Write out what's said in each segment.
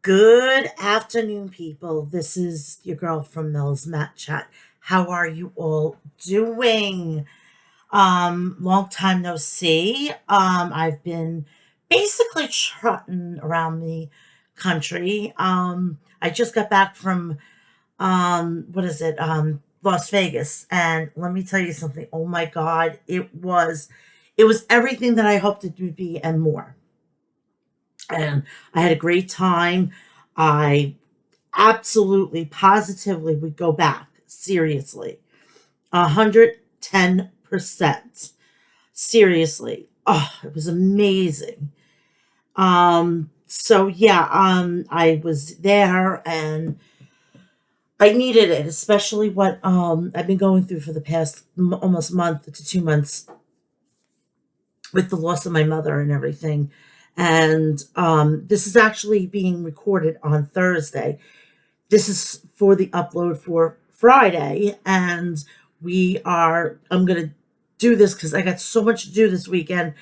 Good afternoon, people. This is your girl from Mel'S Mat Chat. How are you all doing? Long time no see. I've been basically trotting around the country. I just got back from what is it? Las Vegas, and let me tell you something. Oh my God, it was everything that I hoped it would be and more. And I had a great time. I absolutely, positively would go back. Seriously. 110%. Seriously. Oh, it was amazing. So yeah, I was there and I needed it, especially what I've been going through for the past almost month to 2 months with the loss of my mother and everything. And this is actually being recorded on Thursday. This is for the upload for Friday, and I'm gonna do this because I got so much to do this weekend.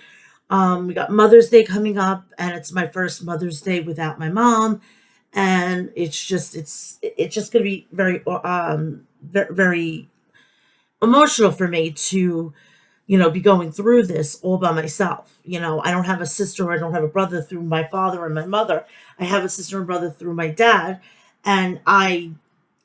We got Mother's Day coming up, and it's my first Mother's Day without my mom, and it's just gonna be very emotional for me to be going through this all by myself. I don't have a sister, I don't have a brother through my father and my mother. I have a sister and brother through my dad, and I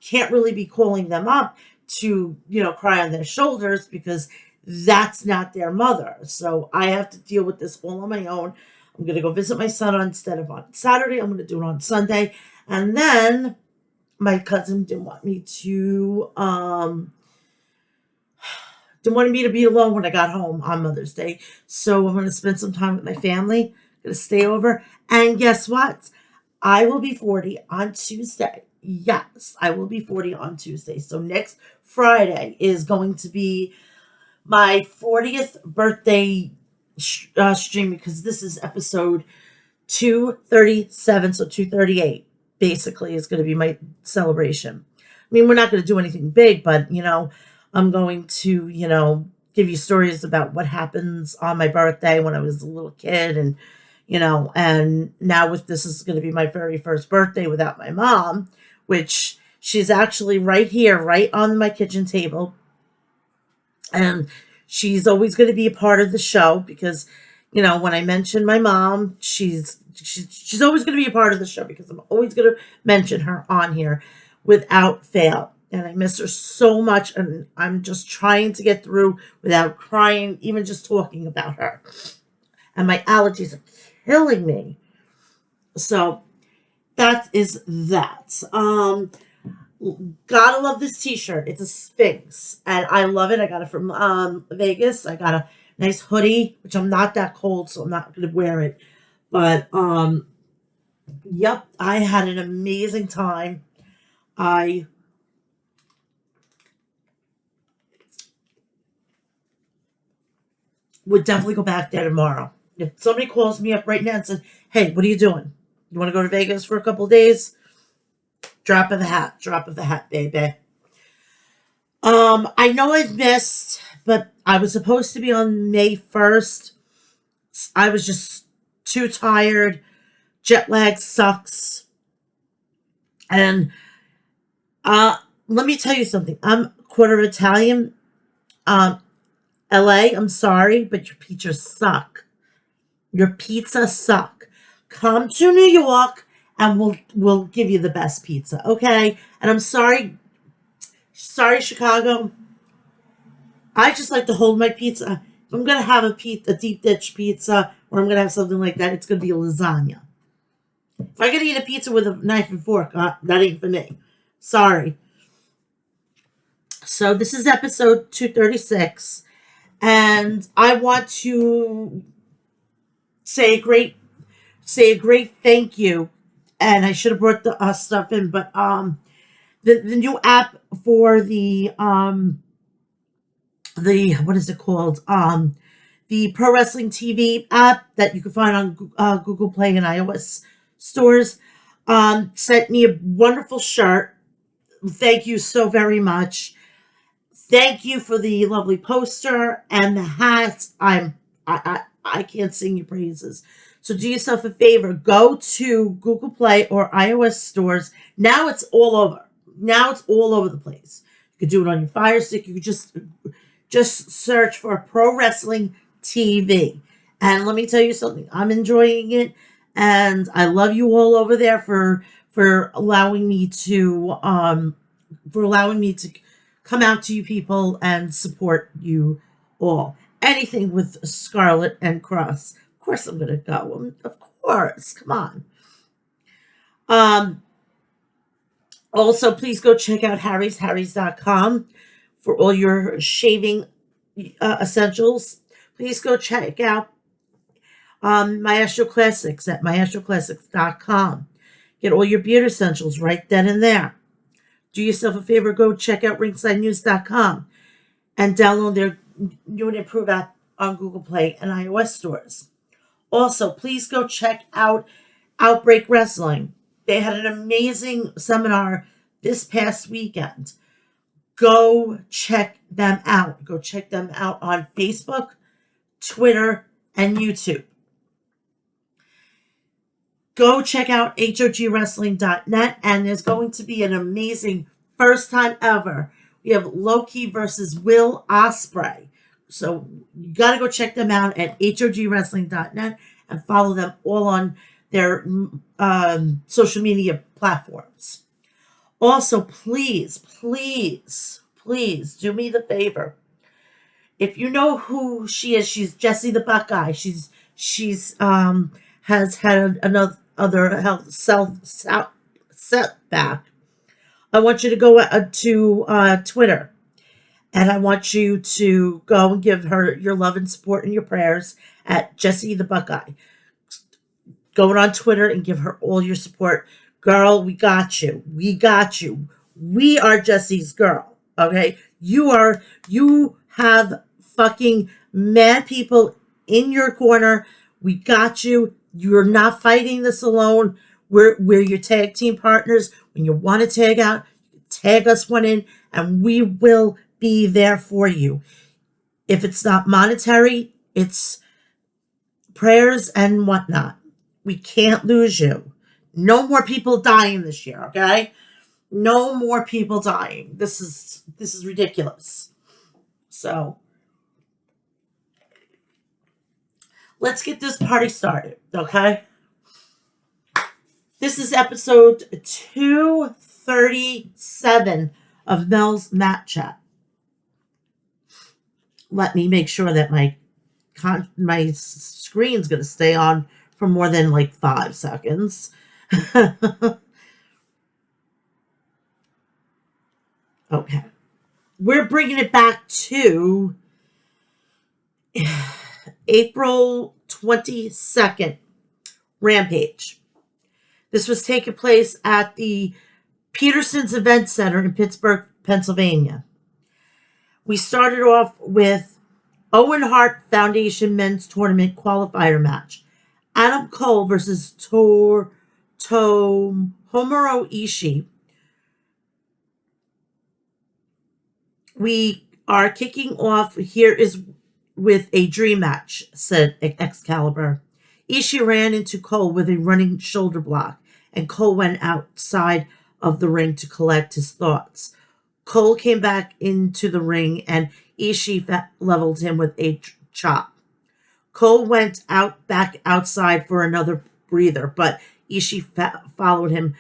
can't really be calling them up to, cry on their shoulders because that's not their mother. So I have to deal with this all on my own. I'm going to go visit my son instead of on Saturday. I'm going to do it on Sunday. And then my cousin didn't want me to be alone when I got home on Mother's Day. So I'm going to spend some time with my family. I'm going to stay over. And guess what? I will be 40 on Tuesday. Yes, I will be 40 on Tuesday. So next Friday is going to be my 40th birthday stream, because this is episode 237. So 238 basically is going to be my celebration. I mean, we're not going to do anything big, but, I'm going to, give you stories about what happens on my birthday when I was a little kid. And now this is going to be my very first birthday without my mom, which she's actually right here, right on my kitchen table. And she's always going to be a part of the show because, when I mention my mom, she's always going to be a part of the show because I'm always going to mention her on here without fail. And I miss her so much, and I'm just trying to get through without crying, even just talking about her. And my allergies are killing me. So that is that. Gotta love this t-shirt. It's a Sphinx, and I love it. I got it from Vegas. I got a nice hoodie, which I'm not that cold, so I'm not gonna wear it. But yep, I had an amazing time. I would definitely go back there tomorrow. If somebody calls me up right now and says, "Hey, what are you doing? You want to go to Vegas for a couple of days?" Drop of the hat, baby. I know I've missed, but I was supposed to be on May 1st. I was just too tired. Jet lag sucks. And let me tell you something. I'm quarter Italian. LA, I'm sorry, but your pizzas suck. Your pizza suck. Come to New York and we'll give you the best pizza, okay? And I'm sorry, Chicago. I just like to hold my pizza. If I'm gonna have a deep dish pizza, or I'm gonna have something like that, it's gonna be a lasagna. If I gotta eat a pizza with a knife and fork, that ain't for me. Sorry. So this is episode 236. And I want to say a great thank you. And I should have brought the stuff in, but the new app for the what is it called? The Pro Wrestling TV app that you can find on Google Play and iOS stores sent me a wonderful shirt. Thank you so very much. Thank you for the lovely poster and the hats. I can't sing your praises. So do yourself a favor. Go to Google Play or iOS stores. Now it's all over. Now it's all over the place. You could do it on your Fire Stick. You could just search for Pro Wrestling TV. And let me tell you something. I'm enjoying it, and I love you all over there for allowing me to come out to you people and support you all. Anything with Scarlet and Cross. Of course I'm going to go. Of course. Come on. Also, please go check out harrys.com for all your shaving essentials. Please go check out Maestro Classics at maestroclassics.com. Get all your beard essentials right then and there. Do yourself a favor, go check out ringsidenews.com and download their new and improved app on Google Play and iOS stores. Also, please go check out Outbreak Wrestling. They had an amazing seminar this past weekend. Go check them out. Go check them out on Facebook, Twitter, and YouTube. Go check out hogwrestling.net, and there's going to be an amazing first time ever. We have Loki versus Will Ospreay. So you got to go check them out at hogwrestling.net and follow them all on their social media platforms. Also, please do me the favor. If you know who she is, she's Jessie the Buckeye. She's has had another health setback. I want you to go to Twitter, and I want you to go and give her your love and support and your prayers at Jessie the Buckeye. Going on Twitter and give her all your support. Girl, we got you. We got you. We are Jessie's girl. Okay? You have fucking mad people in your corner. We got you. You're not fighting this alone. We're your tag team partners. When you want to tag out, tag us one in, and we will be there for you. If it's not monetary, it's prayers and whatnot. We can't lose you. No more people dying this year, okay? No more people dying. This is ridiculous. So let's get this party started, okay? This is episode 237 of Mel'S Mat Chat. Let me make sure that my screen's going to stay on for more than like 5 seconds. Okay. We're bringing it back to April 22nd, Rampage. This was taking place at the Peterson's Event Center in Pittsburgh, Pennsylvania. We started off with Owen Hart Foundation Men's Tournament Qualifier match. Adam Cole versus Tomohiro Ishii. We are kicking off here is with a dream match, said Excalibur. Ishii ran into Cole with a running shoulder block, and Cole went outside of the ring to collect his thoughts. Cole came back into the ring, and Ishii leveled him with a chop. Cole went back outside for another breather, but Ishii followed him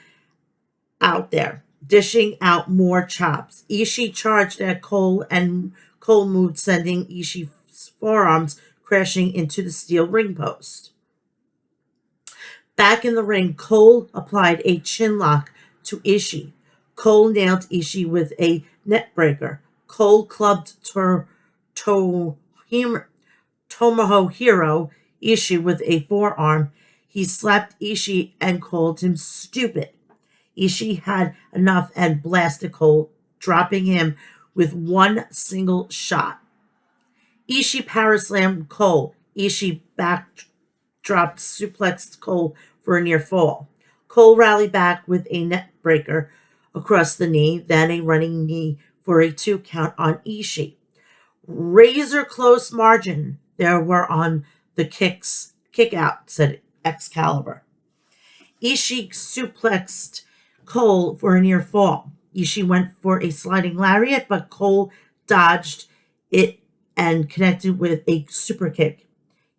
out there, dishing out more chops. Ishii charged at Cole, and Cole moved, sending Ishii's forearms crashing into the steel ring post. Back in the ring, Cole applied a chin lock to Ishii. Cole nailed Ishii with a net breaker. Cole clubbed Tomohiro Ishii with a forearm. He slapped Ishii and called him stupid. Ishii had enough and blasted Cole, dropping him with one single shot. Ishii power slammed Cole. Ishii backdropped suplexed Cole for a near fall. Cole rallied back with a net breaker across the knee, then a running knee for a 2 count on Ishii. Razor close margin there were on the kick out, said Excalibur. Ishii suplexed Cole for a near fall. Ishii went for a sliding lariat, but Cole dodged it and connected with a super kick.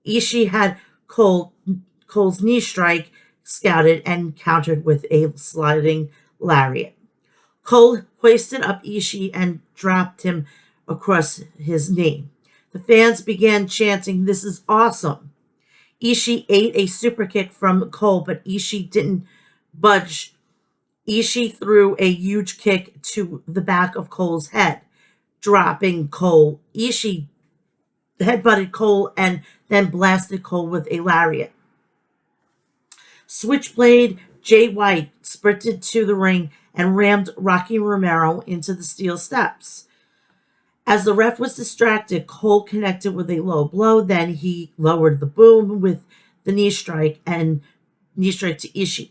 Ishii had Cole's knee strike scouted and countered with a sliding lariat. Cole hoisted up Ishii and dropped him across his knee. The fans began chanting, "This is awesome." Ishii ate a super kick from Cole, but Ishii didn't budge. Ishii threw a huge kick to the back of Cole's head, dropping Cole. Ishii headbutted Cole and then blasted Cole with a lariat. Switchblade Jay White sprinted to the ring and rammed Rocky Romero into the steel steps. As the ref was distracted, Cole connected with a low blow. Then he lowered the boom with the knee strike to Ishii.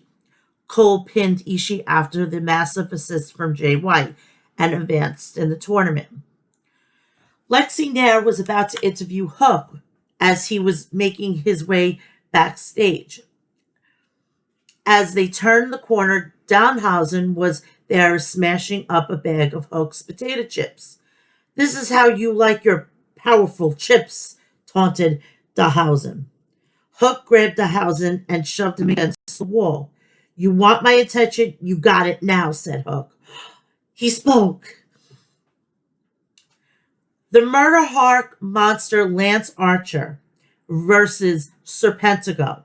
Cole pinned Ishii after the massive assist from Jay White and advanced in the tournament. Lexi Nair was about to interview Hook as he was making his way backstage. As they turned the corner, Danhausen was there smashing up a bag of Hook's potato chips. "This is how you like your powerful chips," taunted Danhausen. Hook grabbed Danhausen and shoved him against the wall. "You want my attention? You got it now," said Hook. He spoke. The Murder Hawk monster Lance Archer versus Serpentico.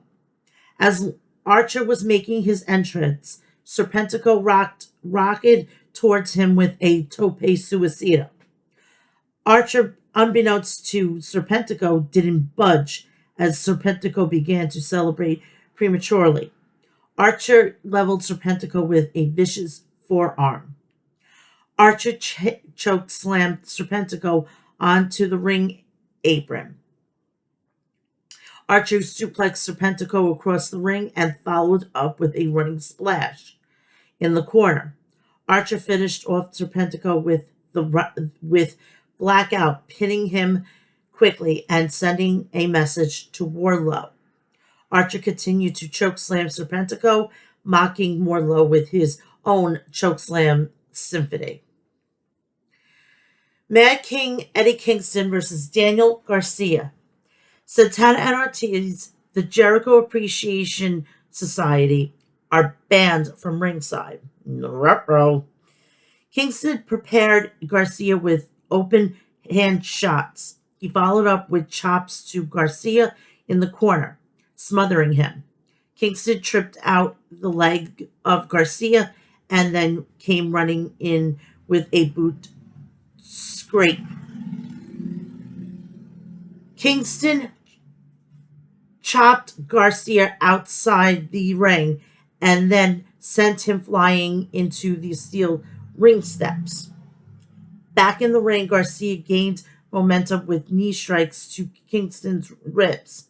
As Archer was making his entrance, Serpentico rocketed towards him with a tope suicida. Archer, unbeknownst to Serpentico, didn't budge as Serpentico began to celebrate prematurely. Archer leveled Serpentico with a vicious forearm. Archer choke slammed Serpentico onto the ring apron. Archer suplexed Serpentico across the ring and followed up with a running splash in the corner. Archer finished off Serpentico with Blackout, pinning him quickly and sending a message to Wardlow. Archer continued to chokeslam Serpentico, mocking Wardlow with his own chokeslam symphony. Mad King Eddie Kingston versus Daniel Garcia. Santana and Ortiz, the Jericho Appreciation Society, are banned from ringside. Ruh-roh. Kingston prepared Garcia with open hand shots. He followed up with chops to Garcia in the corner, smothering him. Kingston tripped out the leg of Garcia and then came running in with a boot scrape. Kingston chopped Garcia outside the ring and then sent him flying into the steel ring steps. Back in the ring, Garcia gained momentum with knee strikes to Kingston's ribs.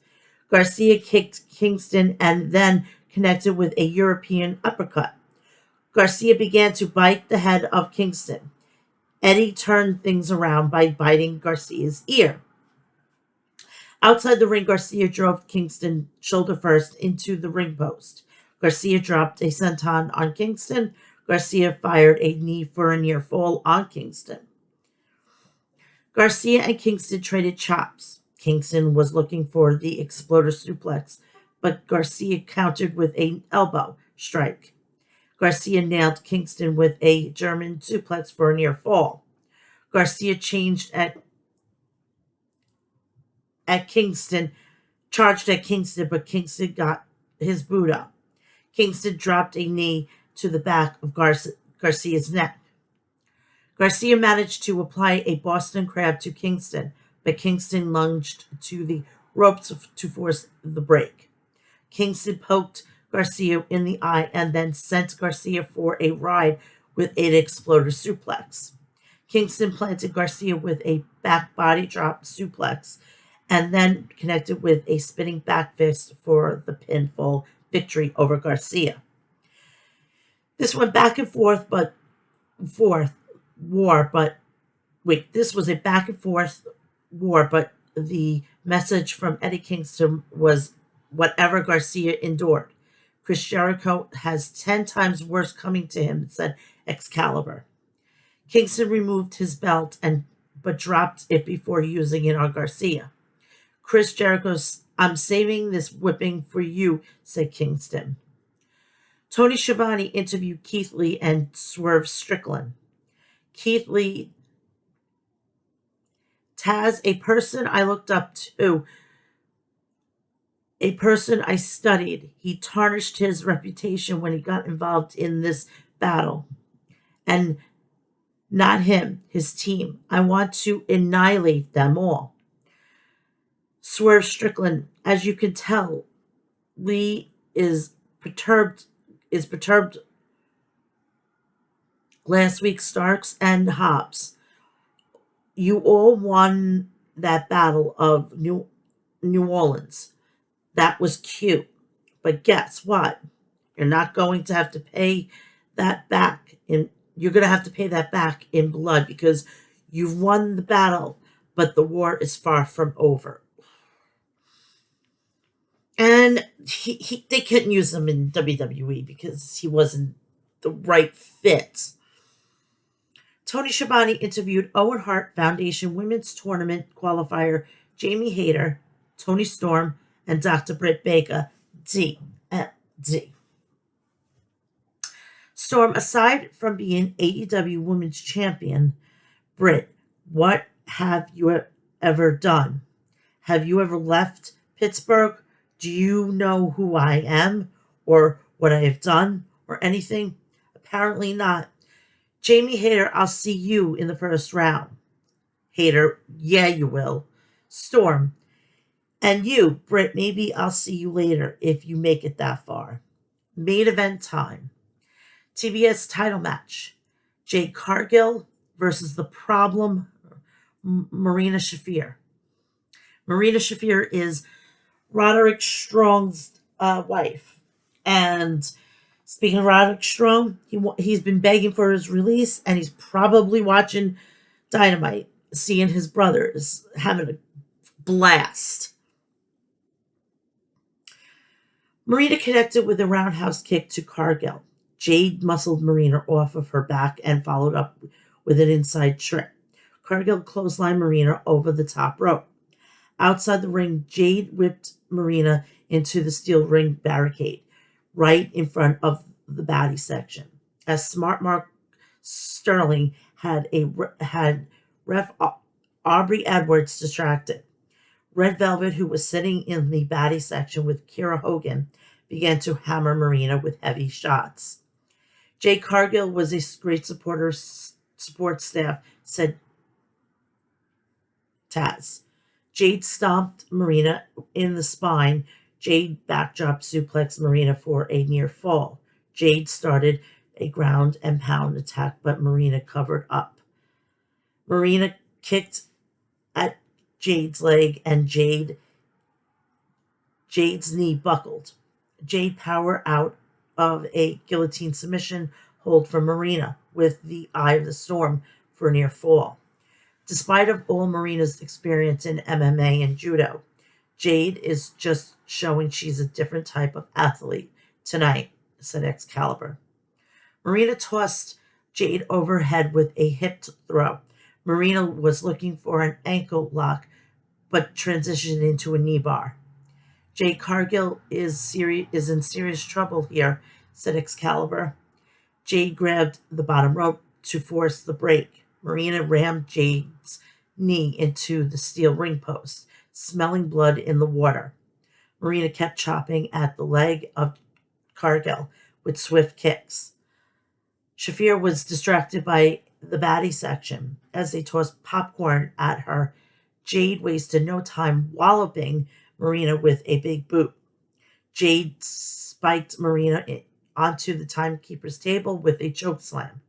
Garcia kicked Kingston and then connected with a European uppercut. Garcia began to bite the head of Kingston. Eddie turned things around by biting Garcia's ear. Outside the ring, Garcia drove Kingston shoulder first into the ring post. Garcia dropped a senton on Kingston. Garcia fired a knee for a near fall on Kingston. Garcia and Kingston traded chops. Kingston was looking for the exploder suplex, but Garcia countered with an elbow strike. Garcia nailed Kingston with a German suplex for a near fall. Garcia charged at Kingston, but Kingston got his boot up. Kingston dropped a knee to the back of Garcia's neck. Garcia managed to apply a Boston Crab to Kingston, but Kingston lunged to the ropes to force the break. Kingston poked Garcia in the eye and then sent Garcia for a ride with an exploder suplex. Kingston planted Garcia with a back body drop suplex and then connected with a spinning back fist for the pinfall victory over Garcia. This went back and forth, this was a back and forth war, but the message from Eddie Kingston was whatever Garcia endured. Chris Jericho has 10 times worse coming to him, said Excalibur. Kingston removed his belt but dropped it before using it on Garcia. Chris Jericho's, I'm saving this whipping for you, said Kingston. Tony Schiavone interviewed Keith Lee and Swerve Strickland. Keith Lee, Taz, a person I looked up to, a person I studied. He tarnished his reputation when he got involved in this battle. And not him, his team. I want to annihilate them all. Swerve Strickland, as you can tell, Lee is perturbed. Last week, Starks and Hobbs, you all won that battle of New Orleans. That was cute. But guess what? You're not going to have to pay that back you're going to have to pay that back in blood because you've won the battle, but the war is far from over. And they couldn't use him in WWE because he wasn't the right fit. Tony Schiavone interviewed Owen Hart Foundation Women's Tournament qualifier Jamie Hayter, Tony Storm, and Dr. Britt Baker, DMD. Storm, aside from being AEW Women's Champion, Britt, what have you ever done? Have you ever left Pittsburgh? Do you know who I am or what I have done or anything? Apparently not. Jamie Hayter, I'll see you in the first round. Hayter, yeah, you will. Storm, and you, Britt, maybe I'll see you later if you make it that far. Main event time. TBS title match. Jade Cargill versus the Problem, Marina Shafir. Marina Shafir is Roderick Strong's wife. And speaking of Roderick Strong, he's been begging for his release, and he's probably watching Dynamite, seeing his brothers having a blast. Marina connected with a roundhouse kick to Cargill. Jade muscled Marina off of her back and followed up with an inside trip. Cargill clotheslined Marina over the top rope. Outside the ring, Jade whipped Marina into the steel ring barricade, right in front of the baddie section. As Smart Mark Sterling had ref Aubrey Edwards distracted. Red Velvet, who was sitting in the baddie section with Kira Hogan, began to hammer Marina with heavy shots. Jade Cargill was a great support staff, said Taz. Jade stomped Marina in the spine. Jade backdrop suplexed Marina for a near fall. Jade started a ground and pound attack, but Marina covered up. Marina kicked at Jade's leg, and Jade's knee buckled. Jade powered out of a guillotine submission hold from Marina with the Eye of the Storm for a near fall. Despite of all Marina's experience in MMA and judo, Jade is just showing she's a different type of athlete tonight, said Excalibur. Marina tossed Jade overhead with a hip throw. Marina was looking for an ankle lock, but transitioned into a knee bar. Jade Cargill is in serious trouble here, said Excalibur. Jade grabbed the bottom rope to force the break. Marina rammed Jade's knee into the steel ring post, smelling blood in the water. Marina kept chopping at the leg of Cargill with swift kicks. Shafir was distracted by the baddie section as they tossed popcorn at her. Jade wasted no time walloping Marina with a big boot. Jade spiked Marina onto the timekeeper's table with a choke slam.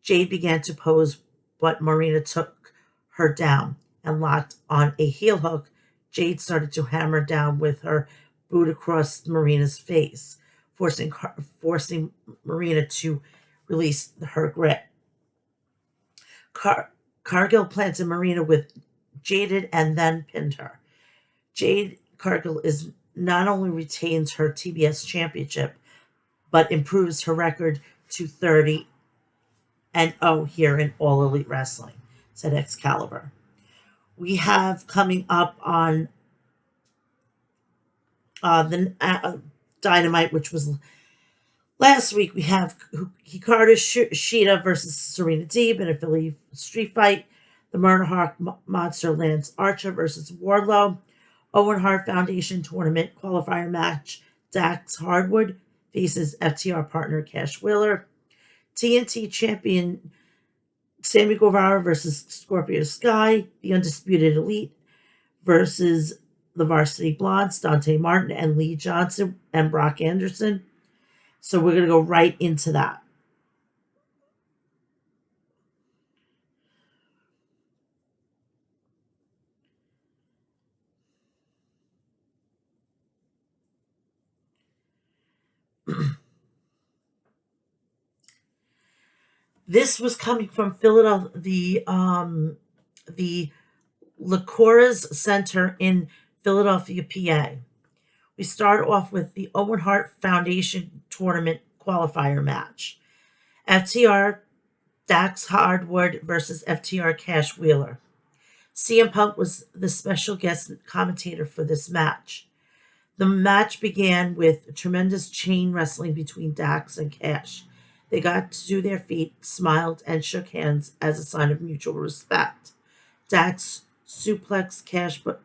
Jade began to pose, but Marina took her down and locked on a heel hook. Jade started to hammer down with her boot across Marina's face, forcing Marina to release her grip. Cargill planted Marina with Jaded and then pinned her. Jade Cargill is not only retains her TBS championship, but improves her record to 30-0 here in All Elite Wrestling, said Excalibur. We have coming up on the Dynamite, which was last week, we have Hikaru Shida versus Serena Deeb in a Philly street fight. The Murder Hawk Monster Lance Archer versus Wardlow. Owen Hart Foundation Tournament qualifier match. Dax Hardwood faces FTR partner Cash Wheeler. TNT champion Sammy Guevara versus Scorpio Sky. The Undisputed Elite versus the Varsity Blondes, Dante Martin and Lee Johnson and Brock Anderson. So we're going to go right into that. This was coming from Philadelphia, the Licoras Center in Philadelphia, PA. We start off with the Owen Hart Foundation Tournament qualifier match. FTR Dax Hardwood versus FTR Cash Wheeler. CM Punk was the special guest commentator for this match. The match began with tremendous chain wrestling between Dax and Cash. They got to their feet, smiled, and shook hands as a sign of mutual respect. Dax suplexed Cash, but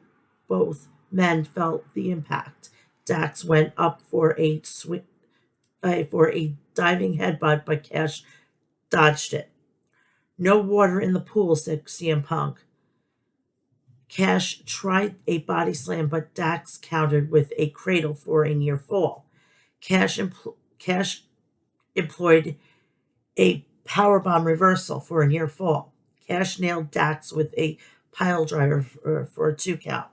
both men felt the impact. Dax went up for a diving headbutt, but Cash dodged it. No water in the pool, said CM Punk. Cash tried a body slam, but Dax countered with a cradle for a near fall. Cash employed a powerbomb reversal for a near fall. Cash nailed Dax with a pile driver for a 2 count.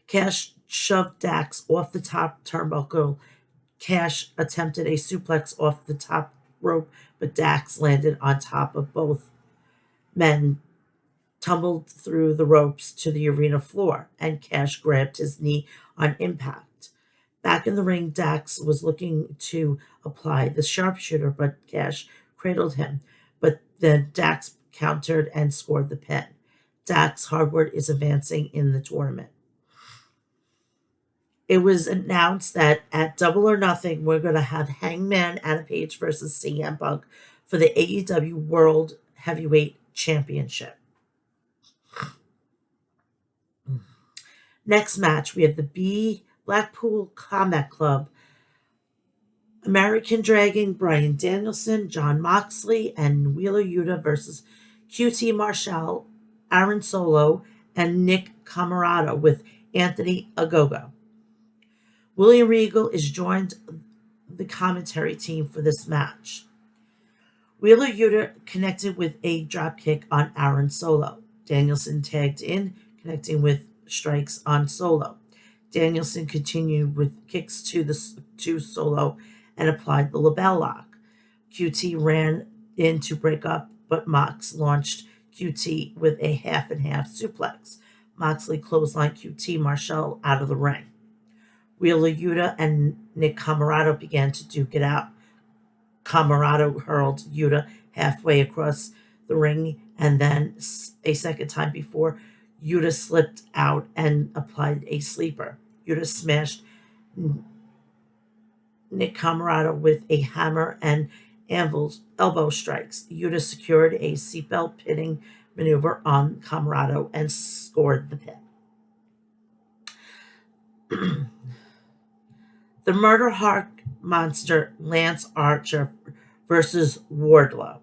Cash shoved Dax off the top turnbuckle. Cash attempted a suplex off the top rope, but Dax landed on top of both men, tumbled through the ropes to the arena floor, and Cash grabbed his knee on impact. Back in the ring, Dax was looking to apply the sharpshooter, but Cash cradled him. But then Dax countered and scored the pin. Dax Hardwood is advancing in the tournament. It was announced that at Double or Nothing, we're going to have Hangman Adam Page versus CM Punk for the AEW World Heavyweight Championship. Next match, we have the Blackpool Combat Club, American Dragon, Bryan Danielson, Jon Moxley, and Wheeler Yuta versus QT Marshall, Aaron Solo, and Nick Camarado with Anthony Ogogo. William Regal is joined the commentary team for this match. Wheeler Yuta connected with a dropkick on Aaron Solo. Danielson tagged in, connecting with strikes on Solo. Danielson continued with kicks to Solo and applied the label lock. QT ran in to break up, but Mox launched QT with a half-and-half suplex. Moxley clotheslined QT Marshall out of the ring. Wheeler Yuta and Nick Camarado began to duke it out. Camarado hurled Yuta halfway across the ring, and then a second time before Yuta slipped out and applied a sleeper. Yuta smashed Nick Camarado with a hammer and elbow strikes. Yuta secured a seatbelt pinning maneuver on Camarado and scored the pin. The Murder Hawk Monster Lance Archer versus Wardlow.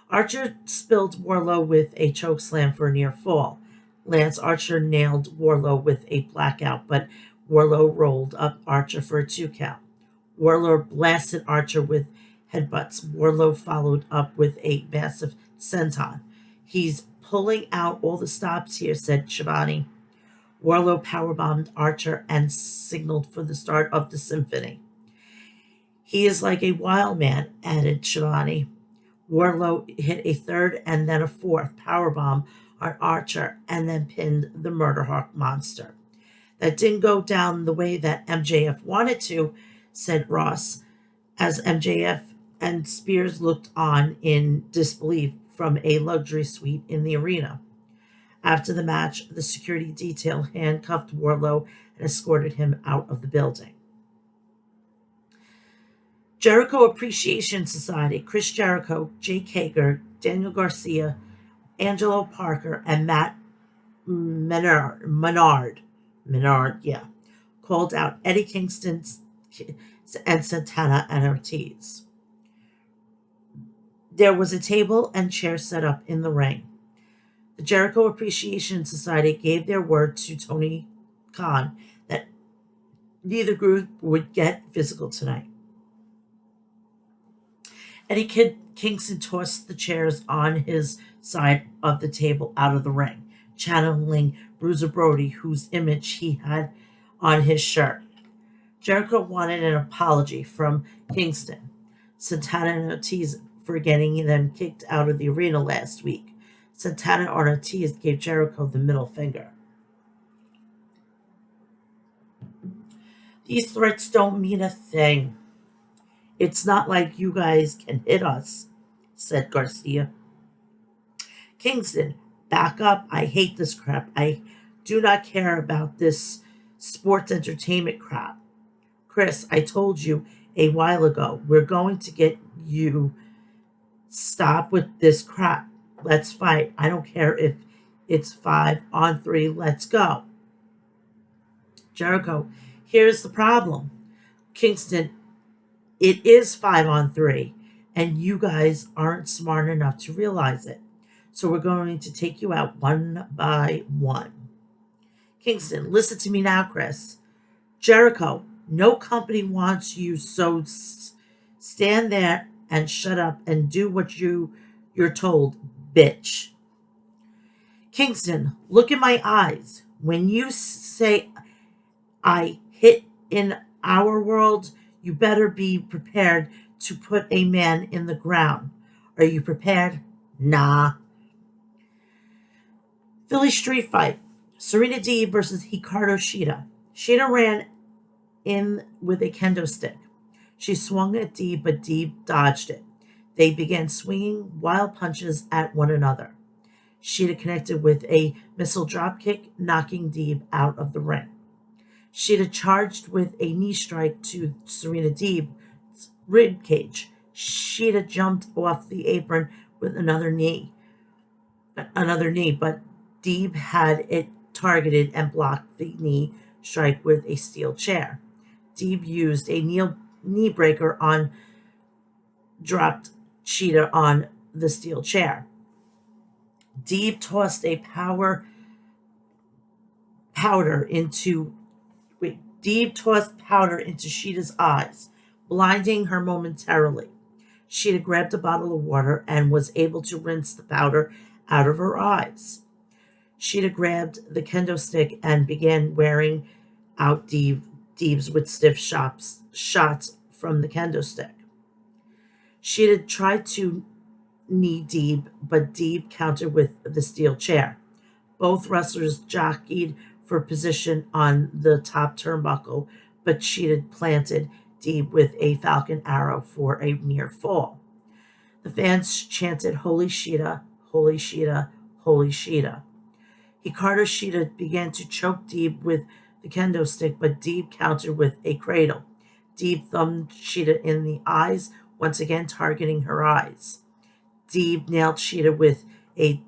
Archer spilled Wardlow with a chokeslam for a near fall. Lance Archer nailed Wardlow with a blackout, but Wardlow rolled up Archer for a 2 count. Wardlow blasted Archer with headbutts. Wardlow followed up with a massive senton. He's pulling out all the stops here, said Shivani. Wardlow powerbombed Archer and signaled for the start of the symphony. He is like a wild man, added Shivani. Wardlow hit a third and then a fourth powerbomb on Archer and then pinned the Murder Hawk Monster. That didn't go down the way that MJF wanted to, said Ross, as MJF and Spears looked on in disbelief from a luxury suite in the arena. After the match, the security detail handcuffed Wardlow and escorted him out of the building. Jericho Appreciation Society, Chris Jericho, Jake Hager, Daniel Garcia, Angelo Parker, and Matt Menard, yeah, called out Eddie Kingston and Santana and Ortiz. There was a table and chair set up in the ring. The Jericho Appreciation Society gave their word to Tony Khan that neither group would get physical tonight. Eddie Kingston tossed the chairs on his side of the table out of the ring, channeling Bruiser Brody, whose image he had on his shirt. Jericho wanted an apology from Kingston, Santana and Ortiz for getting them kicked out of the arena last week. Santana and Ortiz gave Jericho the middle finger. These threats don't mean a thing. It's not like you guys can hit us, said Garcia. Kingston, back up. I hate this crap. I do not care about this sports entertainment crap. Chris, I told you a while ago, we're going to get you. Stop with this crap. Let's fight. I don't care if it's 5-on-3. Let's go. Jericho, here's the problem. Kingston, it is 5-on-3, and you guys aren't smart enough to realize it. So we're going to take you out one by one. Kingston, listen to me now, Chris. Jericho, no company wants you, so stand there and shut up and do what you're told, bitch. Kingston, look in my eyes. When you say I hit in our world, you better be prepared to put a man in the ground. Are you prepared? Nah. Philly Street Fight. Serena Deeb versus Hikaru Shida. Shida ran in with a kendo stick. She swung at Deeb, but Deeb dodged it. They began swinging wild punches at one another. Shida connected with a missile dropkick, knocking Deeb out of the ring. Shida charged with a knee strike to Serena Deeb's rib cage. Shida jumped off the apron with another knee, but Deeb had it targeted and blocked the knee strike with a steel chair. Deeb used a knee breaker on dropped Shida on the steel chair. Deeb tossed a powder into Shida's eyes, blinding her momentarily. Shida grabbed a bottle of water and was able to rinse the powder out of her eyes. Shida grabbed the kendo stick and began wearing out Deeb's with stiff shots from the kendo stick. Shida tried to knee Deeb, but Deeb countered with the steel chair. Both wrestlers jockeyed for position on the top turnbuckle, but Shida planted Deeb with a falcon arrow for a near fall. The fans chanted, "Holy Shida, Holy Shida, Holy Shida." Hikaru Shida began to choke Deeb with the kendo stick, but Deeb countered with a cradle. Deeb thumbed Shida in the eyes, once again targeting her eyes. Deeb nailed Shida with a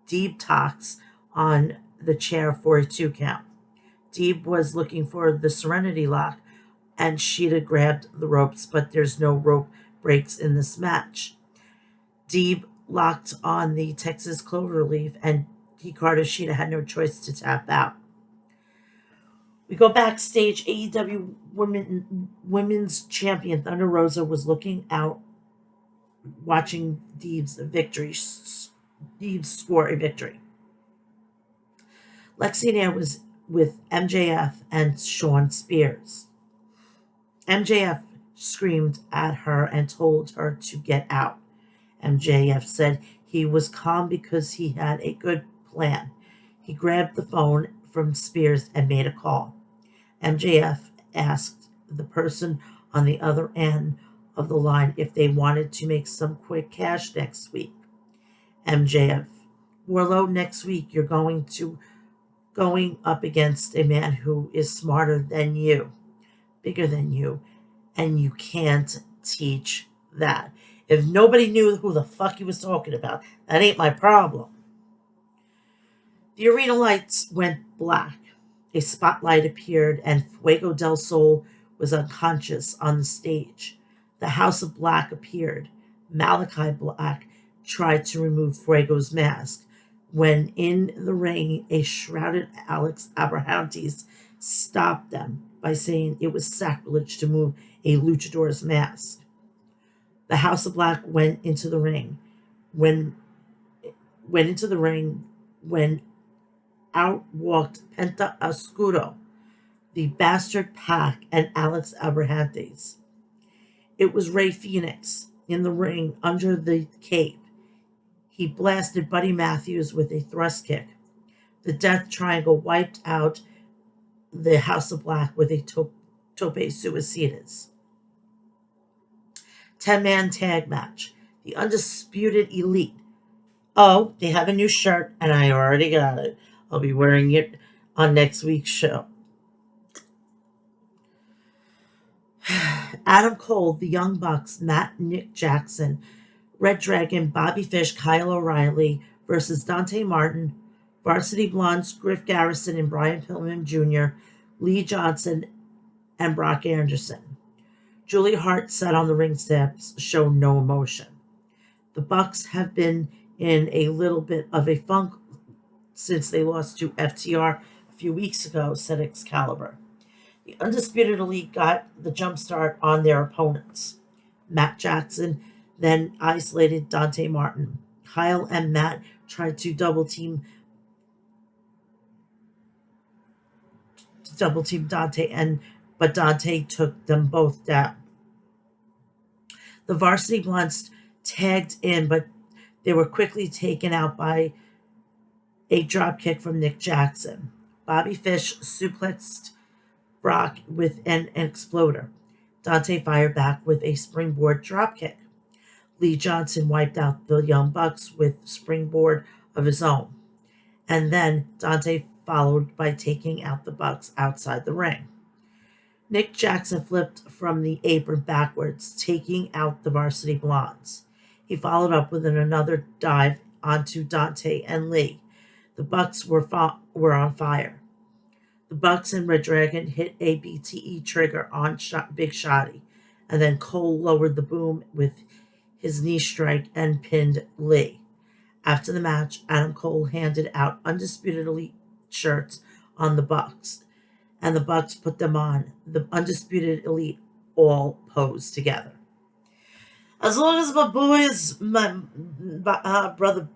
Deeb tox on the chair for a 2 count. Deeb was looking for the Serenity Lock, and Shida grabbed the ropes, but there's no rope breaks in this match. Deeb locked on the Texas Cloverleaf, and Hikaru Shida had no choice to tap out. We go backstage. AEW Women's Champion Thunder Rosa was looking out, watching Deeb's score a victory. Lexi Nair was with MJF and Shawn Spears. MJF screamed at her and told her to get out. MJF said he was calm because he had a good plan. He grabbed the phone from Spears and made a call. MJF asked the person on the other end of the line if they wanted to make some quick cash next week. MJF, Warlow, next week you're going up against a man who is smarter than you, bigger than you, and you can't teach that. If nobody knew who the fuck he was talking about, that ain't my problem. The arena lights went black. A spotlight appeared, and Fuego del Sol was unconscious on the stage. The House of Black appeared. Malachi Black tried to remove Fuego's mask. When in the ring, a shrouded Alex Abrahantes stopped them by saying it was sacrilege to move a luchador's mask. The House of Black went into the ring. When out walked Penta Oscuro, the Bastard Pack, and Alex Abrahantes. It was Rey Fenix in the ring under the cape. He blasted Buddy Matthews with a thrust kick. The Death Triangle wiped out the House of Black with a tope suicidas. 10-man tag match. The Undisputed Elite. Oh, they have a new shirt, and I already got it. I'll be wearing it on next week's show. Adam Cole, the Young Bucks, Nick Jackson, Red Dragon, Bobby Fish, Kyle O'Reilly versus Dante Martin, Varsity Blondes, Griff Garrison and Brian Pillman Jr., Lee Johnson, and Brock Anderson. Julie Hart sat on the ring steps, showed no emotion. The Bucks have been in a little bit of a funk since they lost to FTR a few weeks ago, said Excalibur. The Undisputed Elite got the jump start on their opponents. Matt Jackson then isolated Dante Martin. Kyle and Matt tried to double team Dante, but Dante took them both down. The Varsity Blunts tagged in, but they were quickly taken out by a drop kick from Nick Jackson. Bobby Fish suplexed Brock with an exploder. Dante fired back with a springboard dropkick. Lee Johnson wiped out the Young Bucks with springboard of his own. And then Dante followed by taking out the Bucks outside the ring. Nick Jackson flipped from the apron backwards, taking out the Varsity Blondes. He followed up with another dive onto Dante and Lee. The Bucks were on fire. The Bucks and Red Dragon hit a BTE trigger on Big Shotty, and then Cole lowered the boom with his knee strike and pinned Lee. After the match, Adam Cole handed out Undisputed Elite shirts on the Bucks, and the Bucks put them on. The Undisputed Elite all posed together. As long as my boys, my brother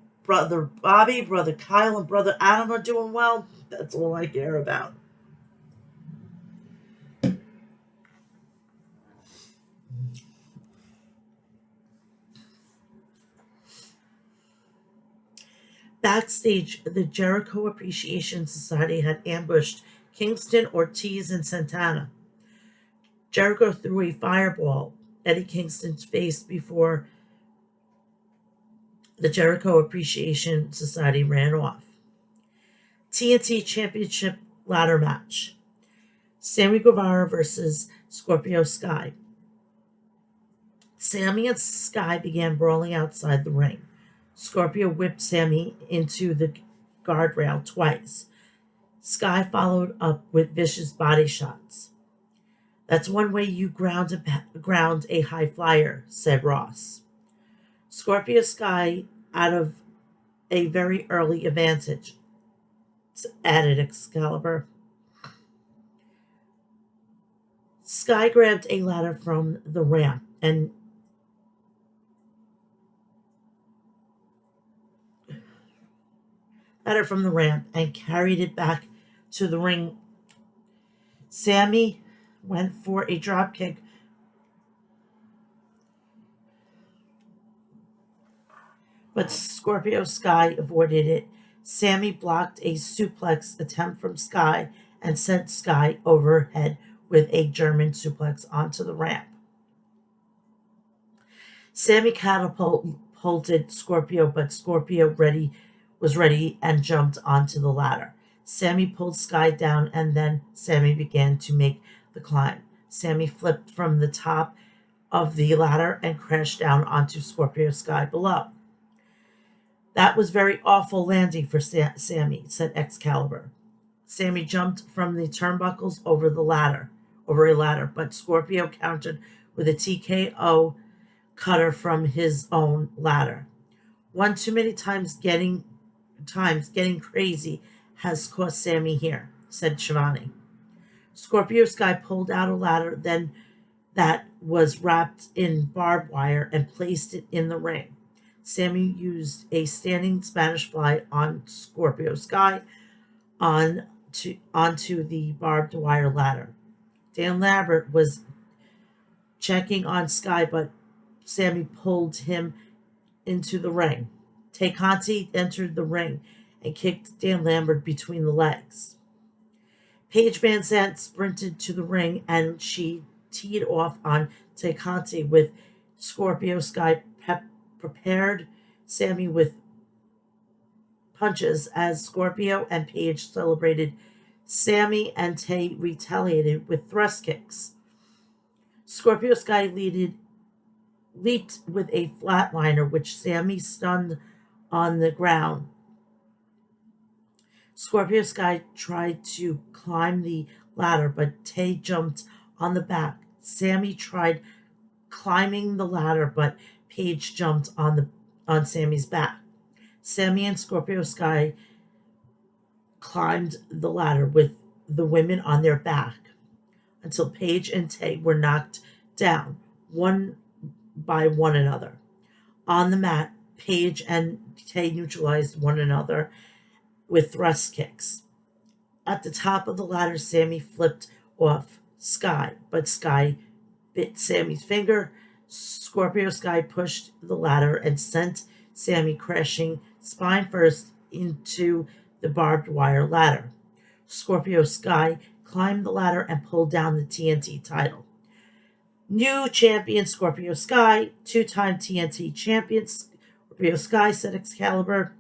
Bobby, brother Kyle, and brother Adam are doing well, that's all I care about. Backstage, the Jericho Appreciation Society had ambushed Kingston, Ortiz, and Santana. Jericho threw a fireball at Eddie Kingston's face before the Jericho Appreciation Society ran off. TNT Championship ladder match. Sammy Guevara versus Scorpio Sky. Sammy and Sky began brawling outside the ring. Scorpio whipped Sammy into the guardrail twice. Sky followed up with vicious body shots. That's one way you ground a high flyer, said Ross. Scorpio Sky out of a very early advantage, added Excalibur. Sky grabbed a ladder from the ramp and carried it back to the ring. Sammy went for a drop kick, but Scorpio Sky avoided it. Sammy blocked a suplex attempt from Sky and sent Sky overhead with a German suplex onto the ramp. Sammy catapulted Scorpio, but Scorpio was ready and jumped onto the ladder. Sammy pulled Sky down, and then Sammy began to make the climb. Sammy flipped from the top of the ladder and crashed down onto Scorpio Sky below. That was very awful landing for Sammy, said Excalibur. Sammy jumped from the turnbuckles over a ladder, but Scorpio countered with a TKO cutter from his own ladder. One too many times getting crazy has cost Sammy here, said Shivani. Scorpio Sky pulled out a ladder then that was wrapped in barbed wire and placed it in the ring. Sammy used a standing Spanish fly on Scorpio Sky onto the barbed wire ladder. Dan Lambert was checking on Sky, but Sammy pulled him into the ring. Tay Conti entered the ring and kicked Dan Lambert between the legs. Paige Van Zandt sprinted to the ring and she teed off on Tay Conti with Scorpio Sky prepared Sammy with punches as Scorpio and Paige celebrated. Sammy and Tay retaliated with thrust kicks. Scorpio Sky leaped with a flatliner, which Sammy stunned on the ground. Scorpio Sky tried to climb the ladder, but Tay jumped on the back. Sammy tried climbing the ladder, but Paige jumped on Sammy's back. Sammy and Scorpio Sky climbed the ladder with the women on their back until Paige and Tay were knocked down one by one another. On the mat, Paige and Tay neutralized one another with thrust kicks. At the top of the ladder, Sammy flipped off Sky, but Sky bit Sammy's finger. Scorpio Sky pushed the ladder and sent Sammy crashing spine first into the barbed wire ladder. Scorpio Sky climbed the ladder and pulled down the TNT title. New champion Scorpio Sky, two-time TNT champion Scorpio Sky, said Excalibur.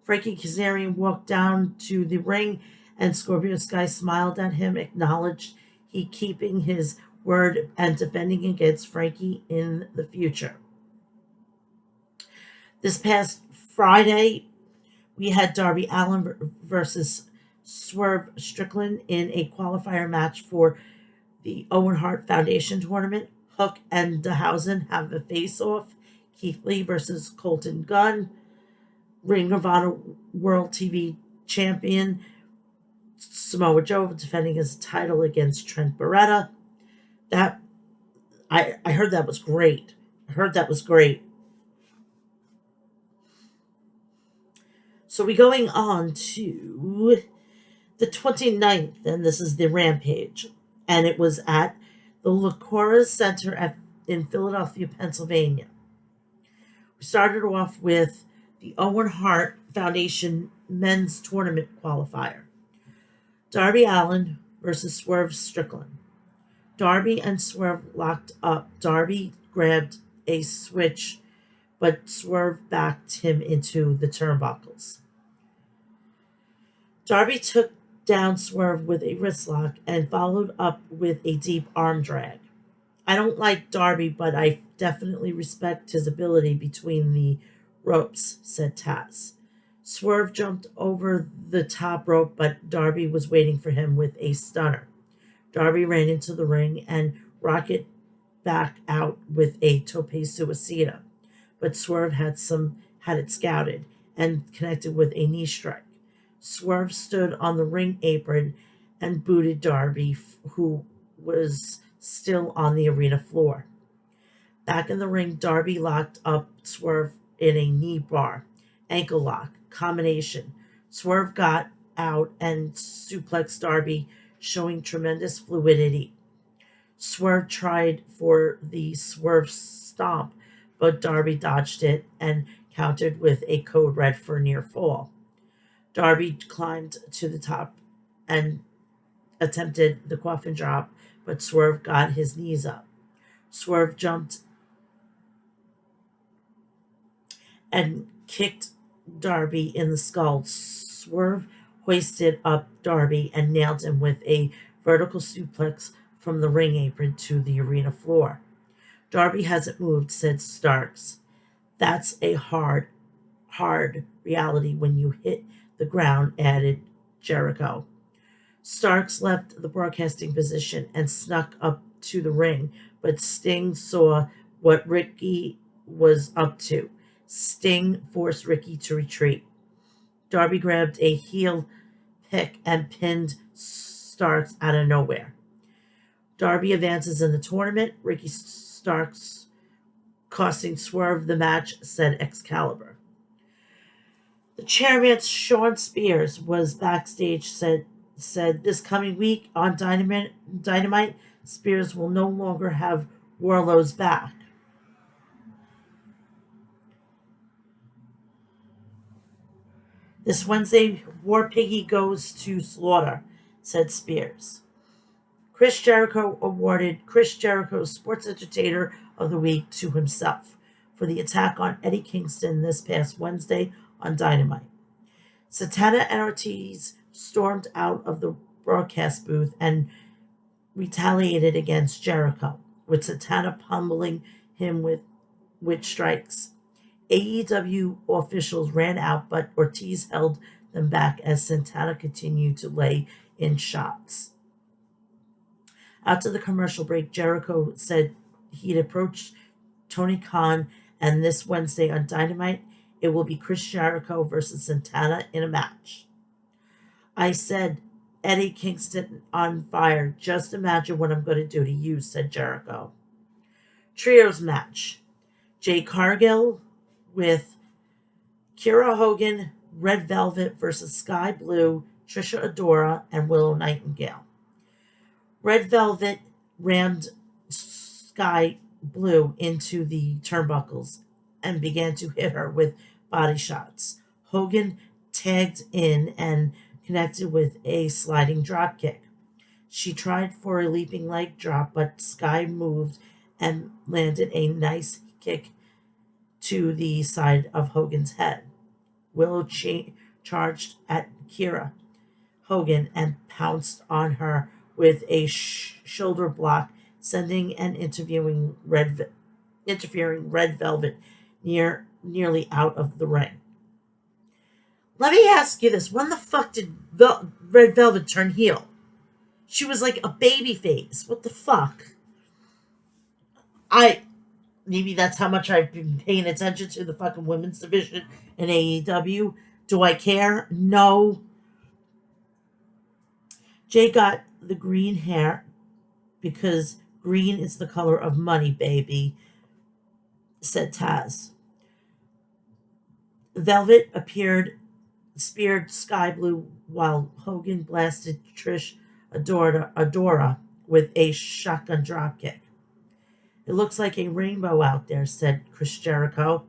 Frankie Kazarian walked down to the ring and Scorpio Sky smiled at him, acknowledged he keeping his word and defending against Frankie in the future. This past Friday, we had Darby Allin versus Swerve Strickland in a qualifier match for the Owen Hart Foundation tournament. Hook and Danhausen have a face-off. Keith Lee versus Colton Gunn. Ring of Honor World TV Champion Samoa Joe defending his title against Trent Beretta. That I heard that was great. So we're going on to the 29th, and this is the Rampage. And it was at the Lacora Center in Philadelphia, Pennsylvania. We started off with the Owen Hart Foundation Men's Tournament Qualifier. Darby Allin versus Swerve Strickland. Darby and Swerve locked up. Darby grabbed a switch, but Swerve backed him into the turnbuckles. Darby took down Swerve with a wrist lock and followed up with a deep arm drag. I don't like Darby, but I definitely respect his ability between the ropes, said Taz. Swerve jumped over the top rope, but Darby was waiting for him with a stunner. Darby ran into the ring and rocketed back out with a tope suicida, but Swerve had it scouted and connected with a knee strike. Swerve stood on the ring apron and booted Darby, who was still on the arena floor. Back in the ring, Darby locked up Swerve in a knee bar, ankle lock, combination. Swerve got out and suplexed Darby, showing tremendous fluidity. Swerve tried for the Swerve stomp, but Darby dodged it and countered with a code red for near fall. Darby climbed to the top and attempted the coffin drop, but Swerve got his knees up. Swerve jumped and kicked Darby in the skull. Swerve hoisted up Darby and nailed him with a vertical suplex from the ring apron to the arena floor. Darby hasn't moved, said Starks. That's a hard reality when you hit the ground, added Jericho. Starks left the broadcasting position and snuck up to the ring, but Sting saw what Ricky was up to. Sting forced Ricky to retreat. Darby grabbed a heel pick and pinned Starks out of nowhere. Darby advances in the tournament. Ricky Starks costing Swerve the match, said Excalibur. The chairman, Sean Spears, was backstage, said this coming week on Dynamite, Spears will no longer have Warlow's back. This Wednesday, War Piggy goes to slaughter, said Spears. Chris Jericho awarded Chris Jericho Sports Entertainer of the Week to himself for the attack on Eddie Kingston this past Wednesday on Dynamite. Santana and Ortiz stormed out of the broadcast booth and retaliated against Jericho, with Santana pummeling him with strikes. AEW officials ran out, but Ortiz held them back as Santana continued to lay in shots. After the commercial break, Jericho said he'd approached Tony Khan, and this Wednesday on Dynamite, it will be Chris Jericho versus Santana in a match. I said, Eddie Kingston on fire. Just imagine what I'm going to do to you, said Jericho. Trios match. Jade Cargill with Kiera Hogan, Red Velvet versus Sky Blue, Trisha Adora, and Willow Nightingale. Red Velvet rammed Sky Blue into the turnbuckles and began to hit her with body shots. Hogan tagged in and connected with a sliding drop kick. She tried for a leaping leg drop, but Sky moved and landed a nice kick to the side of Hogan's head. Willow charged at Kiera Hogan and pounced on her with a shoulder block, sending and interfering Red Velvet nearly out of the ring. Let me ask you this: when the fuck did Red Velvet turn heel? She was like a baby face. What the fuck? Maybe that's how much I've been paying attention to the fucking women's division in AEW. Do I care? No. Jay got the green hair because green is the color of money, baby, said Taz. Velvet speared Sky Blue while Hogan blasted Trish Adora with a shotgun dropkick. It looks like a rainbow out there, said Chris Jericho.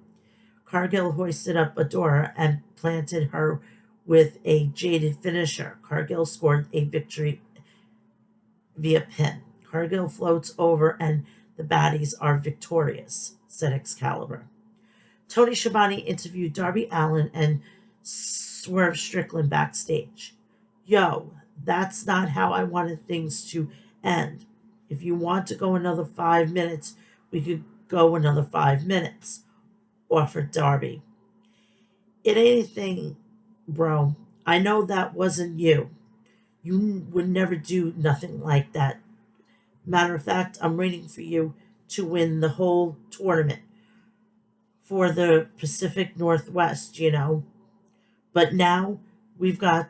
Cargill hoisted up Adora and planted her with a jaded finisher. Cargill scored a victory via pin. Cargill floats over and the baddies are victorious, said Excalibur. Tony Schiavone interviewed Darby Allin and Swerve Strickland backstage. Yo, that's not how I wanted things to end. If you want to go another 5 minutes, we could go another 5 minutes, offered Darby. It ain't anything, bro. I know that wasn't you. You would never do nothing like that. Matter of fact, I'm waiting for you to win the whole tournament for the Pacific Northwest, you know. But now we've got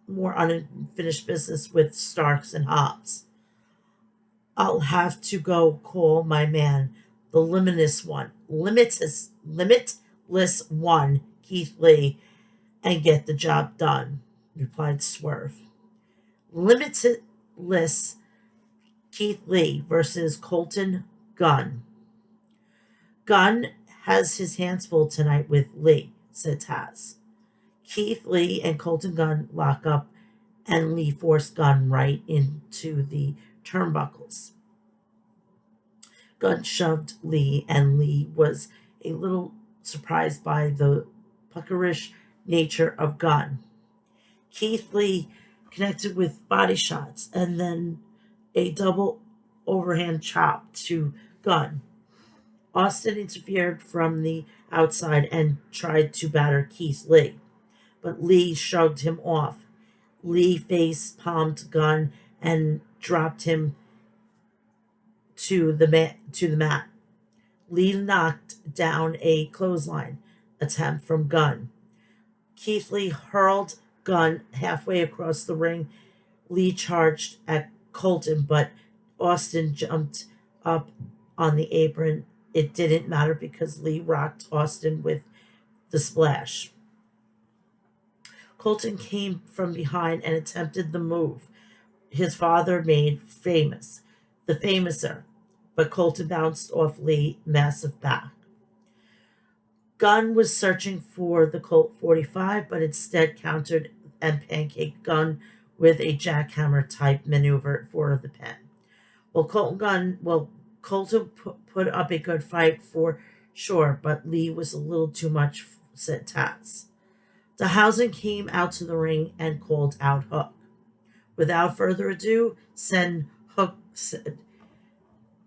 more unfinished business with Starks and Hobbs. I'll have to go call my man, the limitless one, Keith Lee, and get the job done, replied Swerve. Limitless Keith Lee versus Colton Gunn. Gunn has his hands full tonight with Lee, said Taz. Keith Lee and Colton Gunn lock up, and Lee forced Gunn right into the turnbuckles. Gunn shoved Lee, and Lee was a little surprised by the puckerish nature of Gunn. Keith Lee connected with body shots and then a double overhand chop to Gunn. Austin interfered from the outside and tried to batter Keith Lee, but Lee shrugged him off. Lee face palmed Gunn and dropped him to the mat. Lee knocked down a clothesline attempt from Gunn. Keith Lee hurled Gunn halfway across the ring. Lee charged at Colton, but Austin jumped up on the apron. It didn't matter because Lee rocked Austin with the splash. Colton came from behind and attempted the move his father made famous, the Famouser, but Colton bounced off Lee massive back. Gunn was searching for the Colt 45, but instead countered and pancaked Gunn with a jackhammer type maneuver for the pin. Colton put up a good fight for sure, but Lee was a little too much, said Taz. DeHausen came out to the ring and called out Hook. Without further ado, send Hook, said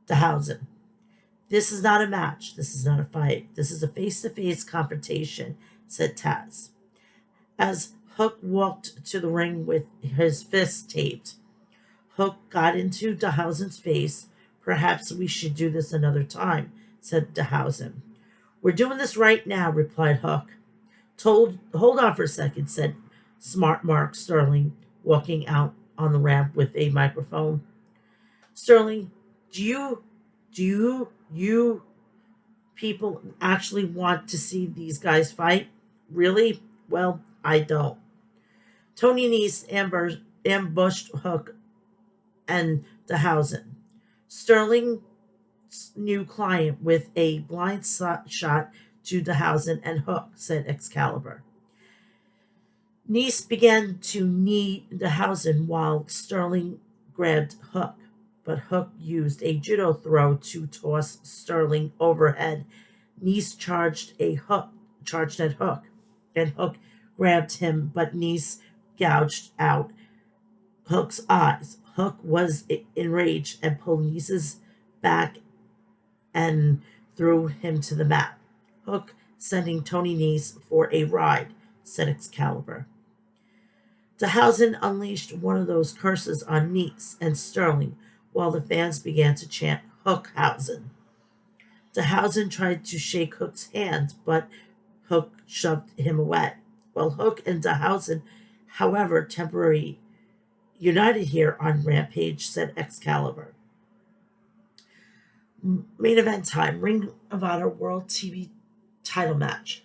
DeHausen. This is not a match. This is not a fight. This is a face-to-face confrontation, said Taz. As Hook walked to the ring with his fists taped, Hook got into DeHausen's face. Perhaps we should do this another time, said DeHausen. We're doing this right now, replied Hook. Hold on for a second, said Smart Mark Sterling, walking out on the ramp with a microphone. Sterling, do you people actually want to see these guys fight? Really? Well, I don't. Tony Nese ambushed Hook and DeHausen. Sterling's new client with a blind shot to DeHausen and Hook, said Excalibur. Nese began to knee DeHausen while Sterling grabbed Hook, but Hook used a judo throw to toss Sterling overhead. Nese charged at Hook, and Hook grabbed him, but Nese gouged out Hook's eyes. Hook was enraged and pulled Nese's back and threw him to the mat. Hook sending Tony Nese for a ride, said Excalibur. DeHausen unleashed one of those curses on Nese and Sterling while the fans began to chant Hookhausen. DeHausen tried to shake Hook's hand, but Hook shoved him away. While Hook and DeHausen, however, temporarily united here on Rampage, said Excalibur. Main event time, Ring of Honor World TV title match.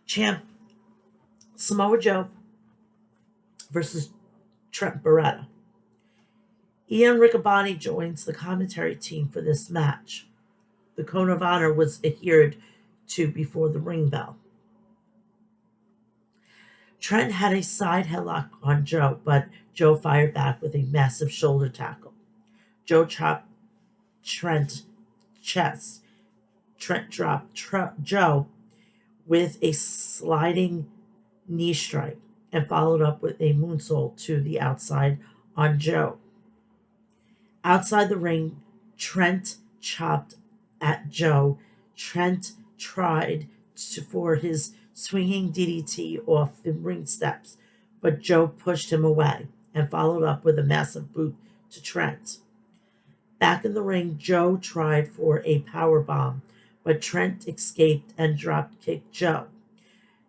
Champ Samoa Joe versus Trent Beretta. Ian Riccaboni joins the commentary team for this match. The Cone of Honor was adhered to before the ring bell. Trent had a side headlock on Joe, but Joe fired back with a massive shoulder tackle. Joe chopped Trent's chest. Trent dropped Joe with a sliding knee strike and followed up with a moonsault to the outside on Joe. Outside the ring, Trent chopped at Joe. Trent tried for his swinging DDT off the ring steps, but Joe pushed him away and followed up with a massive boot to Trent. Back in the ring, Joe tried for a power bomb, but Trent escaped and drop-kicked Joe.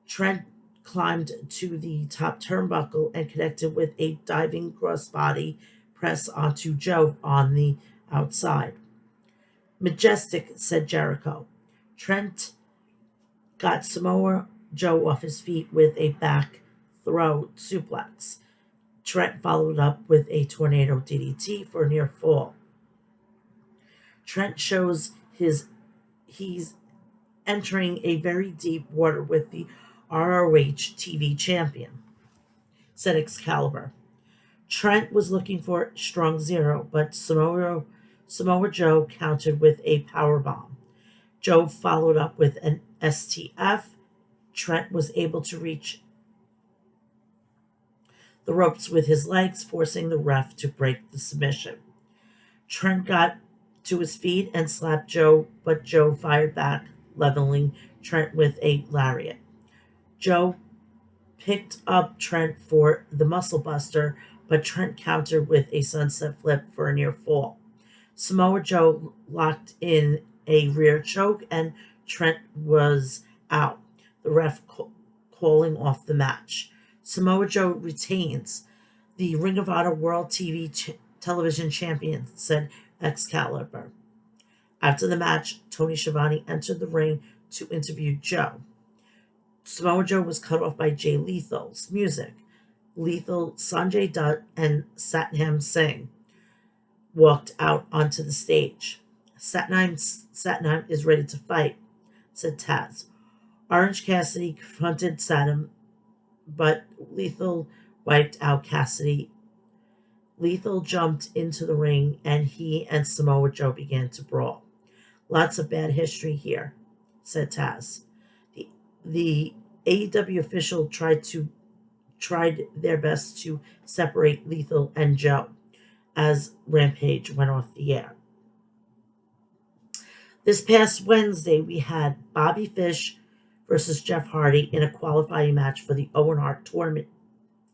Trent climbed to the top turnbuckle and connected with a diving crossbody press onto Joe on the outside. Majestic, said Jericho. Trent got Samoa Joe off his feet with a back throw suplex. Trent followed up with a tornado DDT for a near fall. Trent shows he's entering a very deep water with the ROH TV champion, said Excalibur. Trent was looking for strong zero, but Samoa Joe countered with a power bomb. Joe followed up with an STF. Trent was able to reach the ropes with his legs, forcing the ref to break the submission. Trent got to his feet and slapped Joe, but Joe fired back, leveling Trent with a lariat. Joe picked up Trent for the muscle buster, but Trent countered with a sunset flip for a near fall. Samoa Joe locked in a rear choke, and Trent was out, the ref calling off the match. Samoa Joe retains the Ring of Honor World Television Champion, said Excalibur. After the match, Tony Schiavone entered the ring to interview Joe. Samoa Joe was cut off by Jay Lethal's music. Lethal, Sanjay Dutt, and Satnam Singh walked out onto the stage. Satnam is ready to fight, said Taz. Orange Cassidy confronted Satnam, but Lethal wiped out Cassidy. Lethal jumped into the ring, and he and Samoa Joe began to brawl. Lots of bad history here, said Taz. The AEW official tried their best to separate Lethal and Joe as Rampage went off the air. This past Wednesday, we had Bobby Fish versus Jeff Hardy in a qualifying match for the Owen Hart tournament.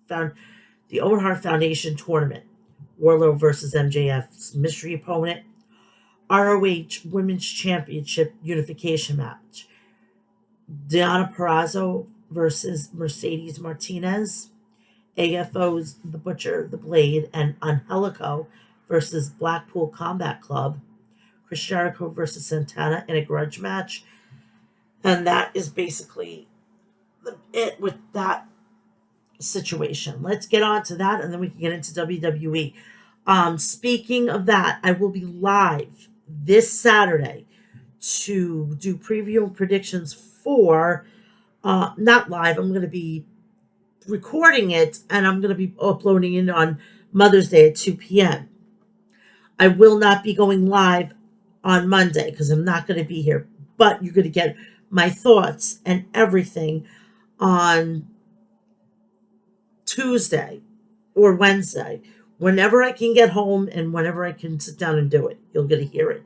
The Owen Hart Foundation tournament. Wardlow versus MJF's mystery opponent. ROH Women's Championship unification match. Deonna Purrazzo versus Mercedes Martinez. AFO's The Butcher, The Blade, and Angelico versus Blackpool Combat Club. Chris Jericho versus Santana in a grudge match. And that is basically it with that situation. Let's get on to that, and then we can get into WWE. Speaking of that, I will be live this Saturday to do preview and predictions for, not live, I'm going to be recording it, and I'm going to be uploading it on Mother's Day at 2 p.m. I will not be going live on Monday because I'm not going to be here, but you're going to get my thoughts and everything on Tuesday or Wednesday, whenever I can get home and whenever I can sit down and do it. You'll get to hear it.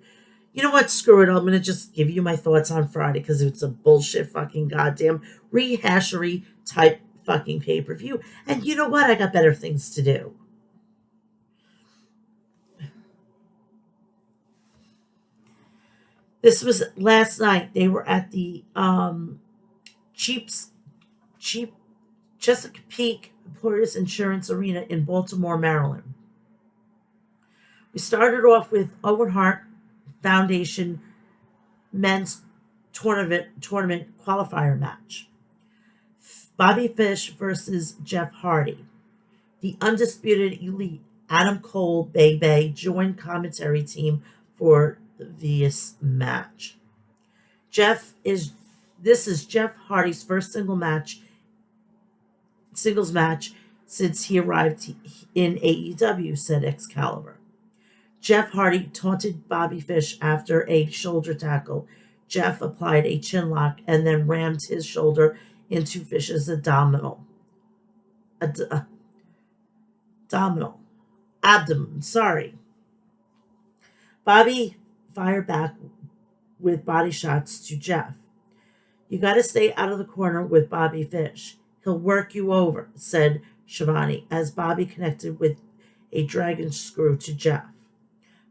You know what? Screw it. I'm going to just give you my thoughts on Friday because it's a bullshit fucking goddamn rehashery type fucking pay-per-view. And you know what? I got better things to do. This was last night. They were at the cheap Chesapeake Employers Insurance Arena in Baltimore, Maryland. We started off with Owen Hart Foundation men's tournament qualifier match. Bobby Fish versus Jeff Hardy. The Undisputed Elite, Adam Cole, Bay joined commentary team for this match. This is Jeff Hardy's first singles match since he arrived in AEW, said Excalibur. Jeff Hardy taunted Bobby Fish after a shoulder tackle. Jeff applied a chin lock and then rammed his shoulder into Fish's abdomen. Sorry. Bobby fired back with body shots to Jeff. You got to stay out of the corner with Bobby Fish. He'll work you over, said Schiavone, as Bobby connected with a dragon screw to Jeff.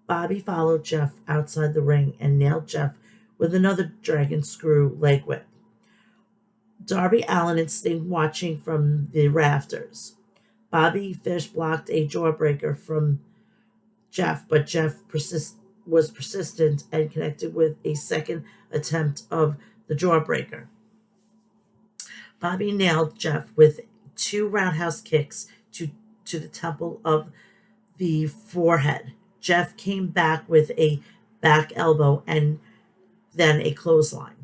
Bobby followed Jeff outside the ring and nailed Jeff with another dragon screw leg whip. Darby Allin and Sting watching from the rafters. Bobby Fish blocked a jawbreaker from Jeff, but Jeff was persistent and connected with a second attempt of the jawbreaker. Bobby nailed Jeff with 2 roundhouse kicks to the temple of the forehead. Jeff came back with a back elbow and then a clothesline.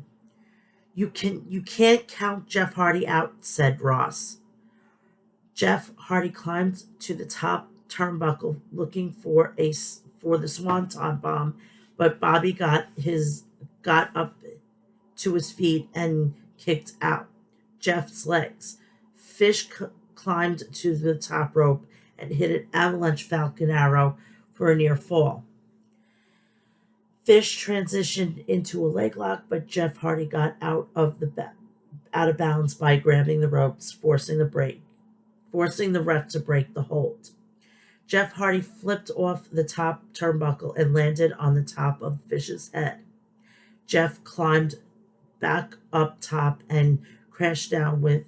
You can't count Jeff Hardy out," said Ross. Jeff Hardy climbed to the top turnbuckle looking for the swanton bomb, but Bobby got up to his feet and kicked out Jeff's legs. Fish climbed to the top rope and hit an avalanche falcon arrow for a near fall. Fish transitioned into a leg lock, but Jeff Hardy got out of bounds by grabbing the ropes, forcing the ref to break the hold. Jeff Hardy flipped off the top turnbuckle and landed on the top of Fish's head. Jeff climbed back up top and crashed down with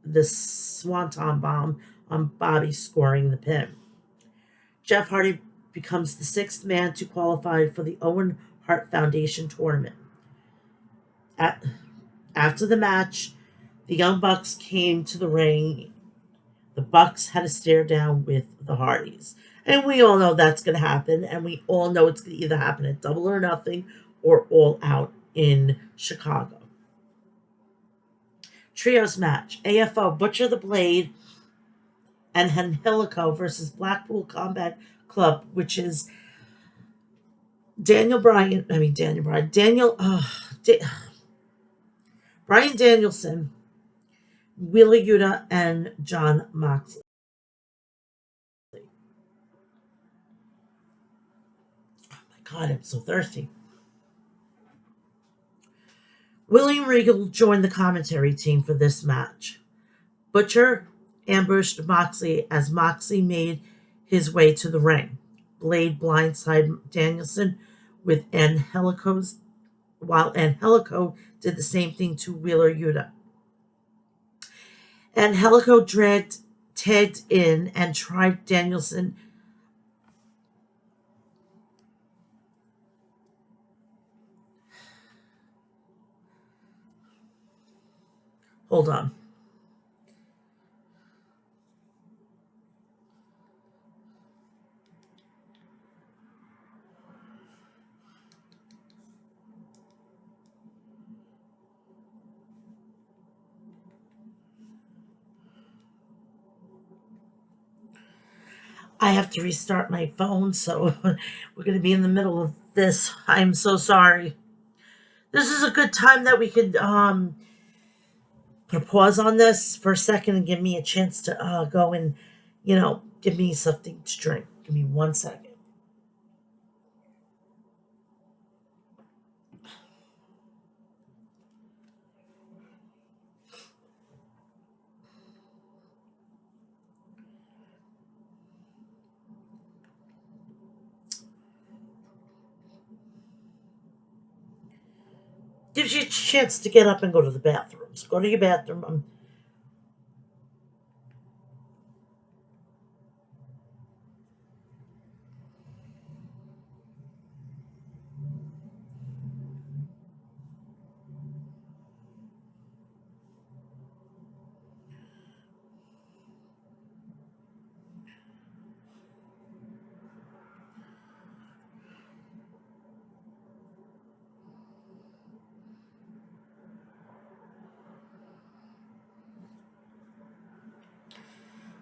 the swanton bomb on Bobby, scoring the pin. Jeff Hardy becomes the sixth man to qualify for the Owen Hart Foundation tournament. After the match, the Young Bucks came to the ring. The Bucks had a stare down with the Hardys. And we all know that's going to happen. And we all know it's going to either happen at Double or Nothing or All Out in Chicago. Trios match. AFO, Butcher the Blade and Angelico versus Blackpool Combat Club, which is Brian Danielson, Wheeler Yuta, and John Moxley. Oh my God, I'm so thirsty. William Regal joined the commentary team for this match. Butcher ambushed Moxley as Moxley made his way to the ring. Blade blindsided Danielson with while Angelico did the same thing to Wheeler Yuta. Angelico tagged in and tried Danielson. Hold on. I have to restart my phone, so we're going to be in the middle of this. I'm so sorry. This is a good time that we could put a pause on this for a second and give me a chance to go and, give me something to drink. Give me 1 second. Gives you a chance to get up and go to the bathroom. So go to your bathroom.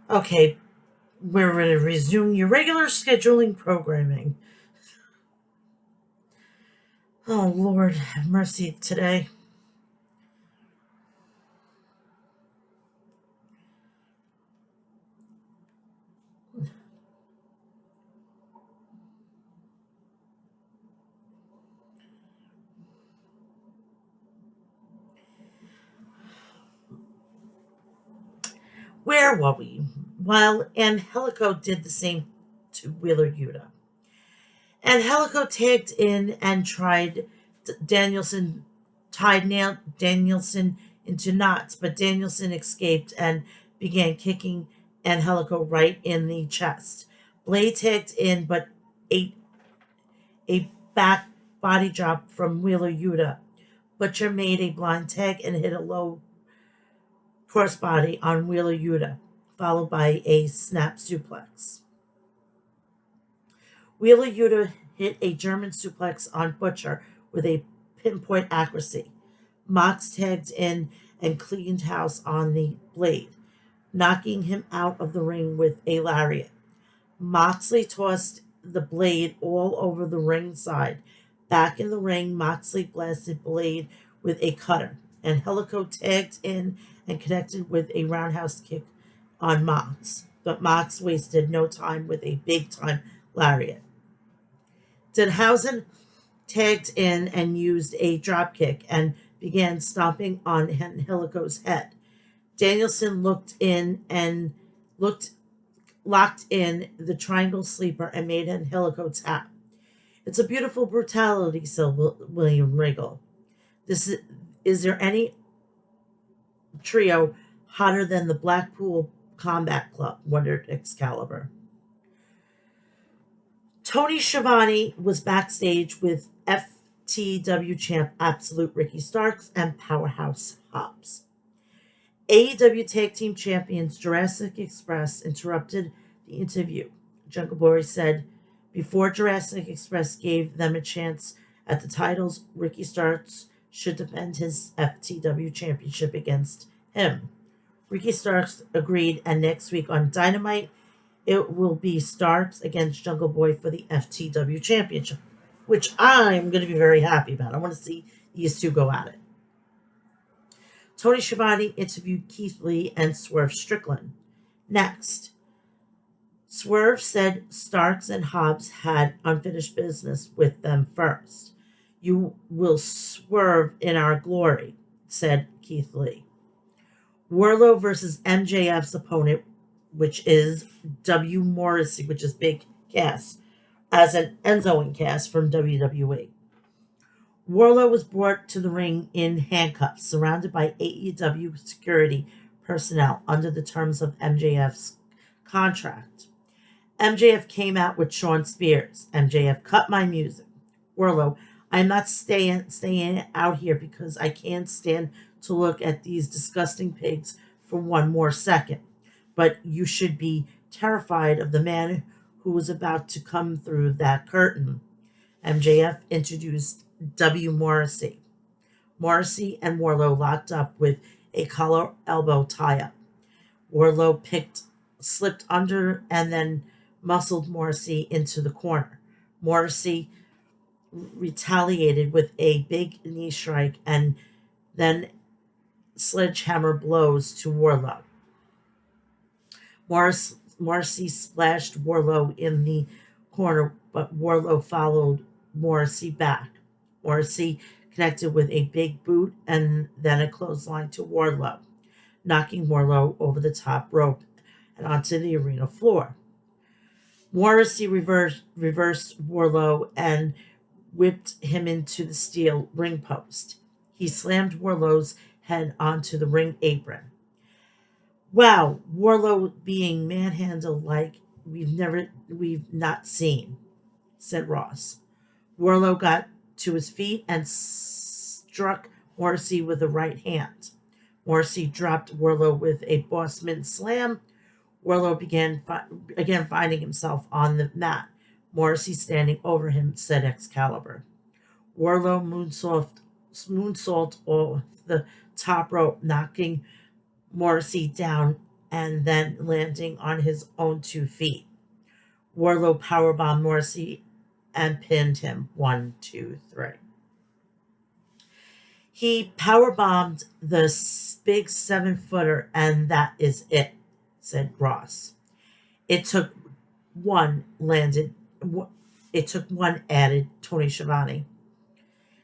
Okay, we're going to resume your regular scheduling programming. Oh, Lord, have mercy today. Where were we? While Angelico did the same to Wheeler Yuta. Angelico tagged in and tried Danielson, Danielson into knots, but Danielson escaped and began kicking Angelico right in the chest. Blade tagged in, but ate a back body drop from Wheeler Yuta. Butcher made a blind tag and hit a low crossbody on Wheeler Yuta, followed by a snap suplex. Wheeler Yuta hit a German suplex on Butcher with a pinpoint accuracy. Mox tagged in and cleaned house on the Blade, knocking him out of the ring with a lariat. Moxley tossed the Blade all over the ringside. Back in the ring, Moxley blasted Blade with a cutter, and Helico tagged in and connected with a roundhouse kick on Mox. But Mox wasted no time with a big time lariat. Denhausen tagged in and used a dropkick and began stomping on Helico's head. Danielson looked locked in the triangle sleeper and made Angelico tap. It's a beautiful brutality, said William Regal. Is there any trio hotter than the Blackpool Combat Club? Wondered Excalibur. Tony Schiavone was backstage with FTW champ Absolute Ricky Starks and Powerhouse Hobbs. AEW Tag Team Champions Jurassic Express interrupted the interview. Jungle Boy said before Jurassic Express gave them a chance at the titles, Ricky Starks should defend his FTW championship against him. Ricky Starks agreed, and next week on Dynamite, it will be Starks against Jungle Boy for the FTW championship, which I'm going to be very happy about. I want to see these two go at it. Tony Schiavone interviewed Keith Lee and Swerve Strickland. Next, Swerve said Starks and Hobbs had unfinished business with them first. You will swerve in our glory, said Keith Lee. Wardlow versus MJF's opponent, which is W. Morrissey, which is Big Cass, as an Enzo and Cass from WWE. Wardlow was brought to the ring in handcuffs, surrounded by AEW security personnel under the terms of MJF's contract. MJF came out with Sean Spears. MJF cut my music. Wardlow, I'm not staying out here because I can't stand to look at these disgusting pigs for one more second. But you should be terrified of the man who was about to come through that curtain. MJF introduced W. Morrissey. Morrissey and Wardlow locked up with a collar elbow tie-up. Wardlow slipped under and then muscled Morrissey into the corner. Morrissey retaliated with a big knee strike and then sledgehammer blows to Wardlow. Morrissey splashed Wardlow in the corner, but Wardlow followed Morrissey back. Morrissey connected with a big boot and then a clothesline to Wardlow, knocking Wardlow over the top rope and onto the arena floor. Morrissey reversed Wardlow and whipped him into the steel ring post. He slammed Wardlow's head onto the ring apron. Wow, Wardlow being manhandled like we've not seen, said Ross. Wardlow got to his feet and struck Morrissey with the right hand. Morrissey dropped Wardlow with a Bossman slam. Wardlow began again finding himself on the mat. Morrissey standing over him, said Excalibur. Wardlow moonsault off the top rope, knocking Morrissey down and then landing on his own 2 feet. Wardlow powerbombed Morrissey and pinned him. 1, 2, 3. He powerbombed the big 7-footer, and that is it, said Ross. It took one, added Tony Schiavone.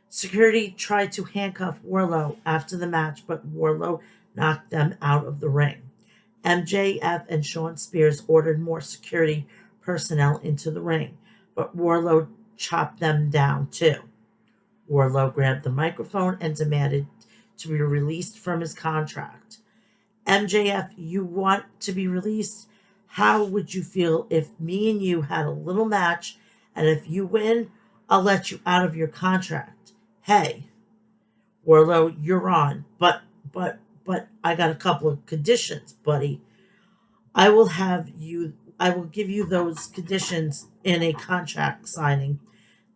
Security tried to handcuff Wardlow after the match, but Wardlow knocked them out of the ring. MJF and Sean Spears ordered more security personnel into the ring, but Wardlow chopped them down too. Wardlow grabbed the microphone and demanded to be released from his contract. MJF, you want to be released? How would you feel if me and you had a little match, and if you win, I'll let you out of your contract? Hey, Wardlow, you're on, but I got a couple of conditions, buddy. I will give you those conditions in a contract signing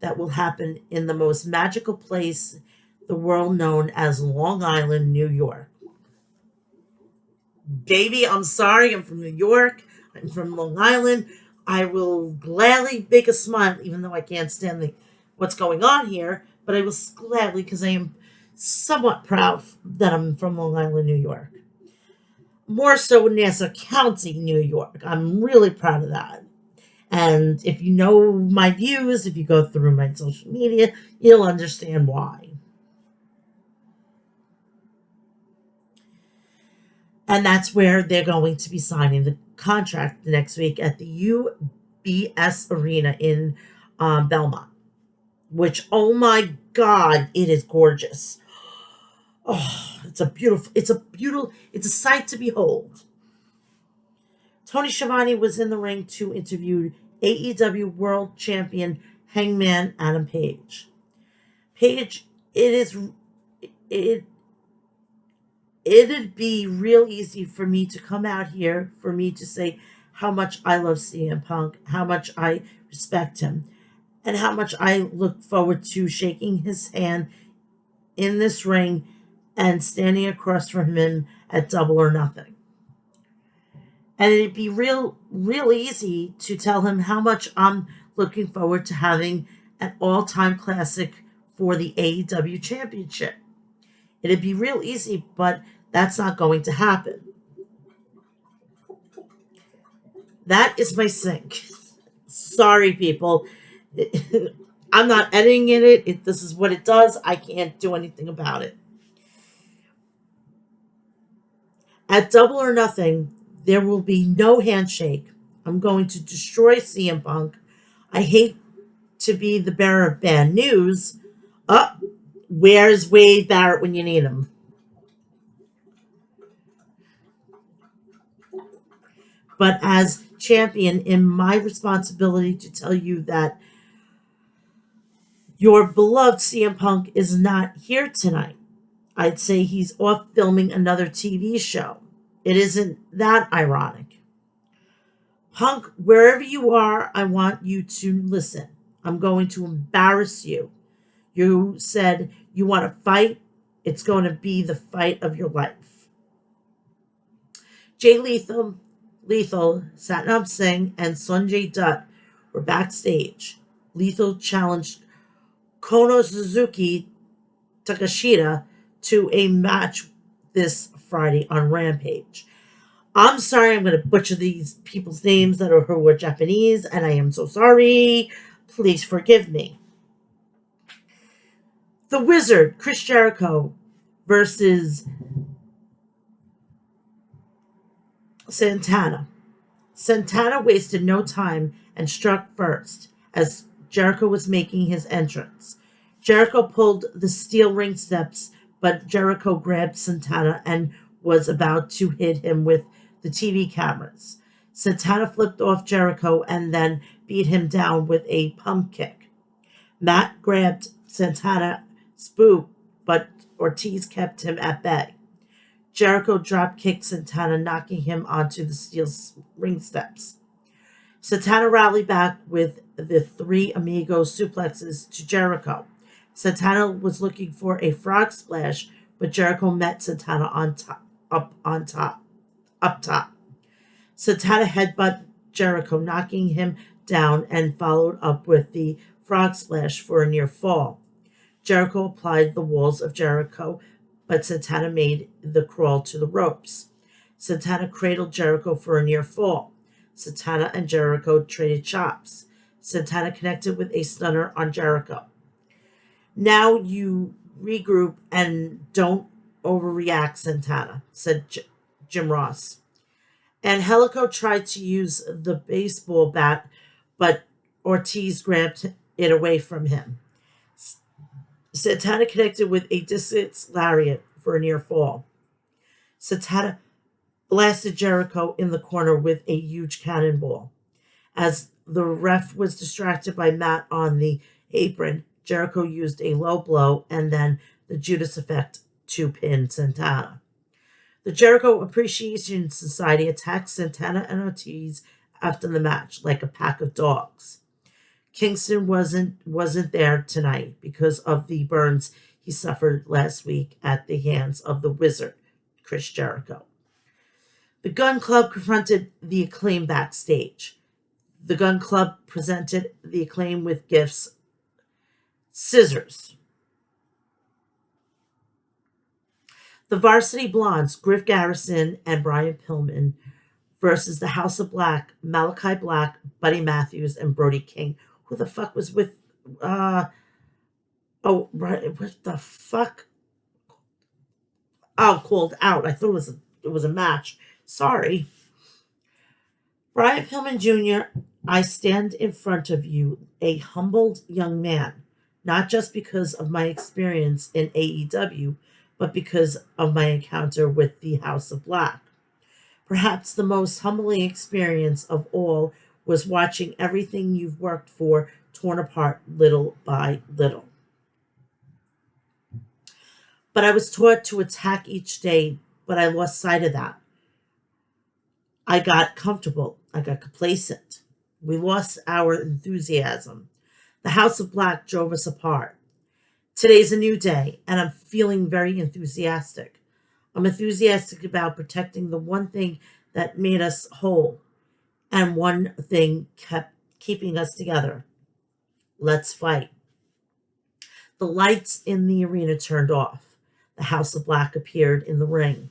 that will happen in the most magical place the world known as Long Island, New York. Baby, I'm sorry, I'm from New York. I'm from Long Island. I will gladly make a smile, even though I can't stand what's going on here. But I will gladly, because I am somewhat proud that I'm from Long Island, New York. More so Nassau County, New York. I'm really proud of that. And if you know my views, if you go through my social media, you'll understand why. And that's where they're going to be signing the contract next week at the UBS Arena in Belmont. Which, oh my God, it is gorgeous. Oh, it's a sight to behold. Tony Schiavone was in the ring to interview AEW World Champion Hangman Adam Page. Page, it it'd be real easy for me to come out here for me to say how much I love CM Punk, how much I respect him, and how much I look forward to shaking his hand in this ring and standing across from him at Double or Nothing. And it'd be real easy to tell him how much I'm looking forward to having an all-time classic for the AEW Championship. It'd be real easy, but that's not going to happen. That is my sink. Sorry, people. I'm not editing it. This is what it does. I can't do anything about it. At Double or Nothing, there will be no handshake. I'm going to destroy CM Punk. I hate to be the bearer of bad news. Where's Wade Barrett when you need him? But as champion, in my responsibility to tell you that your beloved CM Punk is not here tonight. I'd say he's off filming another TV show. It isn't that ironic. Punk, wherever you are, I want you to listen. I'm going to embarrass you. You said you want to fight. It's going to be the fight of your life. Jay Lethal, Satnam Singh, and Sanjay Dutt were backstage. Lethal challenged Kono Suzuki Takashita to a match this Friday on Rampage. I'm sorry, I'm going to butcher these people's names who are Japanese, and I am so sorry. Please forgive me. The Wizard, Chris Jericho, versus Santana. Santana wasted no time and struck first as Jericho was making his entrance. Jericho pulled the steel ring steps, but Jericho grabbed Santana and was about to hit him with the TV cameras. Santana flipped off Jericho and then beat him down with a pump kick. Matt grabbed Santana's boot, but Ortiz kept him at bay. Jericho drop kicked Santana, knocking him onto the steel ring steps. Santana rallied back with the three amigos suplexes to Jericho. Santana was looking for a frog splash, but Jericho met Santana up top. Santana headbutt Jericho, knocking him down, and followed up with the frog splash for a near fall. Jericho applied the walls of Jericho, but Santana made the crawl to the ropes. Santana cradled Jericho for a near fall. Santana and Jericho traded chops. Santana connected with a stunner on Jericho. Now you regroup and don't overreact, Santana, said Jim Ross. Angelico tried to use the baseball bat, but Ortiz grabbed it away from him. Santana connected with a discus lariat for a near fall. Santana blasted Jericho in the corner with a huge cannonball. As the ref was distracted by Matt on the apron, Jericho used a low blow and then the Judas effect to pin Santana. The Jericho Appreciation Society attacked Santana and Ortiz after the match like a pack of dogs. Kingston wasn't there tonight because of the burns he suffered last week at the hands of the Wizard, Chris Jericho. The Gun Club confronted the Acclaim backstage. The Gun Club presented the Acclaim with gifts: scissors. The Varsity Blondes, Griff Garrison and Brian Pillman, versus the House of Black, Malachi Black, Buddy Matthews, and Brody King. Who the fuck was with? Oh, right. What the fuck? Oh, called out. I thought it was a match. Sorry. Brian Pillman Jr., I stand in front of you, a humbled young man, not just because of my experience in AEW, but because of my encounter with the House of Black. Perhaps the most humbling experience of all was watching everything you've worked for torn apart little by little. But I was taught to attack each day, but I lost sight of that. I got comfortable. I got complacent. We lost our enthusiasm. The House of Black drove us apart. Today's a new day, and I'm feeling very enthusiastic. I'm enthusiastic about protecting the one thing that made us whole, and one thing kept keeping us together. Let's fight. The lights in the arena turned off. The House of Black appeared in the ring.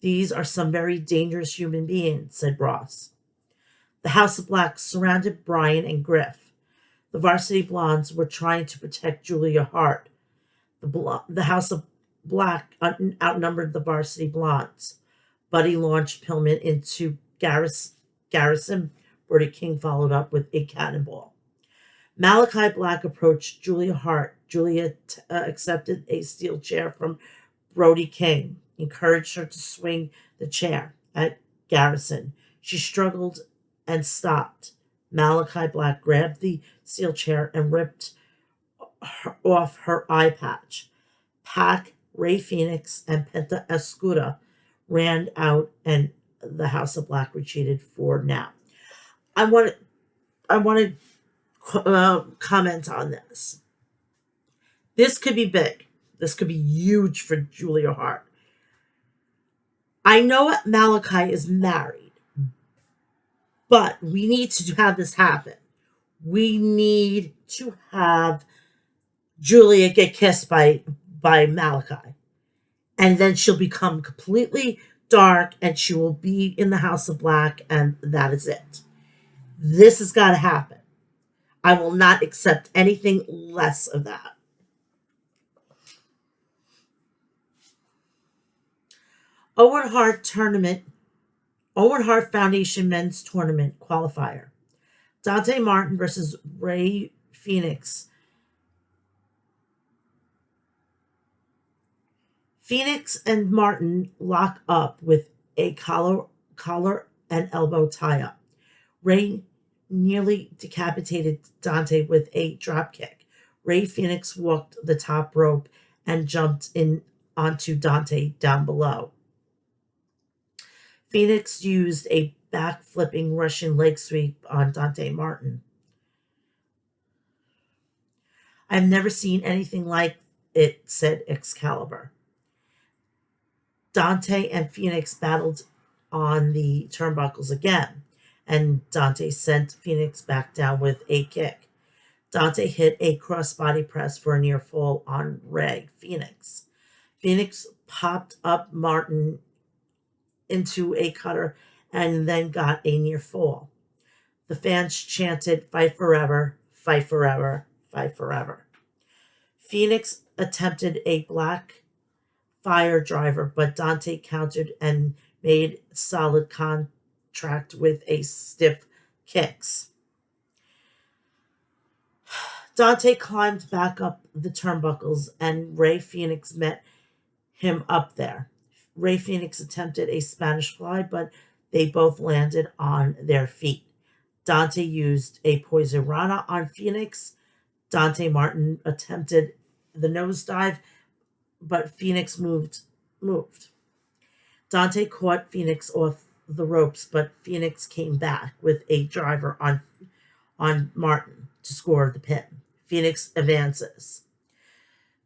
These are some very dangerous human beings, said Ross. The House of Black surrounded Brian and Griff. The Varsity Blondes were trying to protect Julia Hart. The House of Black outnumbered the Varsity Blondes. Buddy launched Pillman into Garrison. Brody King followed up with a cannonball. Malachi Black approached Julia Hart. Julia accepted a steel chair from Brody King, encouraged her to swing the chair at Garrison. She struggled and stopped. Malachi Black grabbed the steel chair and ripped off her eye patch. Pac, Ray Phoenix, and Penta Escuda ran out, and the House of Black retreated for now. I want to comment on this. This could be big. This could be huge for Julia Hart. I know Malachi is married, but we need to have this happen. We need to have Julia get kissed by Malachi. And then she'll become completely dark and she will be in the House of Black, and that is it. This has got to happen. I will not accept anything less of that. Owen Hart Foundation Men's Tournament Qualifier. Dante Martin versus Ray Phoenix. Phoenix and Martin lock up with a collar and elbow tie-up. Ray nearly decapitated Dante with a dropkick. Ray Phoenix walked the top rope and jumped in onto Dante down below. Phoenix used a back-flipping Russian leg sweep on Dante Martin. I've never seen anything like it, said Excalibur. Dante and Phoenix battled on the turnbuckles again, and Dante sent Phoenix back down with a kick. Dante hit a crossbody press for a near fall on Ray Phoenix. Phoenix popped up Martin into a cutter and then got a near fall. The fans chanted, "Fight forever, fight forever, fight forever." Phoenix attempted a black fire driver, but Dante countered and made solid contact with a stiff kicks. Dante climbed back up the turnbuckles and Ray Phoenix met him up there. Ray Phoenix attempted a Spanish fly, but they both landed on their feet. Dante used a poison rana on Phoenix. Dante Martin attempted the nosedive, but Phoenix moved. Dante caught Phoenix off the ropes, but Phoenix came back with a driver on Martin to score the pin. Phoenix advances.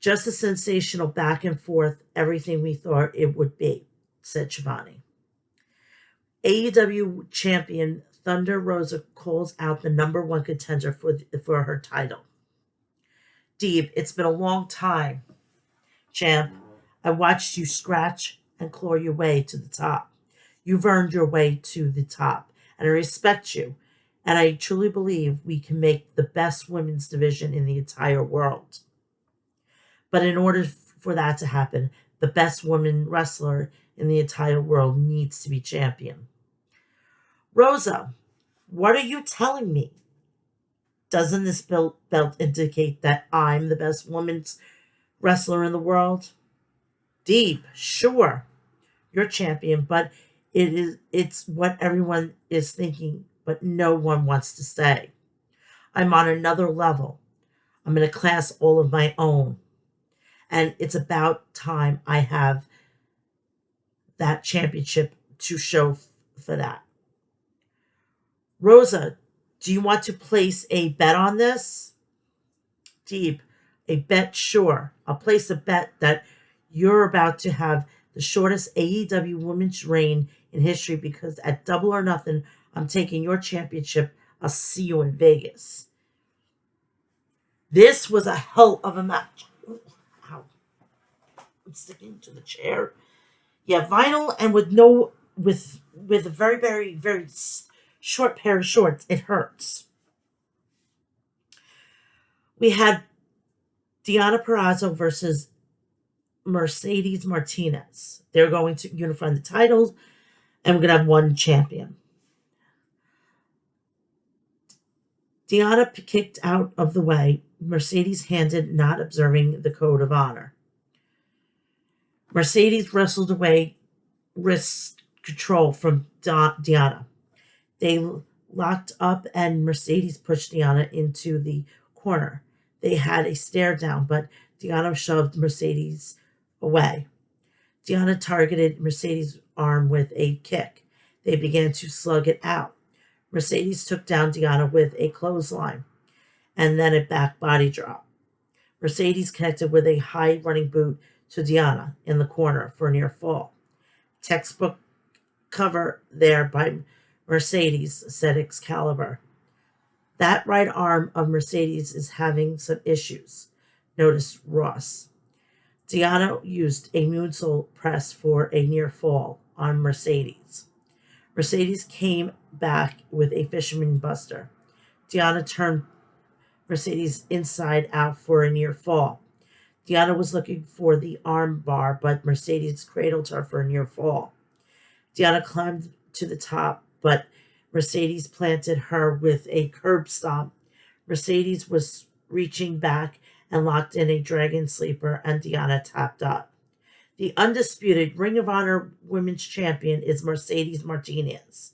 Just a sensational back and forth, everything we thought it would be, said Shivani. AEW champion Thunder Rosa calls out the number one contender for her title. Deeb, it's been a long time, champ. I watched you scratch and claw your way to the top. You've earned your way to the top, and I respect you. And I truly believe we can make the best women's division in the entire world. But in order for that to happen, the best woman wrestler in the entire world needs to be champion. Rosa, what are you telling me? Doesn't this belt indicate that I'm the best women's wrestler in the world? Deep, sure, you're champion, but it's what everyone is thinking, but no one wants to say. I'm on another level. I'm in a class all of my own. And it's about time I have that championship to show for that. Rosa, do you want to place a bet on this? Deep, a bet, sure. I'll place a bet that you're about to have the shortest AEW women's reign in history because at Double or Nothing, I'm taking your championship. I'll see you in Vegas. This was a hell of a match. Ow. I'm sticking to the chair. Yeah, vinyl and with a very, very, very short pair of shorts, it hurts. We had Deonna Purrazzo versus Mercedes Martinez. They're going to unify the titles, and we're going to have one champion. Deonna kicked out of the way. Mercedes handed, not observing the code of honor. Mercedes wrestled away wrist control from Deonna. They locked up, and Mercedes pushed Deonna into the corner. They had a stare down, but Deonna shoved Mercedes away. Deonna targeted Mercedes' arm with a kick. They began to slug it out. Mercedes took down Deonna with a clothesline and then a back body drop. Mercedes connected with a high running boot to Deonna in the corner for a near fall. Textbook cover there by Mercedes, said Excalibur. That right arm of Mercedes is having some issues, noticed Ross. Deonna used a moonsault press for a near fall on Mercedes. Mercedes came back with a fisherman buster. Deonna turned Mercedes inside out for a near fall. Deonna was looking for the arm bar, but Mercedes cradled her for a near fall. Deonna climbed to the top, but Mercedes planted her with a curb stomp. Mercedes was reaching back and locked in a dragon sleeper, and Deonna tapped up. The undisputed Ring of Honor Women's Champion is Mercedes Martinez.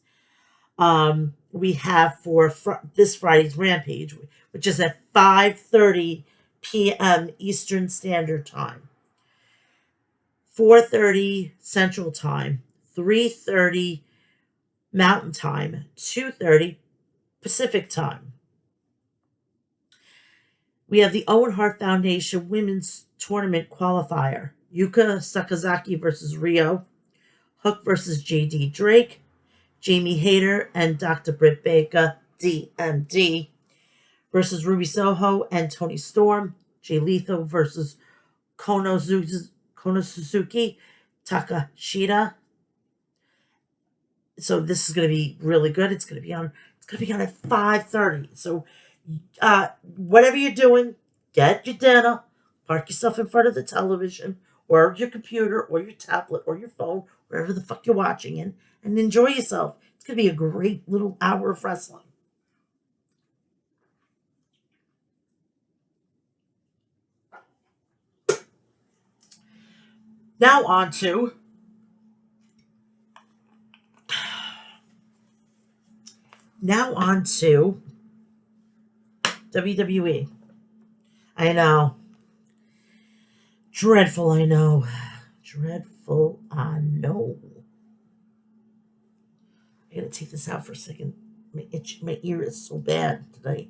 We have for this Friday's Rampage, which is at 5:30 p.m. Eastern Standard Time, 4:30 Central Time, 3:30 Mountain Time, 2:30 Pacific Time. We have the Owen Hart Foundation Women's Tournament Qualifier. Yuka Sakazaki versus Rio. Hook versus J.D. Drake. Jamie Hayter and Dr. Britt Baker, DMD, versus Ruby Soho and Tony Storm. Jay Lethal versus Kono Suzuki, Takashita. So this is going to be really good. It's going to be on at 5:30. So whatever you're doing, get your dinner, park yourself in front of the television or your computer or your tablet or your phone, wherever the fuck you're watching in, and enjoy yourself. It's going to be a great little hour of wrestling. Now on to WWE. I know. Dreadful, I know. Dreadful, I know. I gotta take this out for a second. My ear is so bad today.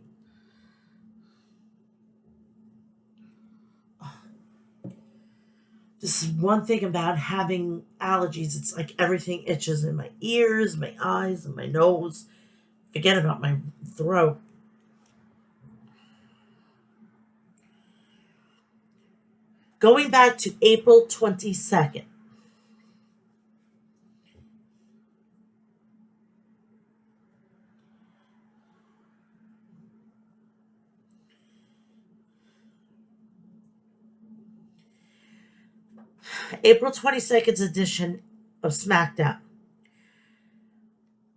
This is one thing about having allergies. It's like everything itches in my ears, my eyes, and my nose. Forget about my throat. Going back to April 22nd. April 22nd's edition of SmackDown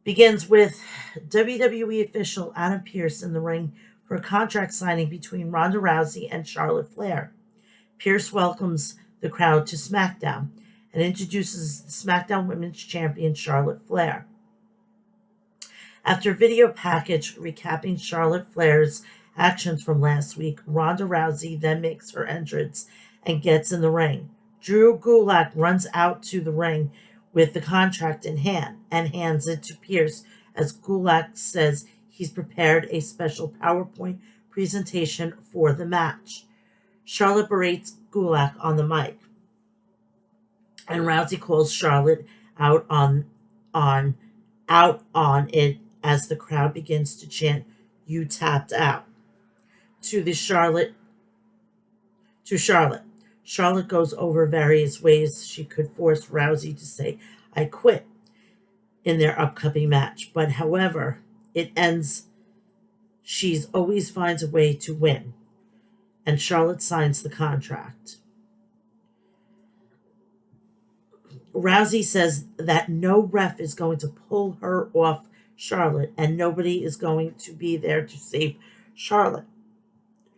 begins with WWE official Adam Pearce in the ring for a contract signing between Ronda Rousey and Charlotte Flair. Pearce welcomes the crowd to SmackDown and introduces the SmackDown Women's Champion Charlotte Flair. After a video package recapping Charlotte Flair's actions from last week, Ronda Rousey then makes her entrance and gets in the ring. Drew Gulak runs out to the ring with the contract in hand and hands it to Pearce as Gulak says he's prepared a special PowerPoint presentation for the match. Charlotte berates Gulak on the mic, and Rousey calls Charlotte on out on it as the crowd begins to chant "You tapped out" to the Charlotte to Charlotte. Charlotte goes over various ways she could force Rousey to say "I quit" in their upcoming match, but however it ends, she's always finds a way to win, and Charlotte signs the contract. Rousey says that no ref is going to pull her off Charlotte, and nobody is going to be there to save Charlotte.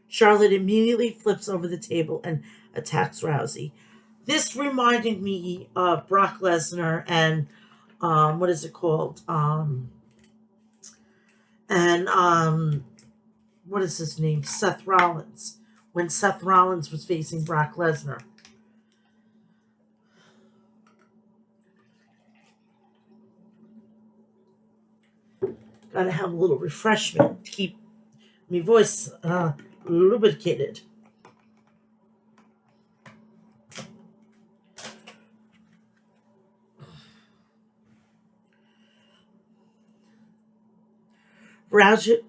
Charlotte immediately flips over the table and attacks Rousey. This reminded me of Brock Lesnar and what is it called? And what is his name? Seth Rollins. When Seth Rollins was facing Brock Lesnar. Gotta have a little refreshment to keep my voice lubricated. Rousey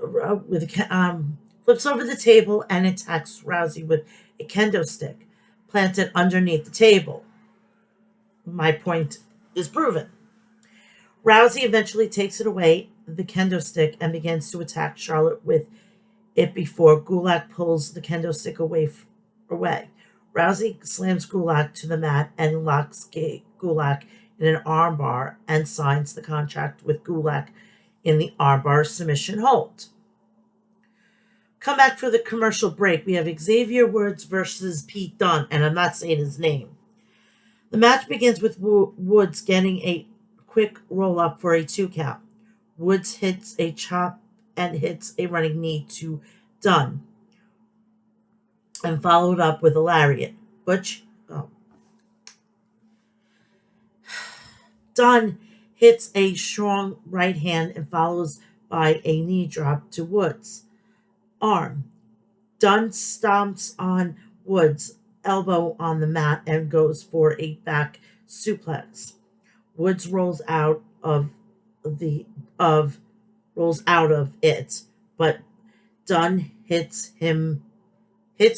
flips over the table and attacks Rousey with a kendo stick planted underneath the table. My point is proven. Rousey eventually takes it away, the kendo stick, and begins to attack Charlotte with it before Gulak pulls the kendo stick away. Rousey slams Gulak to the mat and locks Gulak in an armbar and signs the contract with Gulak in the armbar submission hold. Come back for the commercial break. We have Xavier Woods versus Pete Dunne, and I'm not saying his name. The match begins with Woods getting a quick roll up for a 2 count. Woods hits a chop and hits a running knee to Dunne, and followed up with a lariat. Dunne hits a strong right hand and follows by a knee drop to Woods' arm. Dunne stomps on Woods' elbow on the mat and goes for a back suplex. Woods rolls out of it, but Dunne hits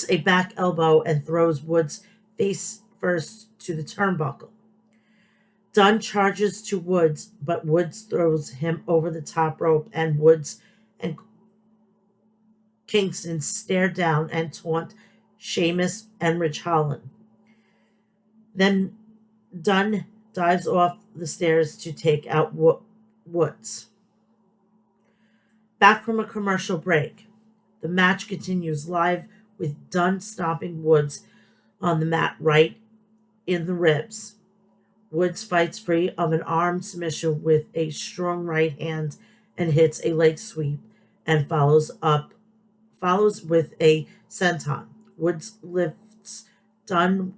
a back elbow and throws Woods face first to the turnbuckle. Dunne charges to Woods, but Woods throws him over the top rope, and Woods and Kingston stare down and taunt Sheamus and Ridge Holland. Then Dunne dives off the stairs to take out Woods. Back from a commercial break. The match continues live with Dunne stomping Woods on the mat right in the ribs. Woods fights free of an arm submission with a strong right hand and hits a leg sweep and follows with a senton. Woods lifts Dunne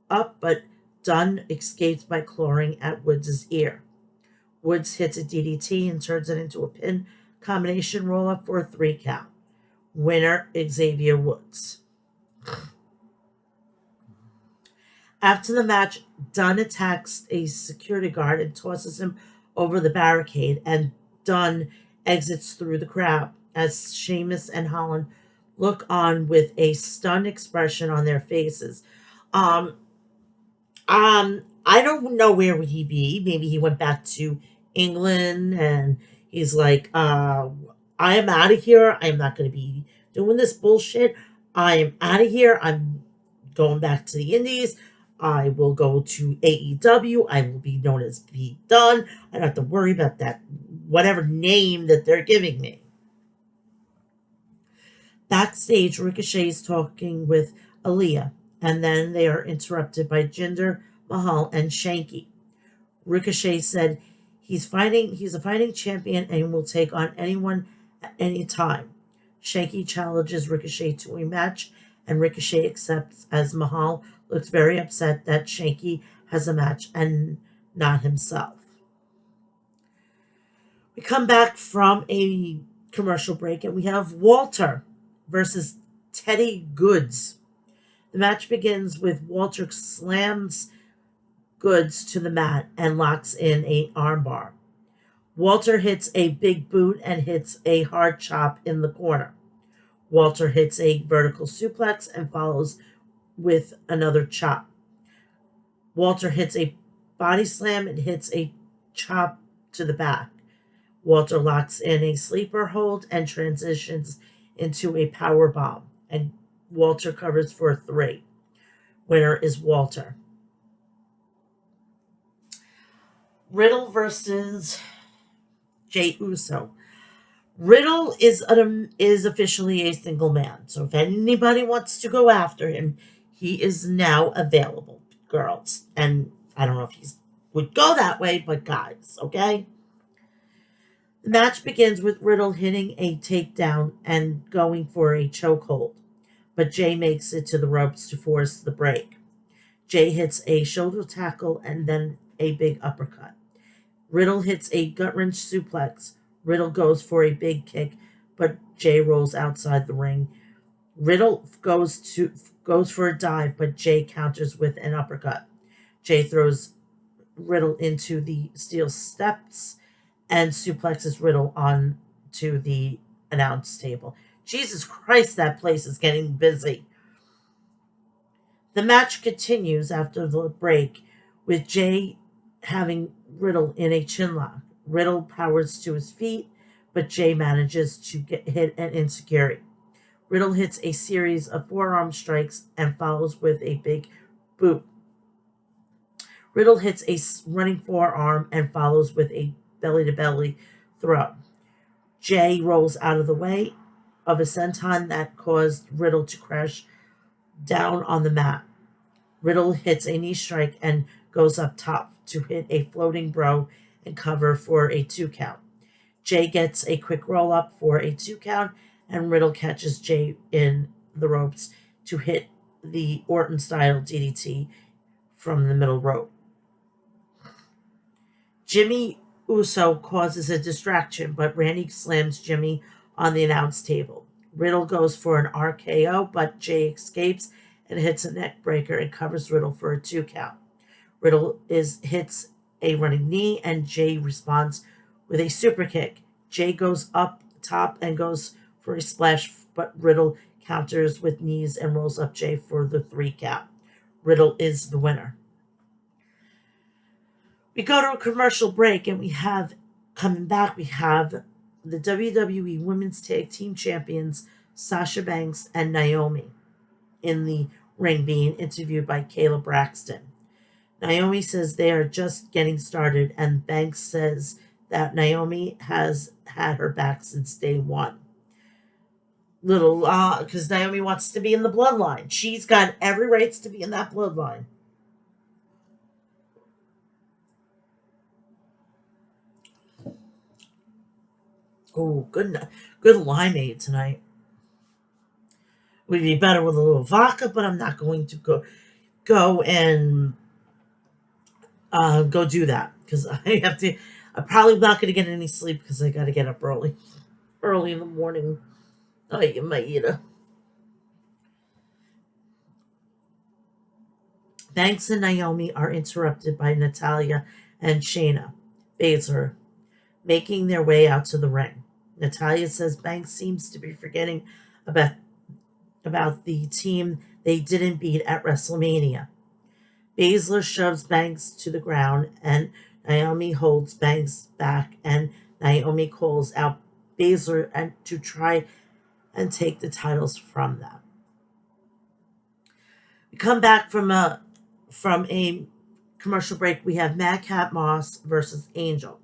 up, but Dunne escapes by clawing at Woods' ear. Woods hits a DDT and turns it into a pin combination roll-up for a 3 count. Winner, Xavier Woods. After the match, Dunn attacks a security guard and tosses him over the barricade, and Dunn exits through the crowd as Sheamus and Holland look on with a stunned expression on their faces. Um, I don't know where would he be. Maybe he went back to England and he's like, I am out of here. I am not going to be doing this bullshit. I am out of here. I'm going back to the Indies. I will go to AEW. I will be known as Pete Dunne. I don't have to worry about that, whatever name that they're giving me. Backstage, Ricochet is talking with Aaliyah, and then they are interrupted by Jinder Mahal and Shanky. Ricochet said he's a fighting champion and will take on anyone at any time. Shanky challenges Ricochet to a match, and Ricochet accepts as Mahal looks very upset that Shanky has a match and not himself. We come back from a commercial break and we have Walter versus Teddy Goods. The match begins with Walter slams Goods to the mat and locks in a armbar. Walter hits a big boot and hits a hard chop in the corner. Walter hits a vertical suplex and follows with another chop. Walter hits a body slam and hits a chop to the back. Walter locks in a sleeper hold and transitions into a power bomb, and Walter covers for a 3. Winner is Walter. Riddle versus Jey Uso. Riddle is officially a single man, so if anybody wants to go after him, he is now available, girls. And I don't know if he would go that way, but guys, okay? The match begins with Riddle hitting a takedown and going for a chokehold, but Jey makes it to the ropes to force the break. Jey hits a shoulder tackle and then a big uppercut. Riddle hits a gut-wrench suplex. Riddle goes for a big kick, but Jey rolls outside the ring. Riddle goes for a dive, but Jey counters with an uppercut. Jey throws Riddle into the steel steps and suplexes Riddle onto the announce table. Jesus Christ, that place is getting busy. The match continues after the break with Jey having Riddle in a chinlock. Riddle powers to his feet, but Jey manages to hit an insecurity. Riddle hits a series of forearm strikes and follows with a big boot. Riddle hits a running forearm and follows with a belly-to-belly throw. Jey rolls out of the way of a senton that caused Riddle to crash down on the mat. Riddle hits a knee strike and goes up top to hit a floating bro and cover for a 2 count. Jey gets a quick roll up for a 2 count, and Riddle catches Jey in the ropes to hit the Orton-style DDT from the middle rope. Jimmy Uso causes a distraction, but Randy slams Jimmy on the announce table. Riddle goes for an RKO, but Jey escapes and hits a neck breaker and covers Riddle for a 2 count. Riddle hits a running knee, and Jey responds with a super kick. Jey goes up top and goes for a splash, but Riddle counters with knees and rolls up Jey for the 3 count. Riddle is the winner. We go to a commercial break, and coming back, we have the WWE Women's Tag Team Champions, Sasha Banks and Naomi, in the ring being interviewed by Kayla Braxton. Naomi says they are just getting started, and Banks says that Naomi has had her back since day one. Because Naomi wants to be in the bloodline. She's got every right to be in that bloodline. Oh, good limeade tonight. Would be better with a little vodka, but I'm not going to go and go do that because I have to. I'm probably not going to get any sleep because I got to get up early in the morning. My Banks and Naomi are interrupted by Natalia and Shayna Baszler making their way out to the ring. Natalia says Banks seems to be forgetting about, about the team they didn't beat at WrestleMania. Baszler shoves Banks to the ground, and Naomi holds Banks back, and Naomi calls out Baszler and to try and take the titles from them. We come back from a commercial break. We have Madcap Moss versus Angel.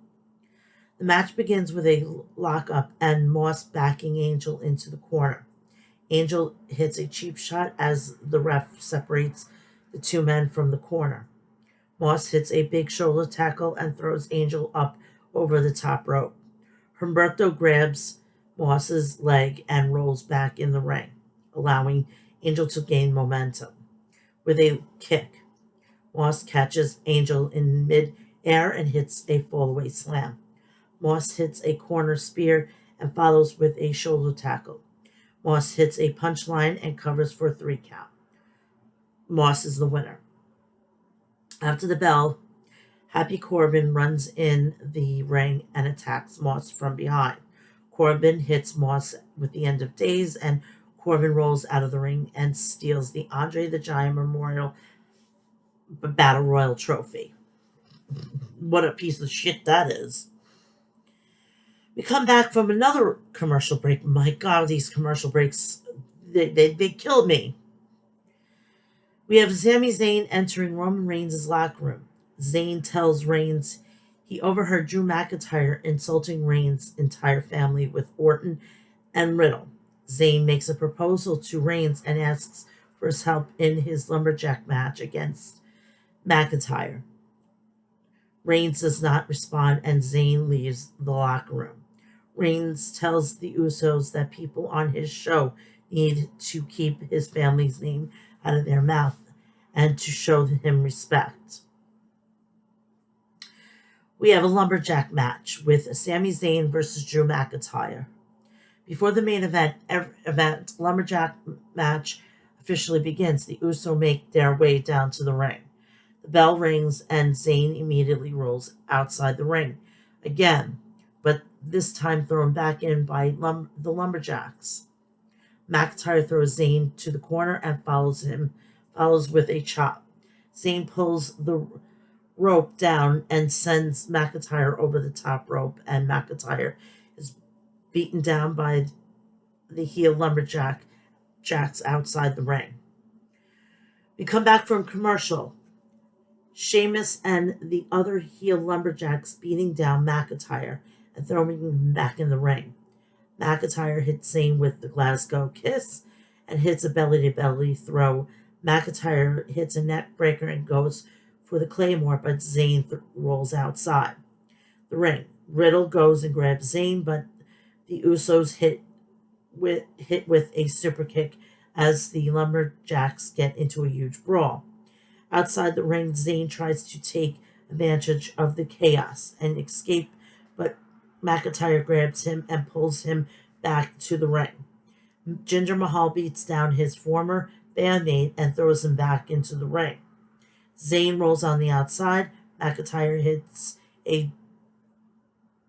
The match begins with a lockup and Moss backing Angel into the corner. Angel hits a cheap shot as the ref separates the two men from the corner. Moss hits a big shoulder tackle and throws Angel up over the top rope. Humberto grabs Moss's leg and rolls back in the ring, allowing Angel to gain momentum. With a kick, Moss catches Angel in mid-air and hits a fallaway slam. Moss hits a corner spear and follows with a shoulder tackle. Moss hits a punchline and covers for a 3 count. Moss is the winner. After the bell, Happy Corbin runs in the ring and attacks Moss from behind. Corbin hits Moss with the end of days, and Corbin rolls out of the ring and steals the Andre the Giant Memorial Battle Royal trophy. What a piece of shit that is. We come back from another commercial break. My God, these commercial breaks, they killed me. We have Sami Zayn entering Roman Reigns' locker room. Zayn tells Reigns he overheard Drew McIntyre insulting Reigns' entire family with Orton and Riddle. Zayn makes a proposal to Reigns and asks for his help in his lumberjack match against McIntyre. Reigns does not respond and Zayn leaves the locker room. Reigns tells the Usos that people on his show need to keep his family's name out of their mouth and to show him respect. We have a lumberjack match with Sami Zayn versus Drew McIntyre. Before the main event lumberjack match officially begins, the Usos make their way down to the ring. The bell rings and Zayn immediately rolls outside the ring again, but this time thrown back in by the Lumberjacks. McIntyre throws Zayn to the corner and follows with a chop. Zayn pulls the rope down and sends McIntyre over the top rope, and McIntyre is beaten down by the heel Lumberjacks outside the ring. We come back from commercial. Sheamus and the other heel Lumberjacks beating down McIntyre and throwing him back in the ring. McIntyre hits Zayn with the Glasgow Kiss and hits a belly-to-belly throw. McIntyre hits a neck breaker and goes for the Claymore, but Zayn rolls outside the ring. Riddle goes and grabs Zayn, but the Usos hit with a super kick as the Lumberjacks get into a huge brawl. Outside the ring, Zayn tries to take advantage of the chaos and escape, but McIntyre grabs him and pulls him back to the ring. Jinder Mahal beats down his former bandmate and throws him back into the ring. Zayn rolls on the outside. McIntyre hits a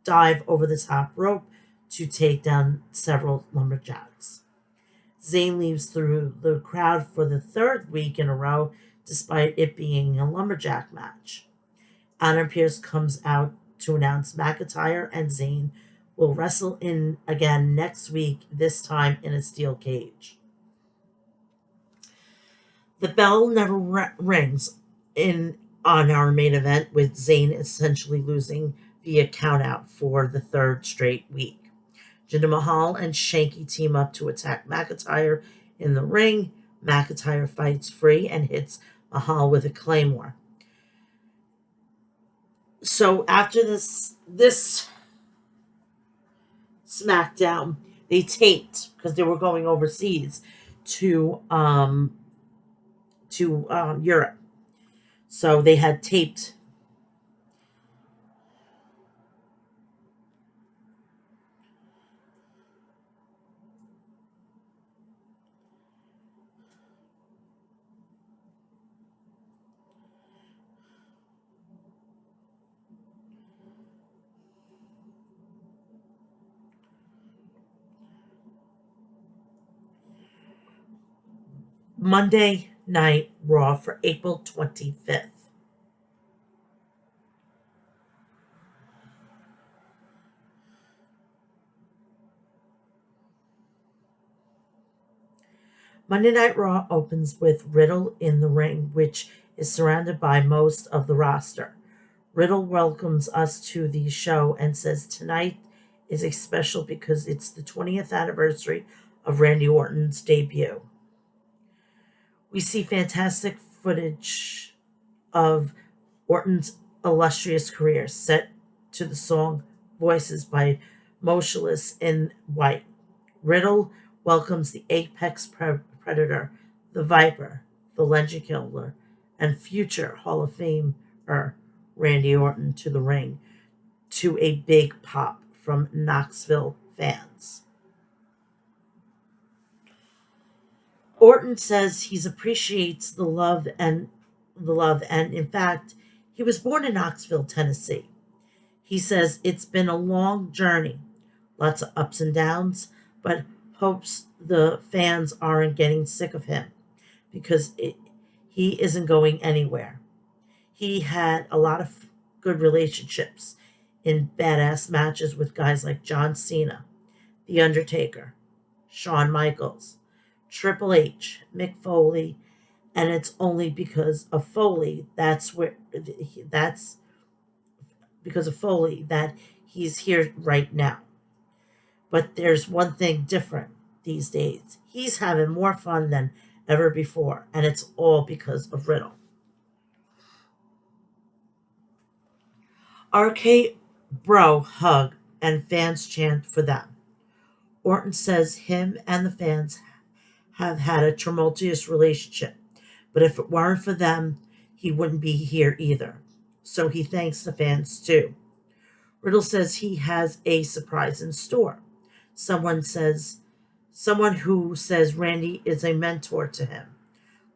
dive over the top rope to take down several Lumberjacks. Zayn leaves through the crowd for the 3rd week in a row, despite it being a lumberjack match. Adam Pearce comes out to announce McIntyre and Zayn will wrestle in again next week, this time in a steel cage. The bell never rings on our main event, with Zayn essentially losing via countout for the 3rd straight week. Jinder Mahal and Shanky team up to attack McIntyre in the ring. McIntyre fights free and hits Mahal with a Claymore. So after this SmackDown, they taped, because they were going overseas to Europe. So they had taped Monday Night Raw for April 25th. Monday Night Raw opens with Riddle in the ring, which is surrounded by most of the roster. Riddle welcomes us to the show and says tonight is a special because it's the 20th anniversary of Randy Orton's debut. We see fantastic footage of Orton's illustrious career set to the song Voices by Motionless in White. Riddle welcomes the Apex Predator, the Viper, the Legend Killer, and future Hall of Famer Randy Orton to the ring to a big pop from Knoxville fans. Orton says he appreciates the love and in fact he was born in Knoxville, Tennessee. He says it's been a long journey, lots of ups and downs, but hopes the fans aren't getting sick of him because he isn't going anywhere. He had a lot of good relationships in badass matches with guys like John Cena, The Undertaker, Shawn Michaels, Triple H, Mick Foley, and it's only because of Foley that's because of Foley that he's here right now. But there's one thing different these days. He's having more fun than ever before, and it's all because of Riddle. RK Bro hug and fans chant for them. Orton says him and the fans have had a tumultuous relationship, but if it weren't for them, he wouldn't be here either. So he thanks the fans too. Riddle says he has a surprise in store. Someone says someone who says Randy is a mentor to him,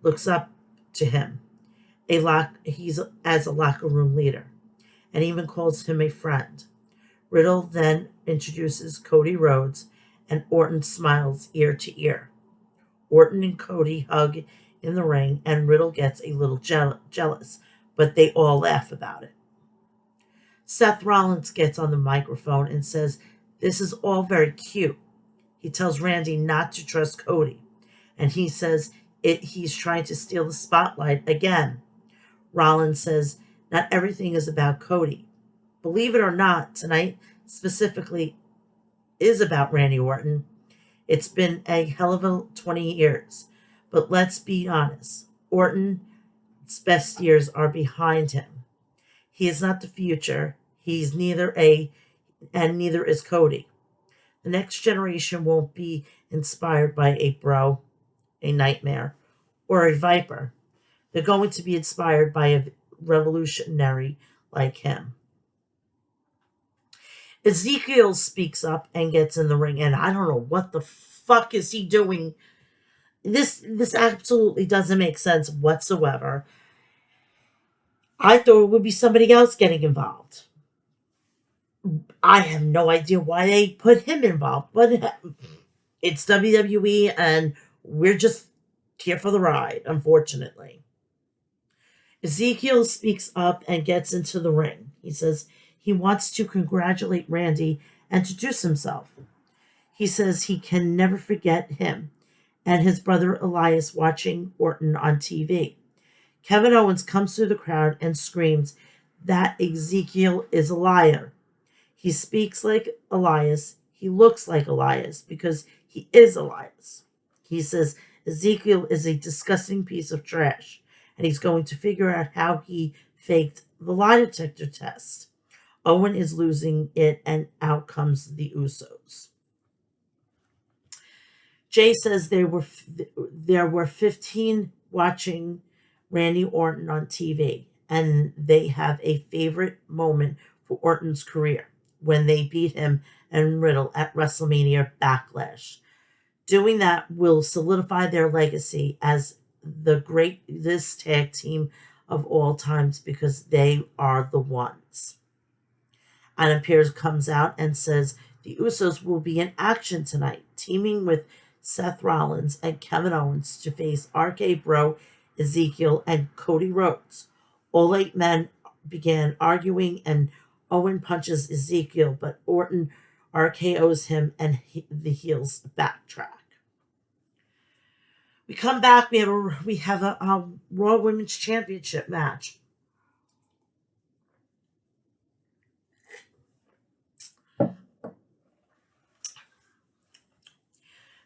looks up to him. He's as a locker room leader, and even calls him a friend. Riddle then introduces Cody Rhodes, and Orton smiles ear to ear. Orton and Cody hug in the ring, and Riddle gets a little jealous, but they all laugh about it. Seth Rollins gets on the microphone and says, "This is all very cute." He tells Randy not to trust Cody, and he says he's trying to steal the spotlight again. Rollins says, "Not everything is about Cody. Believe it or not, tonight specifically is about Randy Orton. It's been a hell of a 20 years. But let's be honest, Orton's best years are behind him. He is not the future. Neither is Cody. The next generation won't be inspired by a bro, a nightmare, or a viper. They're going to be inspired by a revolutionary like him." Ezekiel speaks up and gets in the ring, and I don't know what the fuck is he doing. This absolutely doesn't make sense whatsoever. I thought it would be somebody else getting involved. I have no idea why they put him involved, but it's WWE, and we're just here for the ride, unfortunately. Ezekiel speaks up and gets into the ring. He says he wants to congratulate Randy and introduce himself. He says he can never forget him and his brother Elias watching Orton on TV. Kevin Owens comes through the crowd and screams that Ezekiel is a liar. He speaks like Elias. He looks like Elias because he is Elias. He says Ezekiel is a disgusting piece of trash, and he's going to figure out how he faked the lie detector test. Owen is losing it, and out comes the Usos. Jay says there were 15 watching Randy Orton on TV, and they have a favorite moment for Orton's career when they beat him and Riddle at WrestleMania Backlash. Doing that will solidify their legacy as the greatest tag team of all times because they are the ones. Adam Pearce comes out and says the Usos will be in action tonight, teaming with Seth Rollins, and Kevin Owens to face RK Bro, Ezekiel, and Cody Rhodes. All 8 men began arguing, and Owen punches Ezekiel, but Orton RKO's him, and the heels backtrack. We come back. We have a Raw Women's Championship match.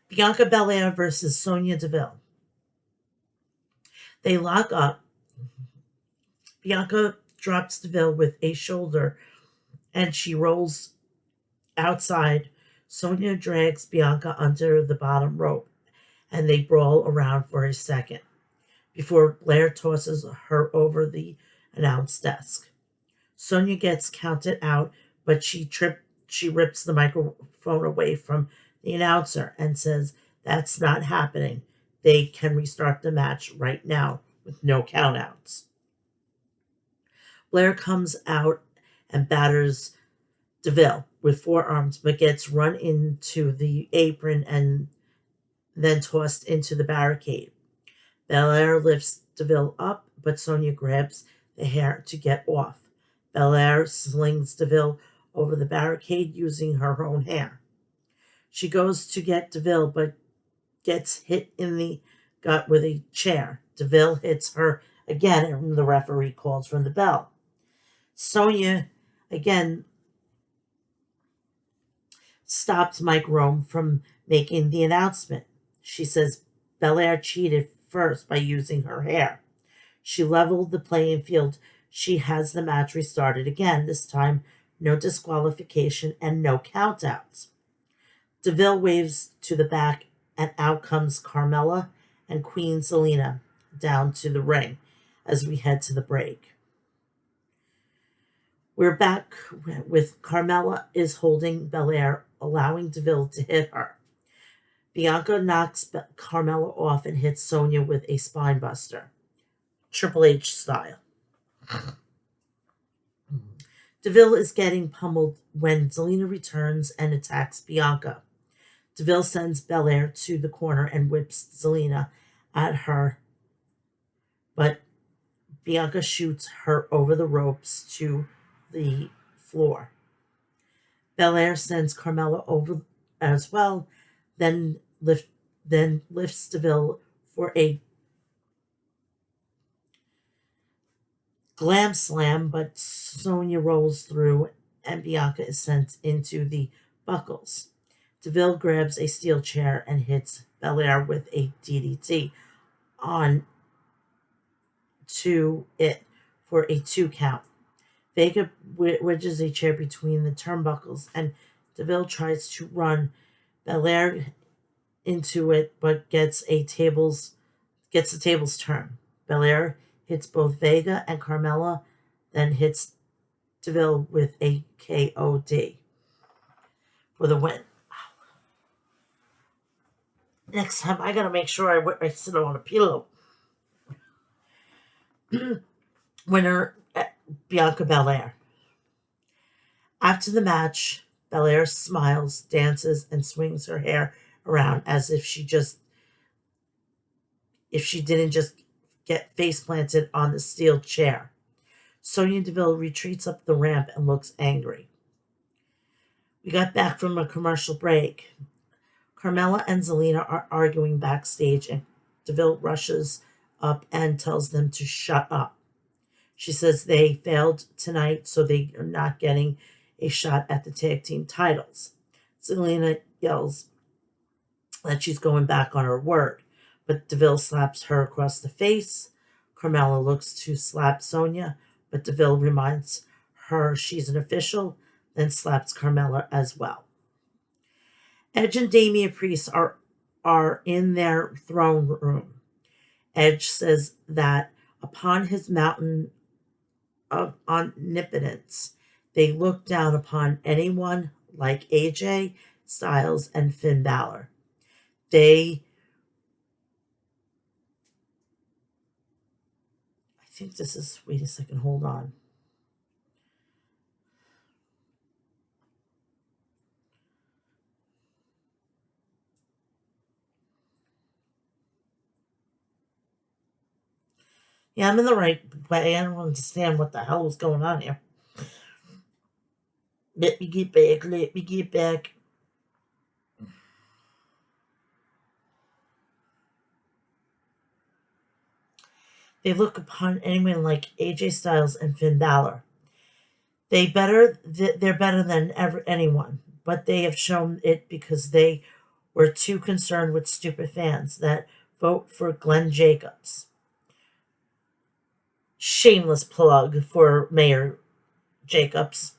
Bianca Belair versus Sonya Deville. They lock up. Bianca drops Deville with a shoulder, and she rolls outside. Sonya drags Bianca under the bottom rope, and they brawl around for a second before Blair tosses her over the announce desk. Sonya gets counted out, but she rips the microphone away from the announcer and says, "That's not happening. They can restart the match right now with no countouts." Blair comes out and batters Deville with forearms, but gets run into the apron and then tossed into the barricade. Belair lifts Deville up, but Sonya grabs the hair to get off. Belair slings Deville over the barricade using her own hair. She goes to get Deville, but gets hit in the gut with a chair. Deville hits her again, and the referee calls for the bell. Sonya again stops Mike Rome from making the announcement. She says Belair cheated first by using her hair. She leveled the playing field. She has the match restarted again, this time no disqualification and no countouts. Deville waves to the back, and out comes Carmella and Queen Zelina down to the ring as we head to the break. We're back with Carmella is holding Belair, allowing Deville to hit her. Bianca knocks Carmella off and hits Sonya with a spinebuster, Triple H style. Deville is getting pummeled when Zelina returns and attacks Bianca. Deville sends Belair to the corner and whips Zelina at her, but Bianca shoots her over the ropes to the floor. Belair sends Carmella over as well, then lifts Deville for a glam slam, but Sonya rolls through and Bianca is sent into the buckles. Deville grabs a steel chair and hits Belair with a DDT on to it for a 2 count. Vega wedges a chair between the turnbuckles, and Deville tries to run Belair into it, but gets the tables turned. Belair hits both Vega and Carmella, then hits Deville with a KOD for the win. Next time, I gotta make sure I sit on a pillow. Winner, Bianca Belair. After the match, Belair smiles, dances, and swings her hair around as if she didn't just get face planted on the steel chair. Sonya Deville retreats up the ramp and looks angry. We got back from a commercial break. Carmella and Zelina are arguing backstage, and Deville rushes up and tells them to shut up. She says they failed tonight, so they are not getting a shot at the tag team titles. Zelina yells that she's going back on her word, but Deville slaps her across the face. Carmella looks to slap Sonya, but Deville reminds her she's an official, then slaps Carmella as well. Edge and Damian Priest are in their throne room. Edge says that upon his mountain of omnipotence, they look down upon anyone like AJ Styles and Finn Balor. I think this is, wait a second, hold on. Yeah, I'm in the right way. I don't understand what the hell was going on here. Let me get back. Let me get back. They look upon anyone like AJ Styles and Finn Balor. They're better than anyone, but they have shown it because they were too concerned with stupid fans that vote for Glenn Jacobs. Shameless plug for Mayor Jacobs.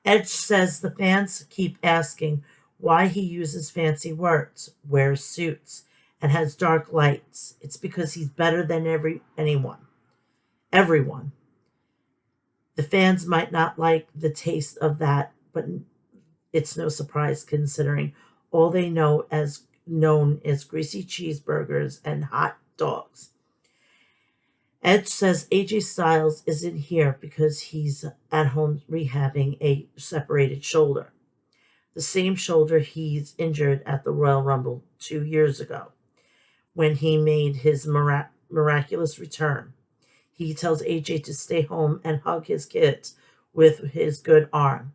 Edge says the fans keep asking why he uses fancy words, wears suits, and has dark lights. It's because he's better than anyone. Everyone. The fans might not like the taste of that, but it's no surprise considering all they know as known as greasy cheeseburgers and hot dogs. Edge says AJ Styles isn't here because he's at home rehabbing a separated shoulder. The same shoulder he's injured at the Royal Rumble 2 years ago when he made his miraculous return. He tells AJ to stay home and hug his kids with his good arm.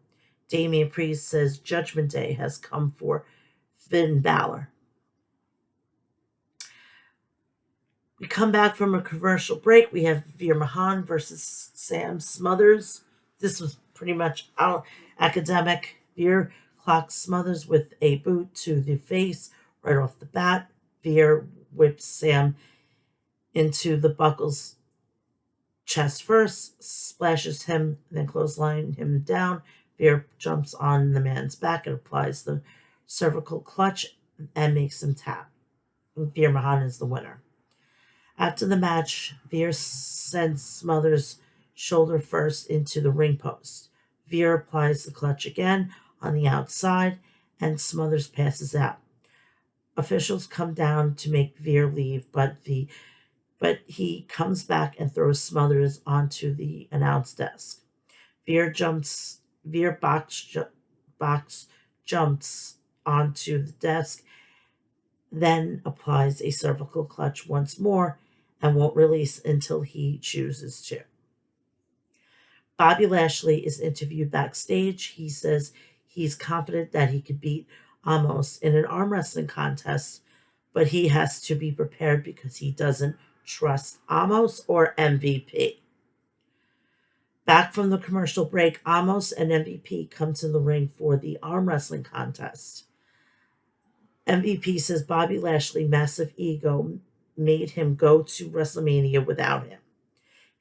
Damian Priest says Judgment Day has come for Finn Balor. We come back from a commercial break. We have Veer Mahan versus Sam Smothers. This was pretty much academic. Veer clocks Smothers with a boot to the face right off the bat. Veer whips Sam into the buckles chest first, splashes him, then clothesline him down. Veer jumps on the man's back and applies the cervical clutch and makes him tap. Veer Mahan is the winner. After the match, Veer sends Smothers' shoulder first into the ring post. Veer applies the clutch again on the outside, and Smothers passes out. Officials come down to make Veer leave, but he comes back and throws Smothers onto the announce desk. Veer box jumps onto the desk, then applies a cervical clutch once more and won't release until he chooses to. Bobby Lashley is interviewed backstage. He says he's confident that he could beat Amos in an arm wrestling contest, but he has to be prepared because he doesn't trust Amos or MVP. Back from the commercial break, Amos and MVP come to the ring for the arm wrestling contest. MVP says Bobby Lashley's massive ego made him go to WrestleMania without him.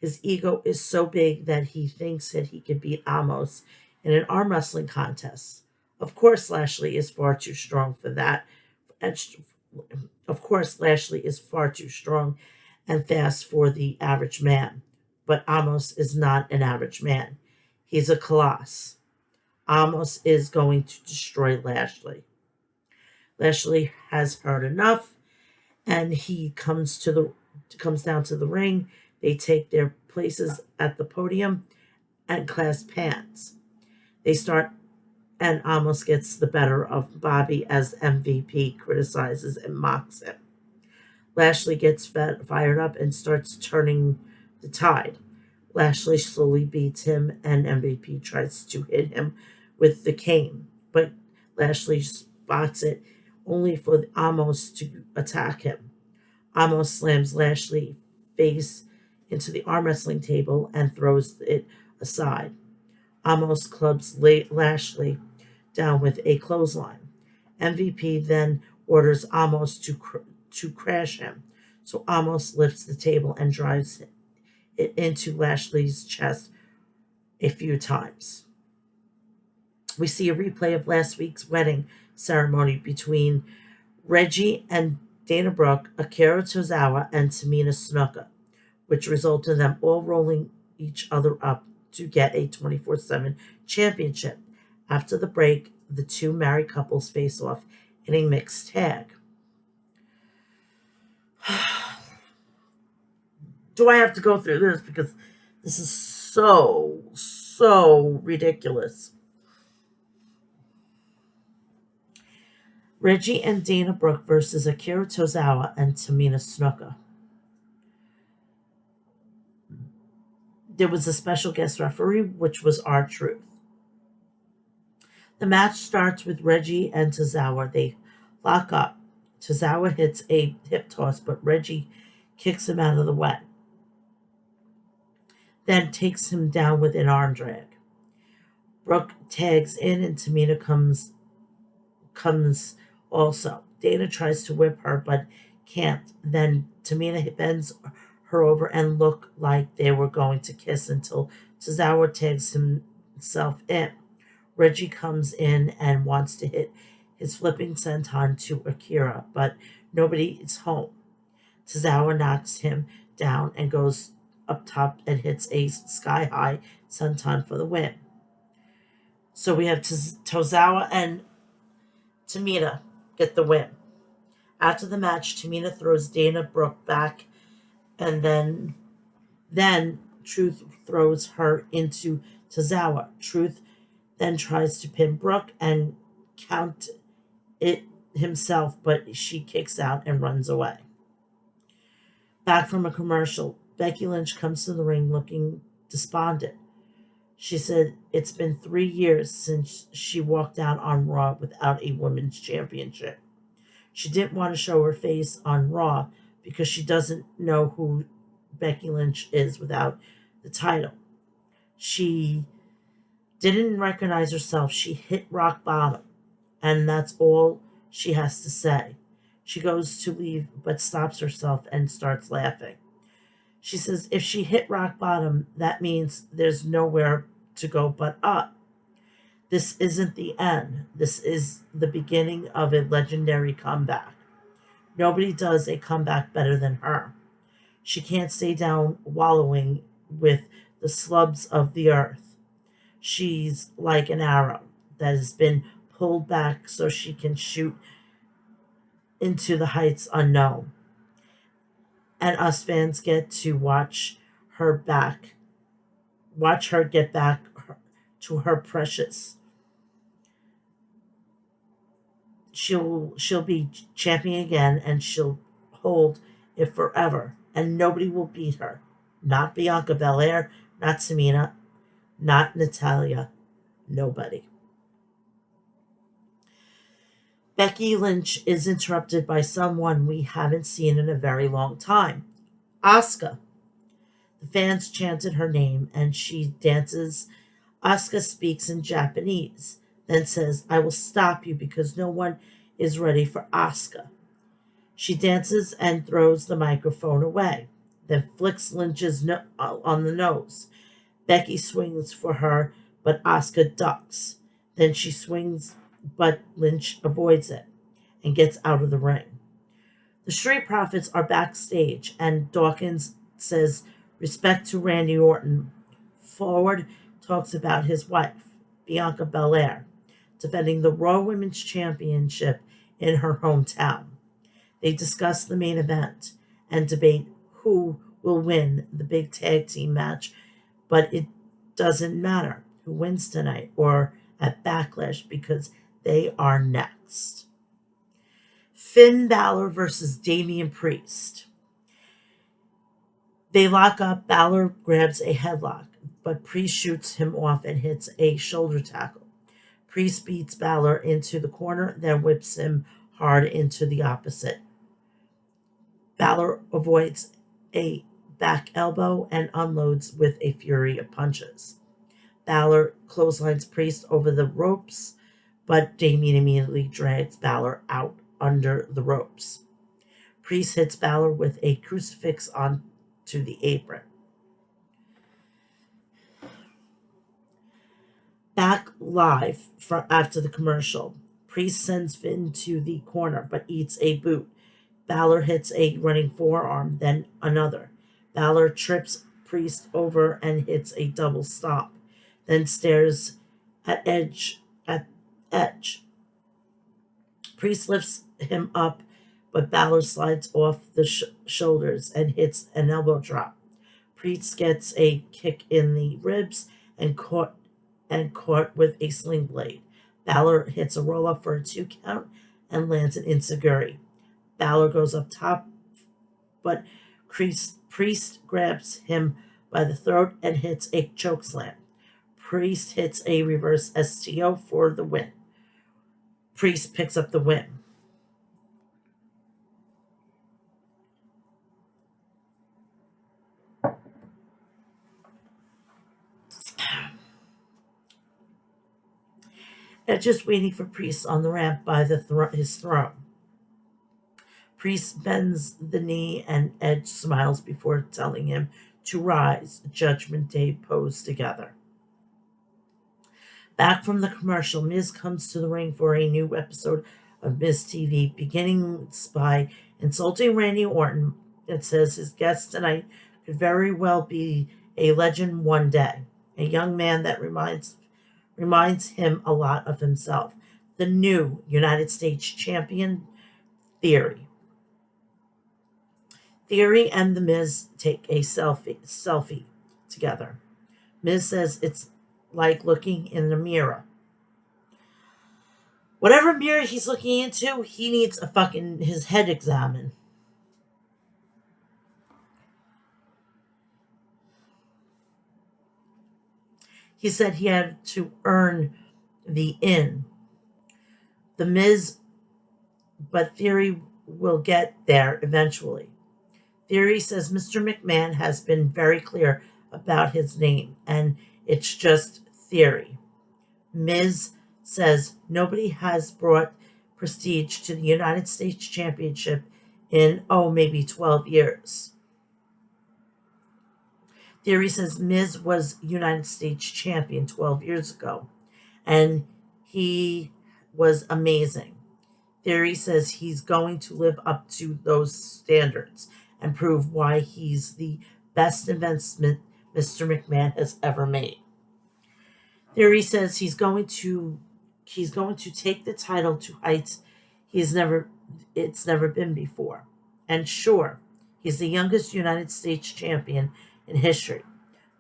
His ego is so big that he thinks that he could beat Amos in an arm wrestling contest. Of course, Lashley is far too strong for that. Of course, Lashley is far too strong and fast for the average man. But Amos is not an average man. He's a colossus. Amos is going to destroy Lashley. Lashley has heard enough, and he comes down to the ring. They take their places at the podium and clasp hands. They start, and Amos gets the better of Bobby as MVP criticizes and mocks him. Lashley gets fired up and starts turning the tide. Lashley slowly beats him, and MVP tries to hit him with the cane, but Lashley spots it only for Amos to attack him. Amos slams Lashley face into the arm wrestling table and throws it aside. Amos clubs Lashley down with a clothesline. MVP then orders Amos to crash him, so Amos lifts the table and drives it into Lashley's chest a few times. We see a replay of last week's wedding ceremony between Reggie and Dana Brooke, Akira Tozawa, and Tamina Snuka, which resulted in them all rolling each other up to get a 24/7 championship. After the break, the two married couples face off in a mixed tag. Do I have to go through this? Because this is so ridiculous. Reggie and Dana Brooke versus Akira Tozawa and Tamina Snuka. There was a special guest referee, which was R-Truth. The match starts with Reggie and Tozawa. They lock up. Tozawa hits a hip toss, but Reggie kicks him out of the way, then takes him down with an arm drag. Brooke tags in and Tamina comes also. Dana tries to whip her but can't. Then Tamina bends her over and look like they were going to kiss until Tozawa tags himself in. Reggie comes in and wants to hit his flipping senton to Akira, but nobody is home. Tozawa knocks him down and goes up top and hits a sky high senton for the win. So we have Tozawa and Tamina get the win. After the match, Tamina throws Dana Brooke back, and then Truth throws her into Tozawa. Truth then tries to pin Brooke and count it himself, but she kicks out and runs away. Back from a commercial, Becky Lynch comes to the ring looking despondent. She said it's been 3 years since she walked out on Raw without a women's championship. She didn't want to show her face on Raw because she doesn't know who Becky Lynch is without the title. She didn't recognize herself. She hit rock bottom, and that's all she has to say. She goes to leave but stops herself and starts laughing. She says if she hit rock bottom, that means there's nowhere to go but up. This isn't the end. This is the beginning of a legendary comeback. Nobody does a comeback better than her. She can't stay down wallowing with the slubs of the earth. She's like an arrow that has been pulled back so she can shoot into the heights unknown. And us fans get to watch her get back to her precious. She'll be champion again, and she'll hold it forever, and nobody will beat her. Not Bianca Belair, not Tamina, not Natalya, nobody. Becky Lynch is interrupted by someone we haven't seen in a very long time, Asuka. The fans chanted her name, and she dances. Asuka speaks in Japanese, then says, I will stop you because no one is ready for Asuka. She dances and throws the microphone away, then flicks Lynch's on the nose. Becky swings for her, but Asuka ducks. Then she swings, but Lynch avoids it and gets out of the ring. The Street Profits are backstage, and Dawkins says, respect to Randy Orton. Forward talks about his wife, Bianca Belair, defending the Raw Women's Championship in her hometown. They discuss the main event and debate who will win the big tag team match, but it doesn't matter who wins tonight or at Backlash because they are next. Finn Balor versus Damian Priest. They lock up. Balor grabs a headlock, but Priest shoots him off and hits a shoulder tackle. Priest beats Balor into the corner, then whips him hard into the opposite. Balor avoids a back elbow and unloads with a fury of punches. Balor clotheslines Priest over the ropes, but Damian immediately drags Balor out under the ropes. Priest hits Balor with a crucifix onto the apron. Back live after the commercial, Priest sends Finn to the corner but eats a boot. Balor hits a running forearm, then another. Balor trips Priest over and hits a double stomp, then stares at Edge. Priest lifts him up, but Balor slides off the shoulders and hits an elbow drop. Priest gets a kick in the ribs and caught with a sling blade. Balor hits a roll-up for a 2 count and lands an enziguri. Balor goes up top, but Priest grabs him by the throat and hits a chokeslam. Priest hits a reverse STO for the win. Priest picks up the win. Edge is waiting for Priest on the ramp by his throne. Priest bends the knee and Edge smiles before telling him to rise. Judgment Day pose together. Back from the commercial, Miz comes to the ring for a new episode of Miz TV, beginning by insulting Randy Orton. It says his guest tonight could very well be a legend one day, a young man that reminds him a lot of himself. The new United States champion, Theory. Theory and The Miz take a selfie together. Miz says it's like looking in a mirror. Whatever mirror he's looking into, he needs his head examined. He said he had to earn the in. The Miz, but Theory will get there eventually. Theory says Mr. McMahon has been very clear about his name, and it's just Theory. Miz says nobody has brought prestige to the United States Championship in, maybe 12 years. Theory says Miz was United States champion 12 years ago, and he was amazing. Theory says he's going to live up to those standards and prove why he's the best investment Mr. McMahon has ever made. Theory says he's going to take the title to heights it's never been before. And sure, he's the youngest United States champion in history,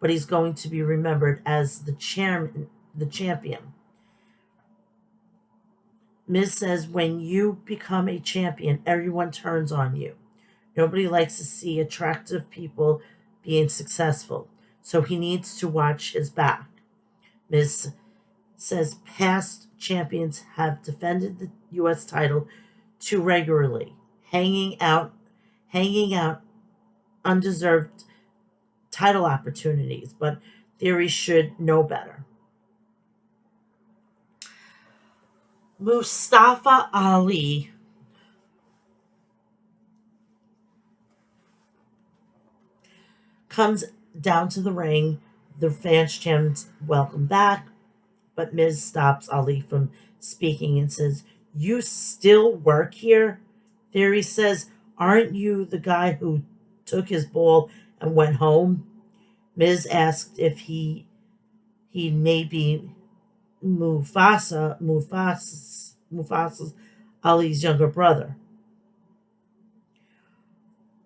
but he's going to be remembered as the champion. Miz says when you become a champion, everyone turns on you. Nobody likes to see attractive people being successful, so he needs to watch his back. Miz says past champions have defended the U.S. title too regularly, hanging out undeserved title opportunities, but Theory should know better. Mustafa Ali comes down to the ring. The fans chant welcome back, but Miz stops Ali from speaking and says, "You still work here?" Theory says, "Aren't you the guy who took his ball and went home?" Miz asked if he may be Mufasa's Ali's younger brother.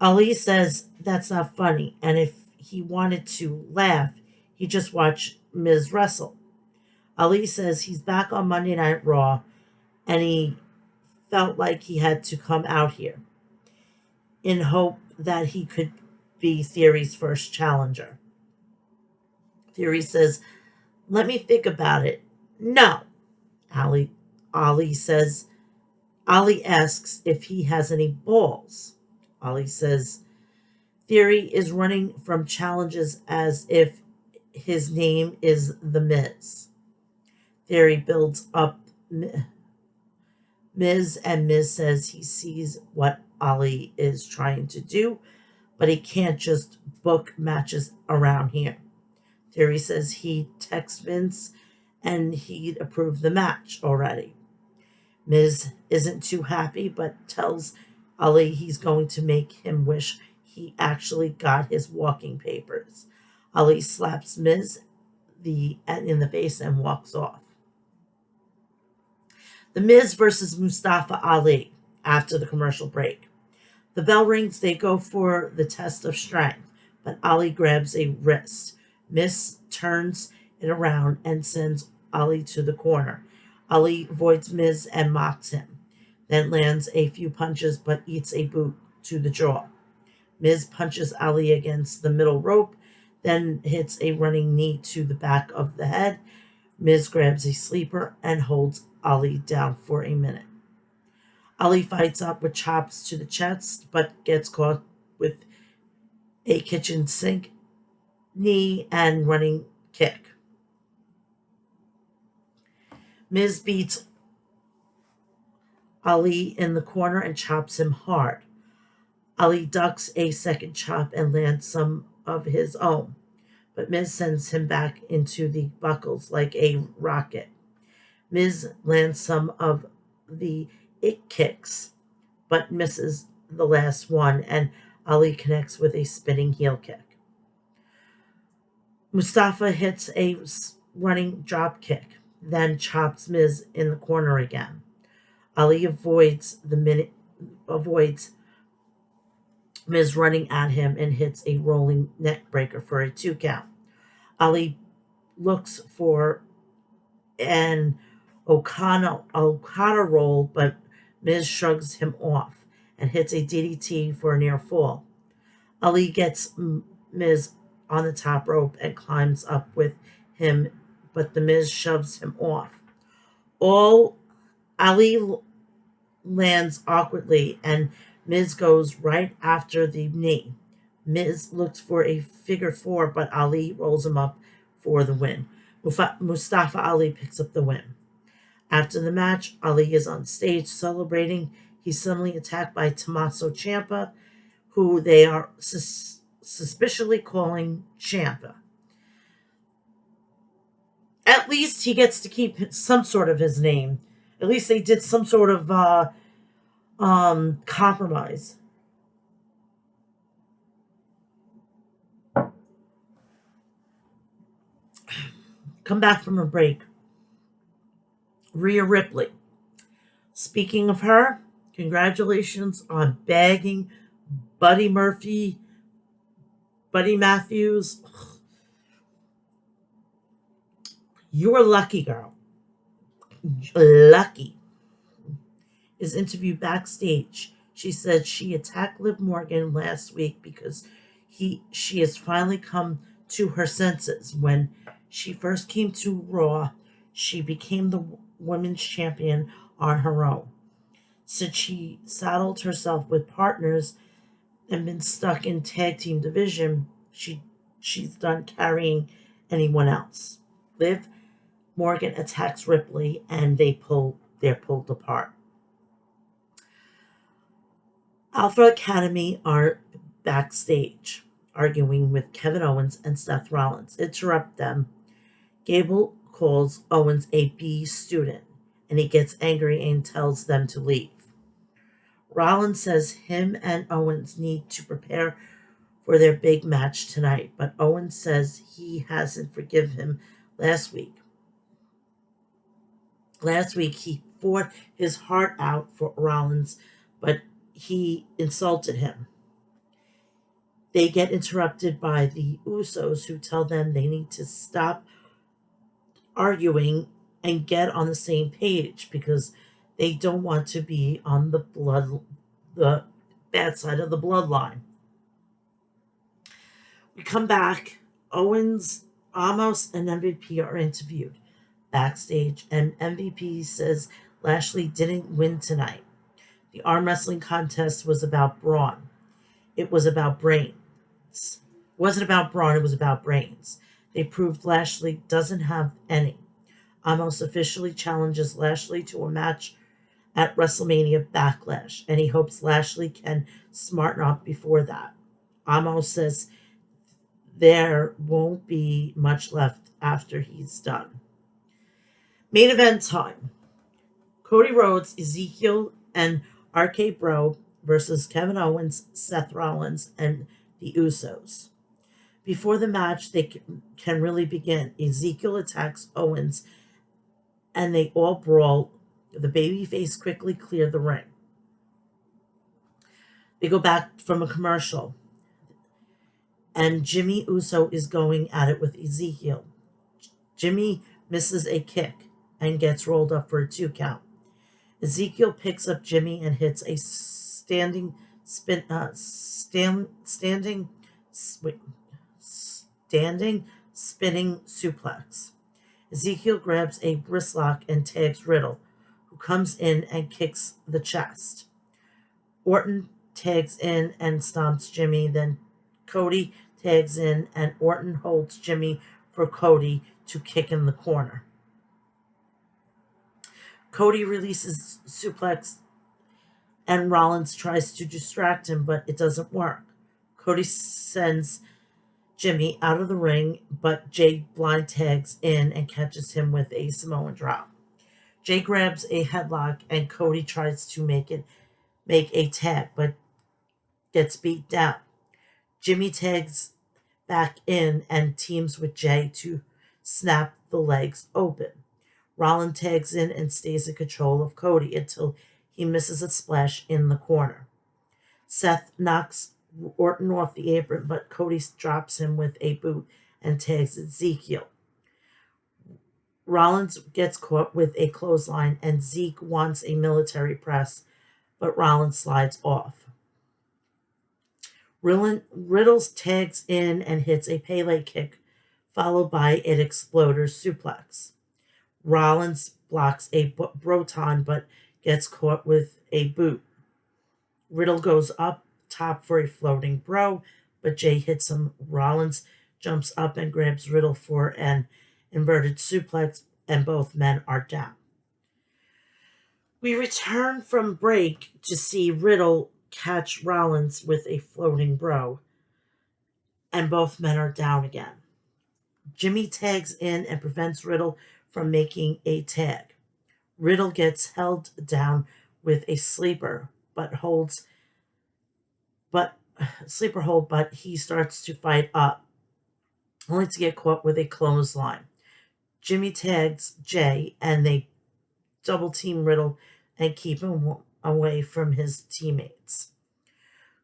Ali says that's not funny, and if he wanted to laugh, he just watched Miz wrestle. Ali says he's back on Monday Night Raw, and he felt like he had to come out here in hope that he could be Theory's first challenger. Theory says, "Let me think about it." "No." Ali asks if he has any balls. Ali says, Theory is running from challenges as if his name is The Miz. Theory builds up Miz, and Miz says he sees what Ali is trying to do, but he can't just book matches around here. Theory says he texted Vince and he'd approved the match already. Miz isn't too happy, but tells Ali he's going to make him wish he actually got his walking papers. Ali slaps Miz in the face and walks off. The Miz versus Mustafa Ali after the commercial break. The bell rings, they go for the test of strength, but Ali grabs a wrist. Miz turns it around and sends Ali to the corner. Ali avoids Miz and mocks him, then lands a few punches but eats a boot to the jaw. Miz punches Ali against the middle rope, then hits a running knee to the back of the head. Miz grabs a sleeper and holds Ali down for a minute. Ali fights up with chops to the chest, but gets caught with a kitchen sink knee and running kick. Miz beats Ali in the corner and chops him hard. Ali ducks a second chop and lands some of his own, but Miz sends him back into the buckles like a rocket. Miz lands some of the it kicks, but misses the last one, and Ali connects with a spinning heel kick. Mustafa hits a running drop kick, then chops Miz in the corner again. Ali avoids Miz running at him and hits a rolling neck breaker for a 2 count. Ali looks for an Okada roll, but Miz shrugs him off and hits a DDT for a near fall. Ali gets Miz on the top rope and climbs up with him, but the Miz shoves him off. Ali lands awkwardly, and Miz goes right after the knee. Miz looks for a figure 4, but Ali rolls him up for the win. Mustafa Ali picks up the win. After the match, Ali is on stage celebrating. He's suddenly attacked by Tommaso Ciampa, who they are suspiciously calling Ciampa. At least he gets to keep some sort of his name. At least they did some sort of compromise. Come back from a break. Rhea Ripley. Speaking of her, congratulations on bagging Buddy Matthews. You're lucky, girl. Lucky. Is interviewed backstage. She said she attacked Liv Morgan last week because she has finally come to her senses. When she first came to Raw, she became the women's champion on her own. Since she saddled herself with partners and been stuck in tag team division, she's done carrying anyone else. Liv Morgan attacks Ripley and they're pulled apart. Alpha Academy are backstage, arguing with Kevin Owens and Seth Rollins. Interrupt them. Gable calls Owens a B student, and he gets angry and tells them to leave. Rollins says him and Owens need to prepare for their big match tonight, but Owens says he hasn't forgiven him last week. Last week he fought his heart out for Rollins, but he insulted him. They get interrupted by the Usos, who tell them they need to stop arguing and get on the same page because they don't want to be on the bad side of the bloodline. We come back. Owens, Amos, and MVP are interviewed backstage, and MVP says Lashley didn't win tonight. The arm wrestling contest was about brawn. It was about brains. It wasn't about brawn, it was about brains. They proved Lashley doesn't have any. Amos officially challenges Lashley to a match at WrestleMania Backlash, and he hopes Lashley can smarten up before that. Amos says there won't be much left after he's done. Main event time. Cody Rhodes, Ezekiel, and RK Bro versus Kevin Owens, Seth Rollins, and the Usos. Before the match, they can really begin. Ezekiel attacks Owens, and they all brawl. The babyface quickly cleared the ring. They go back from a commercial, and Jimmy Uso is going at it with Ezekiel. Jimmy misses a kick and gets rolled up for a 2 count. Ezekiel picks up Jimmy and hits a standing standing, spinning suplex. Ezekiel grabs a wristlock and tags Riddle, who comes in and kicks the chest. Orton tags in and stomps Jimmy, then Cody tags in and Orton holds Jimmy for Cody to kick in the corner. Cody releases suplex and Rollins tries to distract him, but it doesn't work. Cody sends Jimmy out of the ring, but Jade blind tags in and catches him with a Samoan drop. Jay grabs a headlock and Cody tries to make a tag, but gets beat down. Jimmy tags back in and teams with Jay to snap the legs open. Rollins tags in and stays in control of Cody until he misses a splash in the corner. Seth knocks Orton off the apron, but Cody drops him with a boot and tags Ezekiel. Rollins gets caught with a clothesline and Zeke wants a military press, but Rollins slides off. Riddles tags in and hits a Pele kick, followed by an exploder suplex. Rollins blocks a Broton but gets caught with a boot. Riddle goes up top for a floating bro, but Jay hits him. Rollins jumps up and grabs Riddle for an inverted suplex, and both men are down. We return from break to see Riddle catch Rollins with a floating bro, and both men are down again. Jimmy tags in and prevents Riddle from making a tag. Riddle gets held down with a sleeper, but he starts to fight up, only to get caught with a clothesline. Jimmy tags Jay, and they double team Riddle and keep him away from his teammates.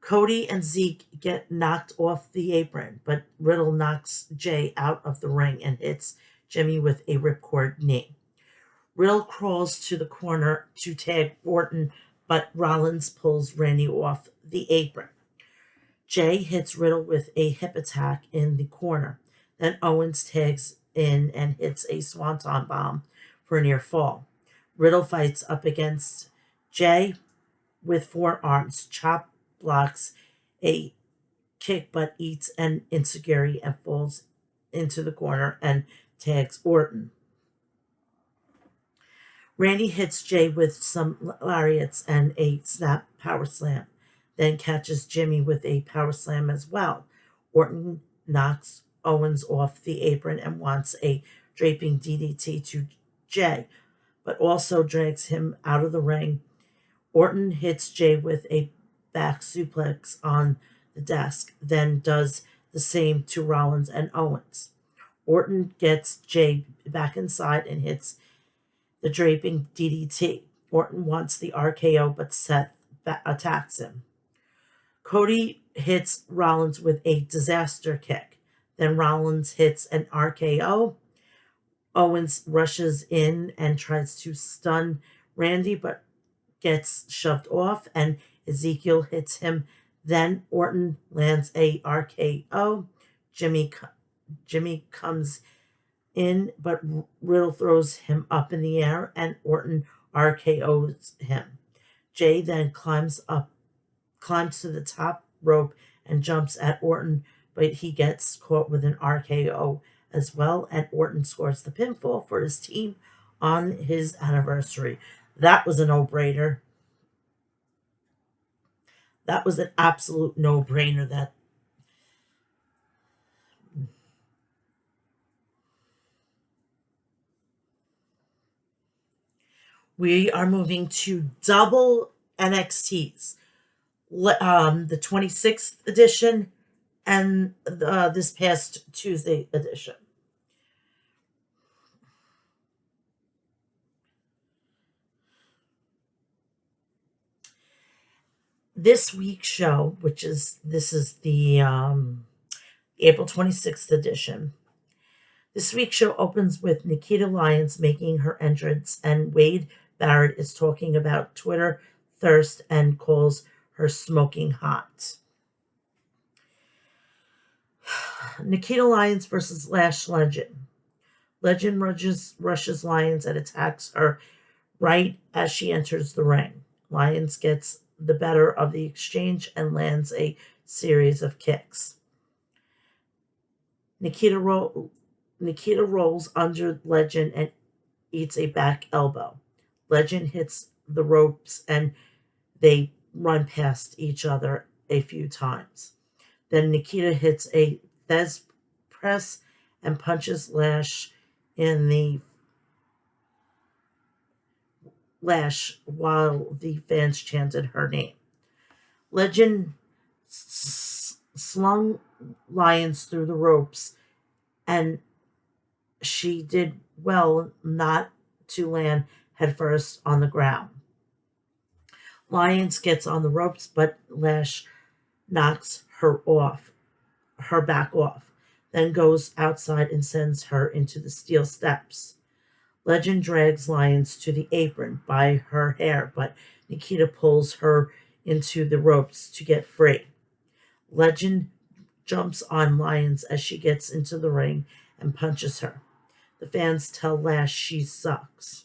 Cody and Zeke get knocked off the apron, but Riddle knocks Jay out of the ring and hits Jimmy with a ripcord knee. Riddle crawls to the corner to tag Orton, but Rollins pulls Randy off the apron. Jay hits Riddle with a hip attack in the corner. Then Owens tags in and hits a swanton bomb for a near fall. Riddle fights up against Jay with forearms. Chop blocks a kick but eats an enziguri and falls into the corner and tags Orton. Randy hits Jay with some lariats and a snap power slam, then catches Jimmy with a power slam as well. Orton knocks Owens off the apron and wants a draping DDT to Jay, but also drags him out of the ring. Orton hits Jay with a back suplex on the desk, then does the same to Rollins and Owens. Orton gets Jay back inside and hits the draping DDT. Orton wants the RKO, but Seth attacks him. Cody hits Rollins with a disaster kick. Then Rollins hits an RKO. Owens rushes in and tries to stun Randy, but gets shoved off, and Ezekiel hits him. Then Orton lands a RKO. Jimmy comes in, but Riddle throws him up in the air, and Orton RKOs him. Jay then climbs to the top rope and jumps at Orton, but he gets caught with an RKO as well, and Orton scores the pinfall for his team on his anniversary. That was a no-brainer. That was an absolute no-brainer. That we are moving to double NXTs, the 26th edition and this past Tuesday edition. This week's show, this is the April 26th edition. This week's show opens with Nikita Lyons making her entrance, and Wade Barrett is talking about Twitter thirst and calls her smoking hot. Nikita Lyons versus Lash Legend. Legend rushes Lyons and attacks her right as she enters the ring. Lyons gets the better of the exchange and lands a series of kicks. Nikita rolls under Legend and eats a back elbow. Legend hits the ropes and they run past each other a few times. Then Nikita hits a Thez press and punches Lash in the Lash while the fans chanted her name. Legend slung Lyons through the ropes, and she did well not to land headfirst on the ground. Lyons gets on the ropes, but Lash knocks her back off, then goes outside and sends her into the steel steps. Legend drags Lyons to the apron by her hair, but Nikita pulls her into the ropes to get free. Legend jumps on Lyons as she gets into the ring and punches her. The fans tell Lash she sucks.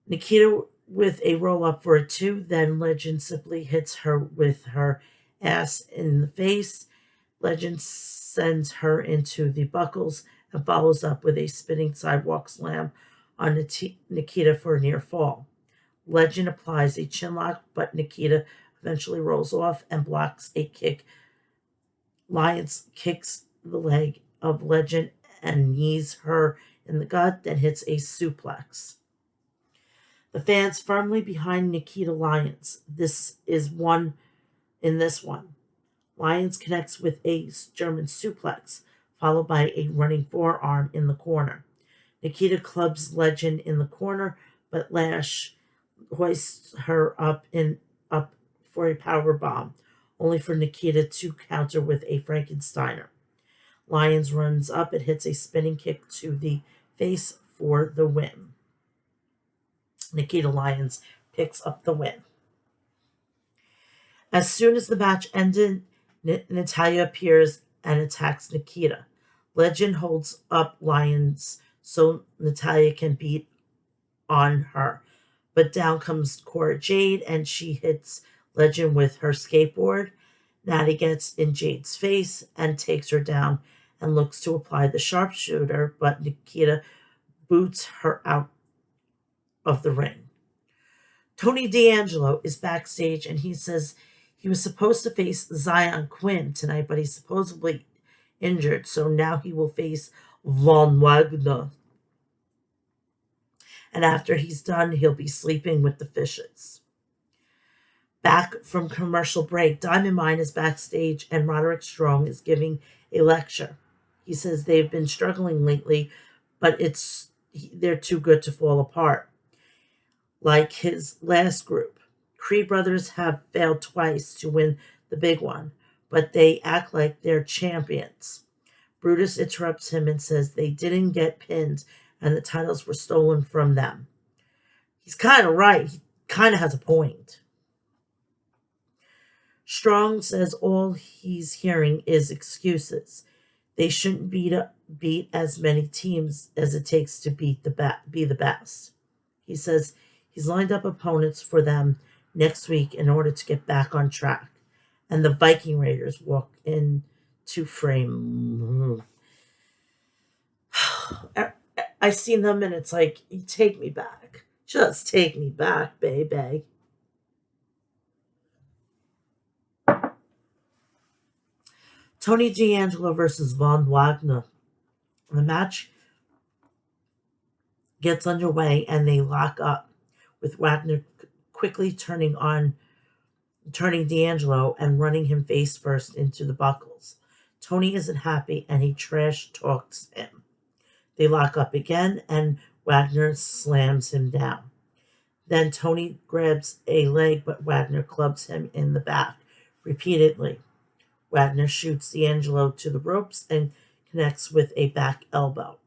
Nikita with a roll up for a 2, then Legend simply hits her with her ass in the face. Legend sends her into the buckles and follows up with a spinning sidewalk slam on Nikita for a near fall. Legend applies a chinlock, but Nikita eventually rolls off and blocks a kick. Lyons kicks the leg of Legend and knees her in the gut, then hits a suplex. The fans firmly behind Nikita Lyons. This one. Lyons connects with a German suplex, followed by a running forearm in the corner. Nikita clubs Legend in the corner, but Lash hoists her up for a power bomb, only for Nikita to counter with a Frankensteiner. Lyons runs up and hits a spinning kick to the face for the win. Nikita Lyons picks up the win. As soon as the match ended, Natalya appears and attacks Nikita. Legend holds up Lyons so Natalya can beat on her, but down comes Cora Jade and she hits Legend with her skateboard. Natty gets in Jade's face and takes her down and looks to apply the sharpshooter, but Nikita boots her out of the ring. Tony D'Angelo is backstage and he says he was supposed to face Zion Quinn tonight, but he's supposedly injured, so now he will face Von Wagner. And after he's done, he'll be sleeping with the fishes. Back from commercial break, Diamond Mine is backstage and Roderick Strong is giving a lecture. He says they've been struggling lately, but they're too good to fall apart. Like his last group, Creed Brothers have failed twice to win the big one, but they act like they're champions. Brutus interrupts him and says they didn't get pinned and the titles were stolen from them. He's kind of right. He kind of has a point. Strong says all he's hearing is excuses. They shouldn't beat as many teams as it takes to be the best. He says he's lined up opponents for them next week in order to get back on track. And the Viking Raiders walk in to frame. I seen them and it's like, you take me back. Just take me back, baby. Tony D'Angelo versus Von Wagner. The match gets underway and they lock up, with Wagner quickly turning D'Angelo and running him face first into the buckles. Tony isn't happy and he trash talks him. They lock up again and Wagner slams him down. Then Tony grabs a leg, but Wagner clubs him in the back repeatedly. Wagner shoots D'Angelo to the ropes and connects with a back elbow.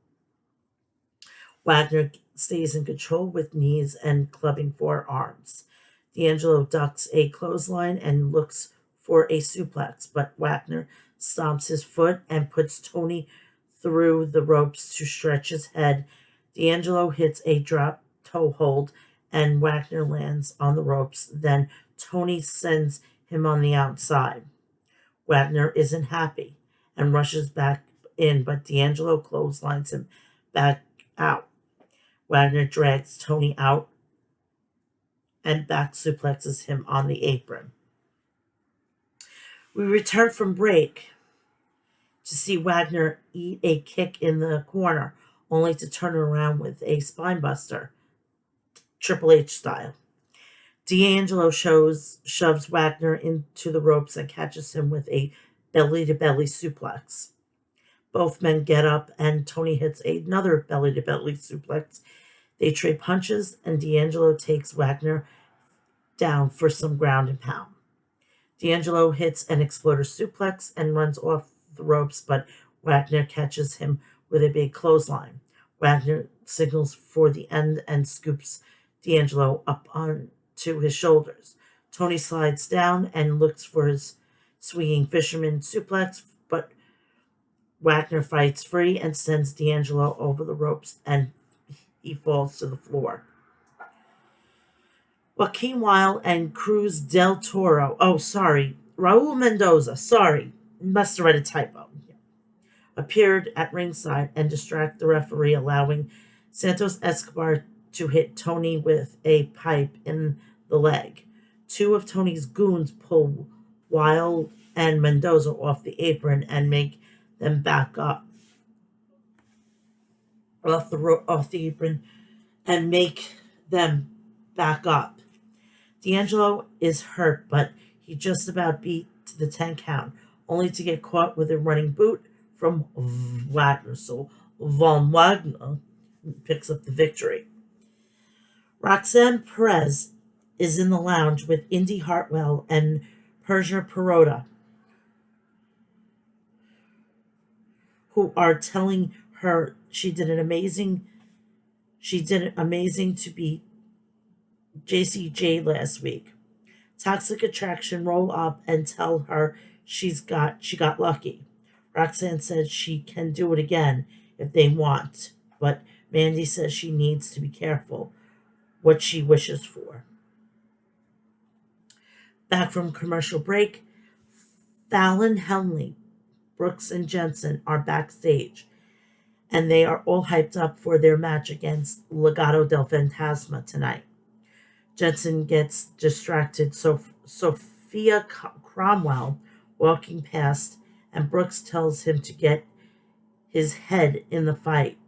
Wagner stays in control with knees and clubbing forearms. D'Angelo ducks a clothesline and looks for a suplex, but Wagner stomps his foot and puts Tony through the ropes to stretch his head. D'Angelo hits a drop toe hold and Wagner lands on the ropes. Then Tony sends him on the outside. Wagner isn't happy and rushes back in, but D'Angelo clotheslines him back out. Wagner drags Tony out and back suplexes him on the apron. We return from break to see Wagner eat a kick in the corner, only to turn around with a spinebuster, Triple H style. D'Angelo shoves Wagner into the ropes and catches him with a belly-to-belly suplex. Both men get up, and Tony hits another belly-to-belly suplex. They trade punches, and D'Angelo takes Wagner down for some ground and pound. D'Angelo hits an exploder suplex and runs off the ropes, but Wagner catches him with a big clothesline. Wagner signals for the end and scoops D'Angelo up onto his shoulders. Tony slides down and looks for his swinging fisherman suplex, but Wagner fights free and sends D'Angelo over the ropes, and he falls to the floor. Joaquin Wilde and Cruz del Toro, Raul Mendoza, must have read a typo, appeared at ringside and distract the referee, allowing Santos Escobar to hit Tony with a pipe in the leg. Two of Tony's goons pull Wilde and Mendoza off the apron and make them back up off the apron and make them back up. D'Angelo is hurt, but he just about beat to the 10 count, only to get caught with a running boot from Wagner. So Von Wagner picks up the victory. Roxanne Perez is in the lounge with Indy Hartwell and Persia Perota, who are telling her she did amazing to beat JCJ last week. Toxic Attraction roll up and tell her she got lucky. Roxanne says she can do it again if they want, but Mandy says she needs to be careful what she wishes for. Back from commercial break, Fallon Henley, Brooks, and Jensen are backstage, and they are all hyped up for their match against Legado del Fantasma tonight. Jensen gets distracted, so Sophia Cromwell walking past, and Brooks tells him to get his head in the fight.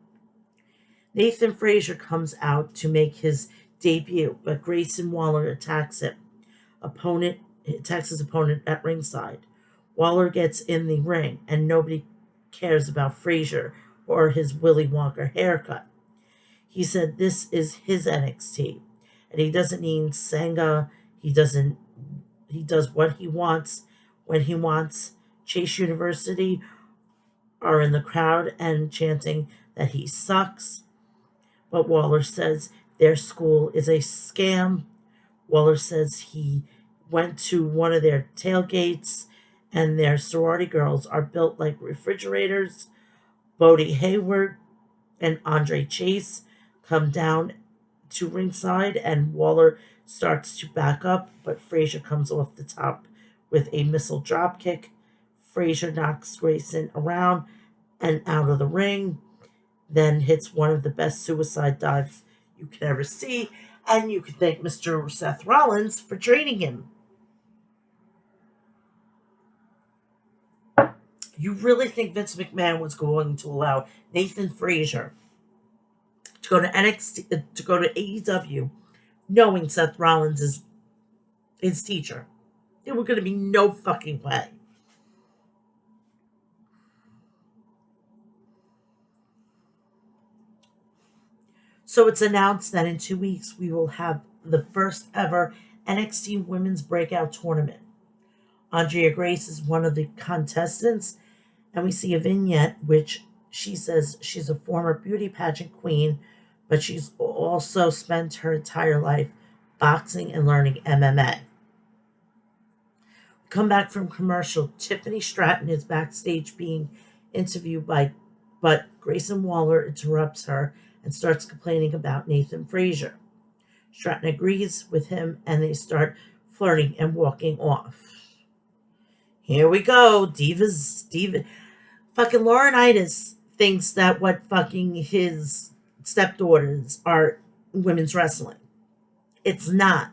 Nathan Frazier comes out to make his debut, but Grayson Waller attacks his opponent at ringside. Waller gets in the ring, and nobody cares about Frazier or his Willy Wonka haircut. He said this is his NXT, and he doesn't need Sanga. He does what he wants when he wants. Chase University are in the crowd and chanting that he sucks, but Waller says their school is a scam. Waller says he went to one of their tailgates and their sorority girls are built like refrigerators. Bodie Hayward and Andre Chase come down to ringside, and Waller starts to back up, but Frazier comes off the top with a missile drop kick. Frazier knocks Grayson around and out of the ring, then hits one of the best suicide dives you can ever see, and you can thank Mr. Seth Rollins for training him. You really think Vince McMahon was going to allow Nathan Frazier to go to NXT, to go to AEW, knowing Seth Rollins is his teacher? There were going to be no fucking way. So it's announced that in 2 weeks we will have the first ever NXT Women's Breakout Tournament. Andrea Grace is one of the contestants, and we see a vignette which she says she's a former beauty pageant queen, but she's also spent her entire life boxing and learning MMA. Come back from commercial. Tiffany Stratton is backstage being interviewed but Grayson Waller interrupts her and starts complaining about Nathan Frazier. Stratton agrees with him and they start flirting and walking off. Here we go. Diva. Fucking Laurinaitis thinks that what fucking his stepdaughters are women's wrestling. It's not.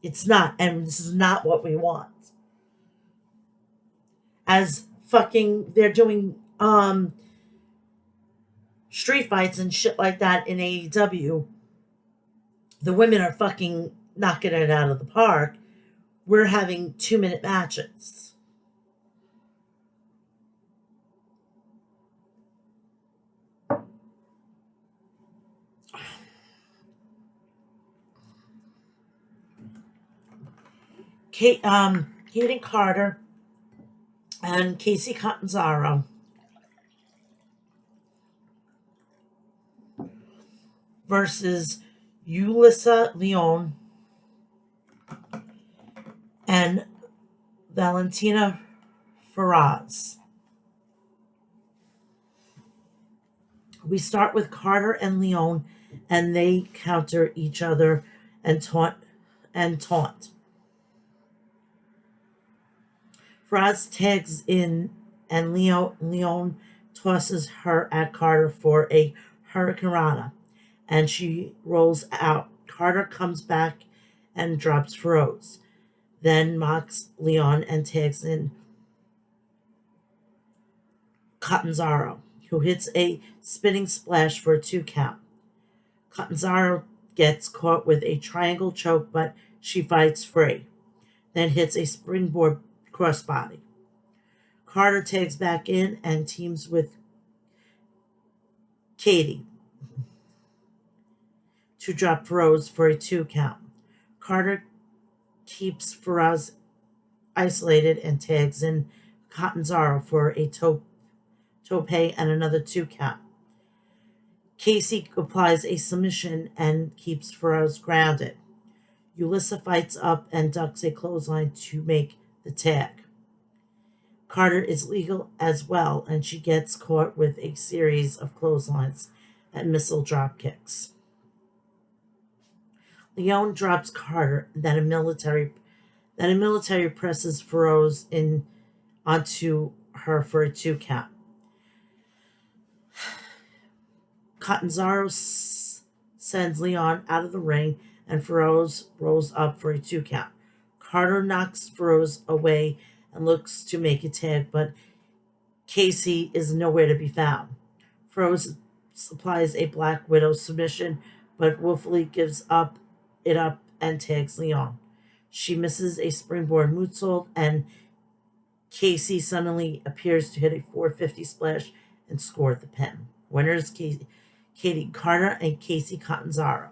It's not. And this is not what we want. As fucking they're doing street fights and shit like that in AEW, the women are fucking knocking it out of the park. We're having 2-minute matches. Kaden Carter and Casey Catanzaro versus Yulisa Leon and Valentina Faraz. We start with Carter and Leon, and they counter each other and taunt. Faraz tags in, and Leon tosses her at Carter for a hurricanrana, and she rolls out. Carter comes back and drops Faraz, then mocks Leon and tags in Catanzaro, who hits a spinning splash for a 2 count. Catanzaro gets caught with a triangle choke, but she fights free, then hits a springboard crossbody. Carter tags back in and teams with Katie to drop Faraz for a 2 count. Carter keeps Faraz isolated and tags in Catanzaro for a tope and another 2 count. Casey applies a submission and keeps Faraz grounded. Yulisa fights up and ducks a clothesline to make the tag. Carter is legal as well, and she gets caught with a series of clotheslines and missile drop kicks. Leon drops Carter, then a military presses Faraz in onto her for a 2 count. Catanzaro sends Leon out of the ring, and Faraz rolls up for a 2 count. Carter knocks Faraz away and looks to make a tag, but Casey is nowhere to be found. Faraz applies a Black Widow submission, but willfully gives it up and tags Leon. She misses a springboard moonsault, and Casey suddenly appears to hit a 450 splash and score the pin. Winners Katie Carter and Casey Catanzaro.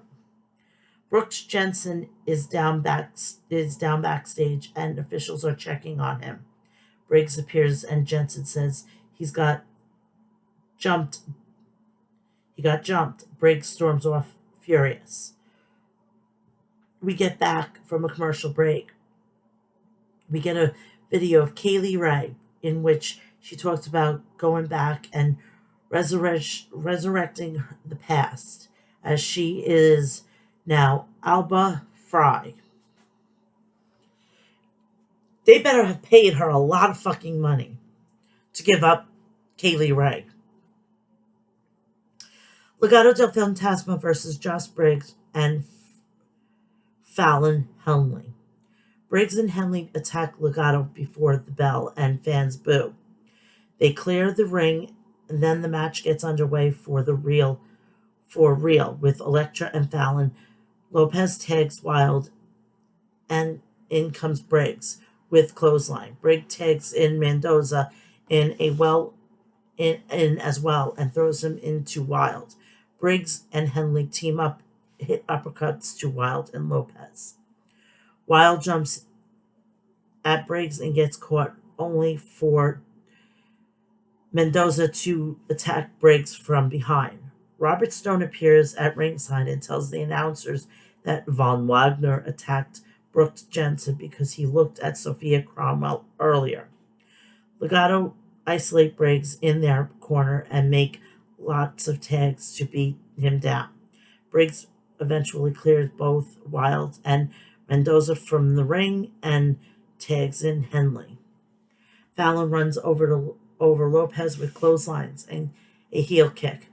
Brooks Jensen is down backstage, and officials are checking on him. Briggs appears, and Jensen says he got jumped. Briggs storms off furious. We get back from a commercial break. We get a video of Kaylee Ray in which she talks about going back and resurrecting the past, as she is now Alba Fry. They better have paid her a lot of fucking money to give up Kaylee Ray. Legado del Fantasma versus Josh Briggs and Fallon Henley. Briggs and Henley attack Legado before the bell, and fans boo. They clear the ring, and then the match gets underway for real, with Elektra and Fallon. Lopez tags Wild, and in comes Briggs with clothesline. Briggs tags in Mendoza in as well, and throws him into Wild. Briggs and Henley team up, hit uppercuts to Wild and Lopez. Wild jumps at Briggs and gets caught, only for Mendoza to attack Briggs from behind. Robert Stone appears at ringside and tells the announcers that Von Wagner attacked Brooks Jensen because he looked at Sophia Cromwell earlier. Legado isolate Briggs in their corner and make lots of tags to beat him down. Briggs eventually clears both Wilde and Mendoza from the ring and tags in Henley. Fallon runs over Lopez with clotheslines and a heel kick.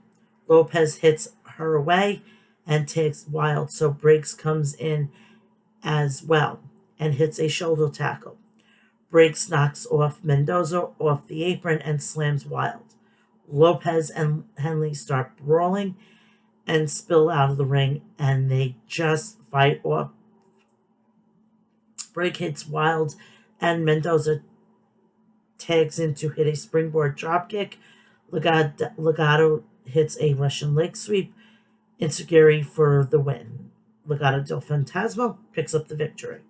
Lopez hits her away and tags Wilde, so Briggs comes in as well and hits a shoulder tackle. Briggs knocks off Mendoza off the apron and slams Wilde. Lopez and Henley start brawling and spill out of the ring, and they just fight off. Briggs hits Wilde, and Mendoza tags in to hit a springboard dropkick. Legado hits a Russian leg sweep. Insecurity for the win. Legado del Fantasma picks up the victory.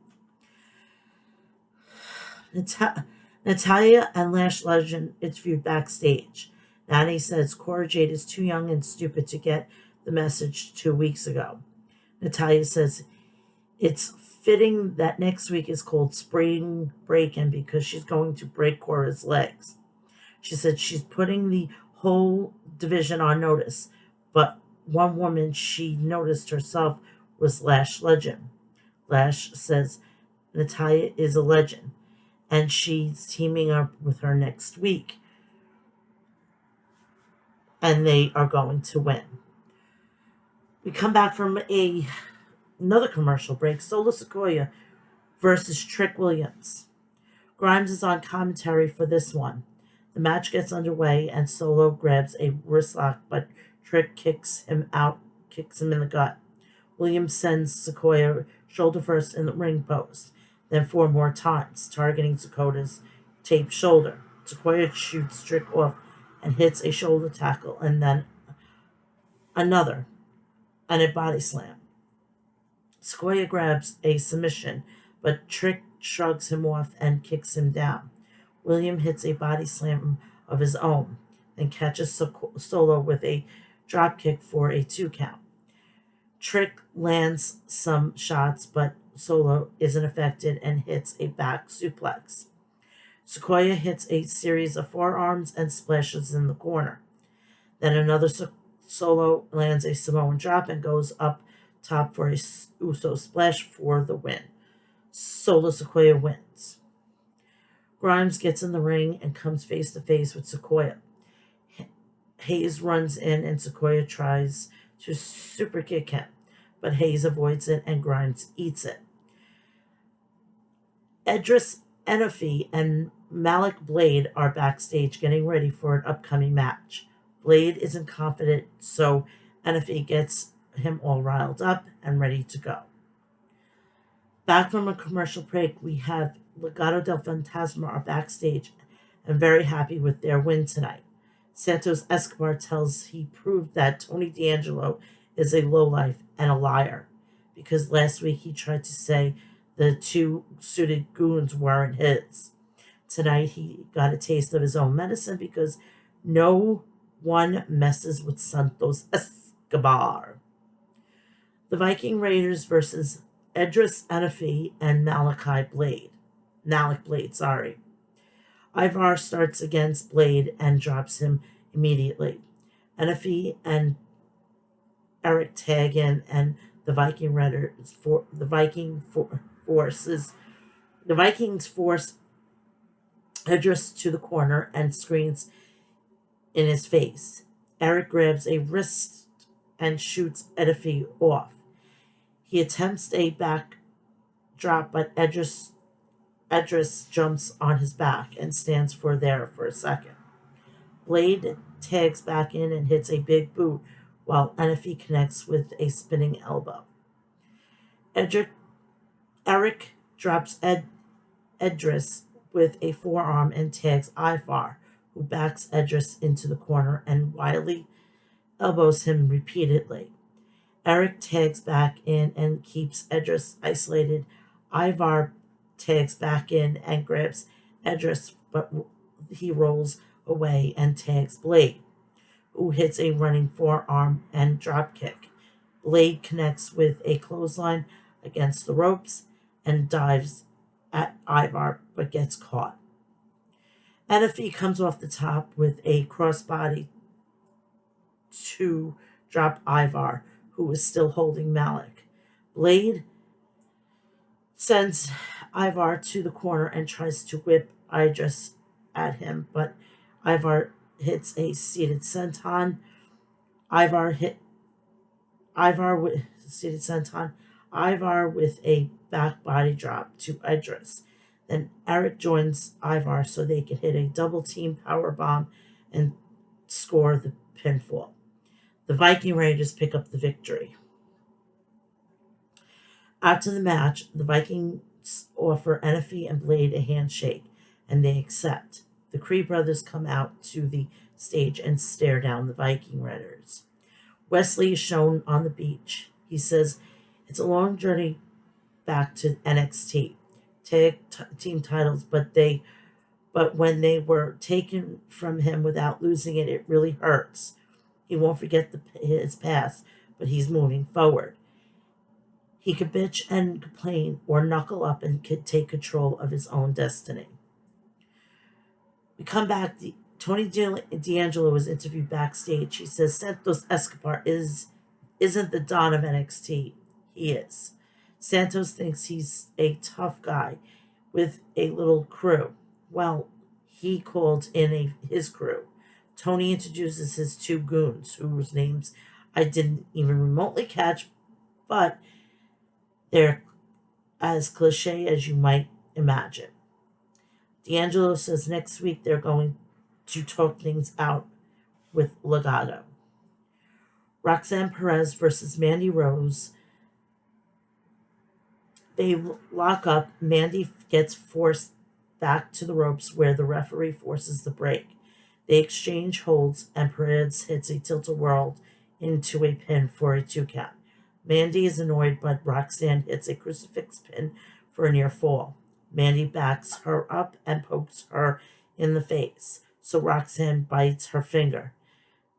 Natalya and Lash Legend interviewed backstage. Nani says Cora Jade is too young and stupid to get the message 2 weeks ago. Natalya says it's fitting that next week is called Spring Break-In because she's going to break Cora's legs. She said she's putting the whole division on notice, but one woman she noticed herself was Lash Legend. Lash says Natalya is a legend, and she's teaming up with her next week, and they are going to win. We come back from another commercial break. Solo Sikoa versus Trick Williams. Grimes is on commentary for this one. The match gets underway, and Solo grabs a wrist lock, but Trick kicks him in the gut. Williams sends Sikoa shoulder first in the ring post, then 4 more times, targeting Dakota's taped shoulder. Sikoa shoots Trick off and hits a shoulder tackle, and then another, and a body slam. Sikoa grabs a submission, but Trick shrugs him off and kicks him down. William hits a body slam of his own, then catches Solo with a drop kick for a 2 count. Trick lands some shots, but Solo isn't affected and hits a back suplex. Sikoa hits a series of forearms and splashes in the corner. Then another Solo lands a Samoan drop and goes up top for a Uso splash for the win. Solo Sikoa wins. Grimes gets in the ring and comes face to face with Sikoa. Hayes runs in and Sikoa tries to super kick him, but Hayes avoids it and Grimes eats it. Edris Enofi and Malik Blade are backstage getting ready for an upcoming match. Blade isn't confident, so Enofi gets him all riled up and ready to go. Back from a commercial break, we have Legado del Fantasma are backstage and very happy with their win tonight. Santos Escobar tells he proved that Tony D'Angelo is a lowlife and a liar, because last week he tried to say the 2 suited goons weren't his. Tonight he got a taste of his own medicine because no one messes with Santos Escobar. The Viking Raiders versus Edris Enofi and Malik Blade. Ivar starts against Blade and drops him immediately. Enofi and Eric tag in, and the Viking Raiders the Vikings force Edris to the corner and screens in his face. Eric grabs a wrist and shoots Enofi off. He attempts a back drop, but Edris jumps on his back and stands for a second. Blade tags back in and hits a big boot, while Enofi connects with a spinning elbow. Eric drops Edris with a forearm and tags Ivar, who backs Edris into the corner and wildly elbows him repeatedly. Eric tags back in and keeps Edris isolated. Ivar tags back in and grabs Edris, but he rolls away and tags Blade, who hits a running forearm and drop kick. Blade connects with a clothesline against the ropes. and dives at Ivar but gets caught. NFE comes off the top with a crossbody to drop Ivar, who is still holding Malik. Blade sends Ivar to the corner and tries to whip Idris at him, but Ivar hits a seated senton. Ivar hit Ivar with seated senton. Ivar with a back body drop to Idris. Then Eric joins Ivar so they can hit a double team power bomb and score the pinfall. The Viking Raiders pick up the victory. After the match, the Vikings offer NFE and Blade a handshake, and they accept. The Cree brothers come out to the stage and stare down the Viking Raiders. Wesley is shown on the beach. He says it's a long journey back to NXT. Team titles, but when they were taken from him without losing it, it really hurts. He won't forget his past, but he's moving forward. He could bitch and complain or knuckle up and could take control of his own destiny. We come back. Tony D'Angelo was interviewed backstage. He says Santos Escobar isn't the Don of NXT. He is. Santos thinks he's a tough guy with a little crew. Well, he called in his crew. Tony introduces his two goons, whose names I didn't even remotely catch, but they're as cliche as you might imagine. D'Angelo says next week they're going to talk things out with Legado. Roxanne Perez versus Mandy Rose. They lock up. Mandy gets forced back to the ropes where the referee forces the break. They exchange holds and Perez hits a tilt-a-whirl into a pin for a 2 count. Mandy is annoyed, but Roxanne hits a crucifix pin for a near fall. Mandy backs her up and pokes her in the face, so Roxanne bites her finger.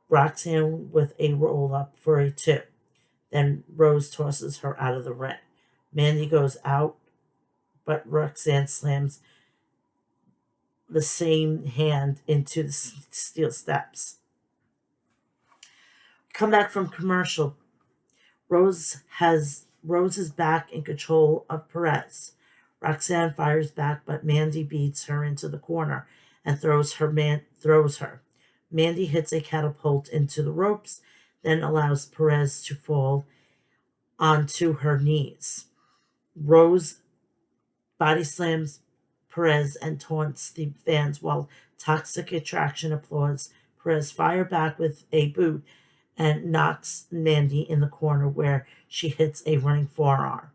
Roxanne with a roll-up for a 2. Then Rose tosses her out of the ring. Mandy goes out, but Roxanne slams the same hand into the steel steps. Come back from commercial. Rose is back in control of Perez. Roxanne fires back, but Mandy beats her into the corner and throws her. Mandy hits a catapult into the ropes, then allows Perez to fall onto her knees. Rose body slams Perez and taunts the fans while Toxic Attraction applauds. Perez fire back with a boot and knocks Mandy in the corner where she hits a running forearm.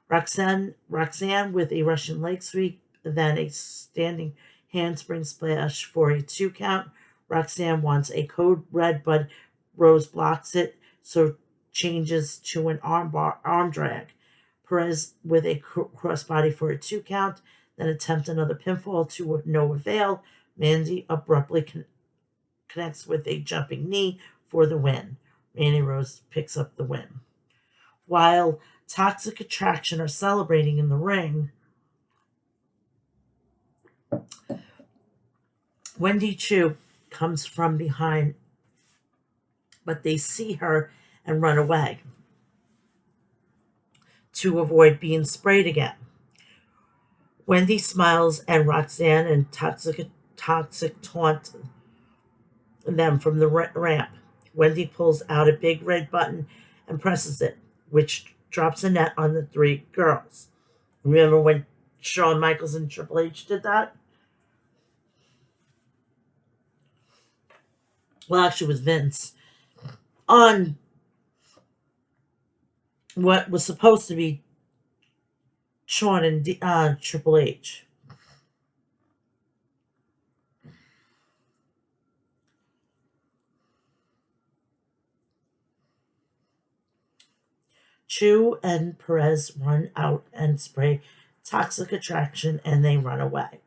Roxanne with a Russian leg sweep, then a standing handspring splash for a 2 count. Roxanne wants a code red, but Rose blocks it, so changes to an arm drag. Perez with a crossbody for a 2 count, then attempt another pinfall to no avail. Mandy abruptly connects with a jumping knee for the win. Mandy Rose picks up the win. While Toxic Attraction are celebrating in the ring, Wendy Chu comes from behind, but they see her and run away to avoid being sprayed again. Wendy smiles and Roxanne and Toxic taunt them from the ramp. Wendy pulls out a big red button and presses it, which drops a net on the 3 girls. Remember when Shawn Michaels and Triple H did that? Well, actually, it was Vince. On what was supposed to be Shawn and Triple H. Chu and Perez run out and spray Toxic Attraction, and they run away.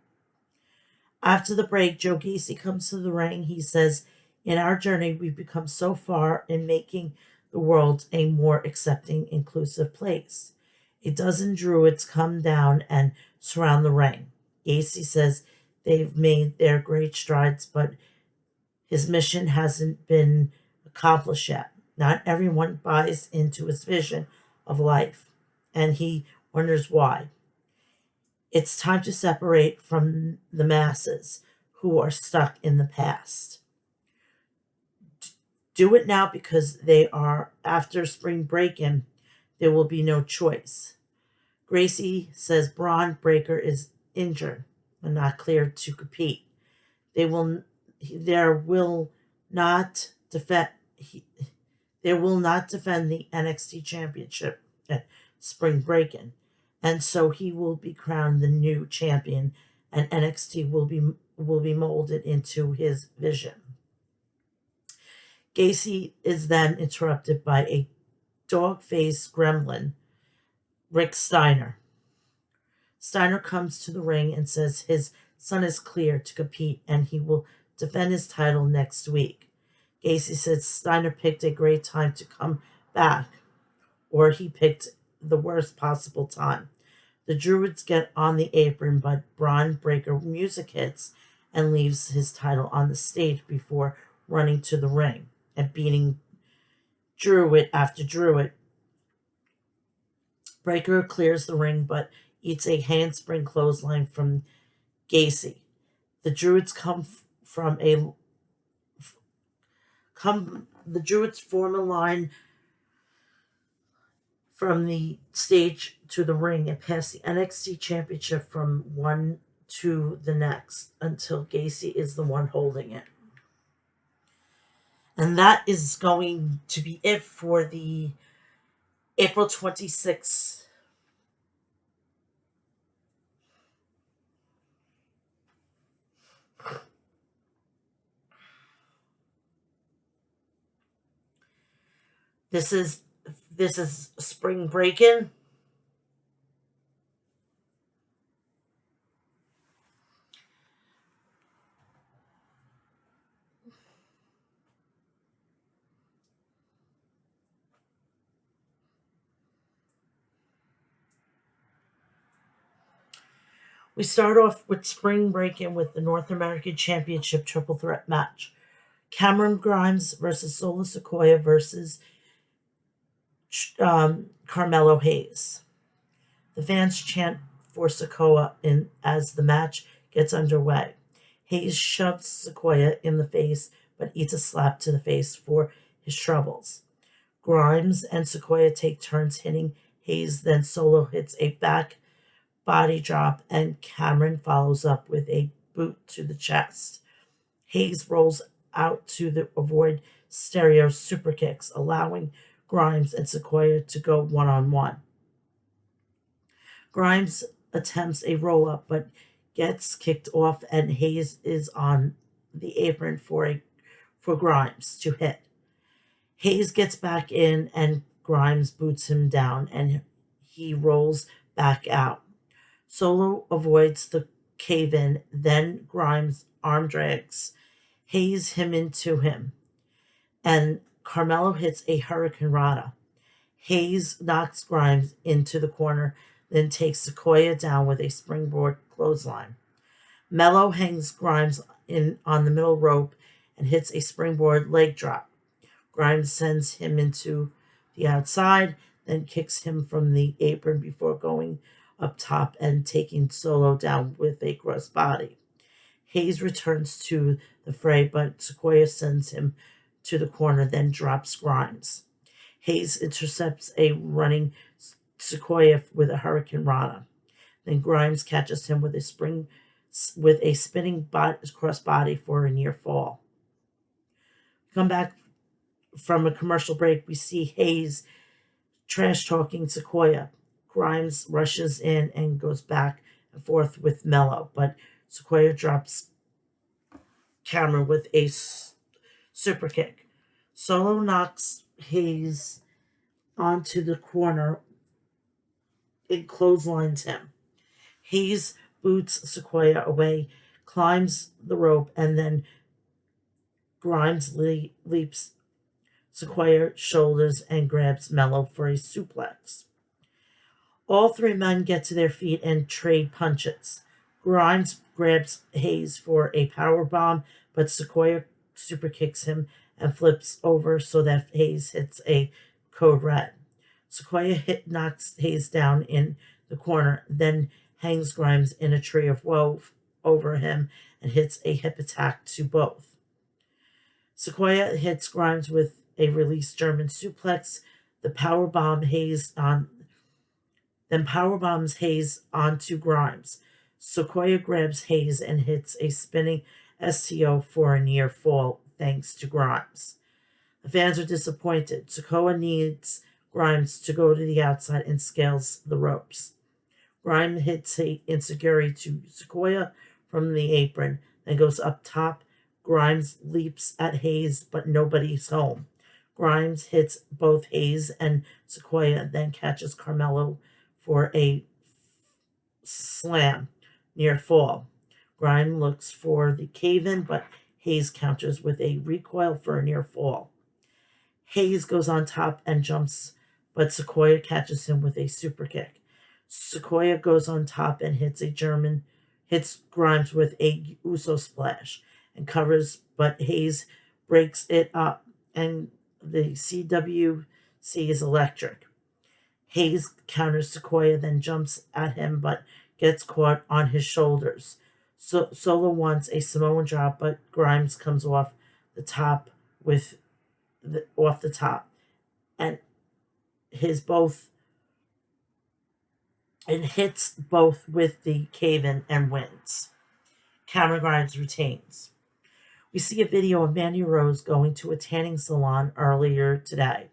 After the break, Joe Gacy comes to the ring. He says, in our journey, we've become so far in making the world a more accepting, inclusive place. A dozen druids come down and surround the ring. Gacy says they've made their great strides, but his mission hasn't been accomplished yet. Not everyone buys into his vision of life, and he wonders why. It's time to separate from the masses who are stuck in the past. Do it now because they are after spring break-in. There will be no choice. Gracie says Braun Breaker is injured and not cleared to compete. They will there will not defend he, they will not defend the NXT championship at spring break-in, and so he will be crowned the new champion, and NXT will be molded into his vision. Gacy is then interrupted by a dog-faced gremlin, Rick Steiner. Steiner comes to the ring and says his son is cleared to compete and he will defend his title next week. Gacy says Steiner picked a great time to come back, or he picked the worst possible time. The Druids get on the apron, but Braun Breaker music hits and leaves his title on the stage before running to the ring and beating Druid after Druid. Breaker clears the ring, but eats a handspring clothesline from Gacy. The Druids the Druids form a line from the stage to the ring and pass the NXT championship from one to the next until Gacy is the one holding it. And that is going to be it for the April 26th. This is spring break-in. We start off with spring break-in with the North American Championship triple threat match. Cameron Grimes versus Solo Sikoa versus Carmelo Hayes. The fans chant for Sikoa as the match gets underway. Hayes shoves Sikoa in the face, but eats a slap to the face for his troubles. Grimes and Sikoa take turns hitting Hayes, then Solo hits a back body drop, and Cameron follows up with a boot to the chest. Hayes rolls out to avoid stereo super kicks, allowing Grimes and Sikoa to go one-on-one. Grimes attempts a roll-up, but gets kicked off, and Hayes is on the apron for Grimes to hit. Hayes gets back in, and Grimes boots him down, and he rolls back out. Solo avoids the cave-in, then Grimes arm drags Hayes him into him, and Carmelo hits a Hurricane Rana. Hayes knocks Grimes into the corner, then takes Sikoa down with a springboard clothesline. Mello hangs Grimes on the middle rope and hits a springboard leg drop. Grimes sends him into the outside, then kicks him from the apron before going up top and taking Solo down with a crossbody. Hayes returns to the fray, but Sikoa sends him to the corner, then drops Grimes. Hayes intercepts a running Sikoa with a Hurricane Rana. Then Grimes catches him with a spinning crossbody for a near fall. Come back from a commercial break, we see Hayes trash-talking Sikoa. Grimes rushes in and goes back and forth with Mello, but Sikoa drops Cameron with a super kick. Solo knocks Hayes onto the corner and clotheslines him. Hayes boots Sikoa away, climbs the rope, and then Grimes leaps Sikoa's shoulders and grabs Mello for a suplex. All three men get to their feet and trade punches. Grimes grabs Hayes for a power bomb, but Sequoia super kicks him and flips over so that Hayes hits a code red. Sequoia knocks Hayes down in the corner, then hangs Grimes in a tree of woe over him and hits a hip attack to both. Sequoia hits Grimes with a released German suplex. The power bomb Hayes on then powerbombs Hayes onto Grimes. Sequoia grabs Hayes and hits a spinning STO for a near fall thanks to Grimes. The fans are disappointed. Sequoia needs Grimes to go to the outside and scales the ropes. Grimes hits a insecurity to Sequoia from the apron, then goes up top. Grimes leaps at Hayes, but nobody's home. Grimes hits both Hayes and Sequoia, then catches Carmelo for a slam near fall. Grimes looks for the cave-in, but Hayes counters with a recoil for a near fall. Hayes goes on top and jumps, but Sequoia catches him with a super kick. Sequoia goes on top and hits Grimes with a Uso splash and covers, but Hayes breaks it up, and the CWC is electric. Hayes counters Sequoia, then jumps at him, but gets caught on his shoulders. Solo wants a Samoan drop, but Grimes comes off the top and hits both with the cave-in and wins. Cameron Grimes retains. We see a video of Mandy Rose going to a tanning salon earlier today.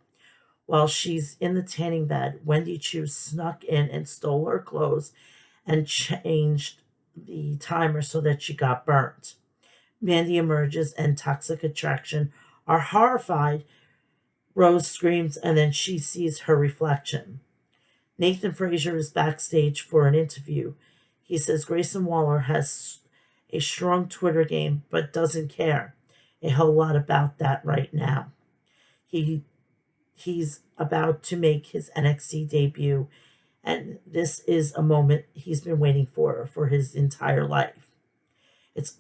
While she's in the tanning bed, Wendy Chu snuck in and stole her clothes and changed the timer so that she got burnt. Mandy emerges and Toxic Attraction are horrified. Rose screams and then she sees her reflection. Nathan Frazier is backstage for an interview. He says Grayson Waller has a strong Twitter game but doesn't care a whole lot about that right now. He's about to make his NXT debut, and this is a moment he's been waiting for his entire life. It's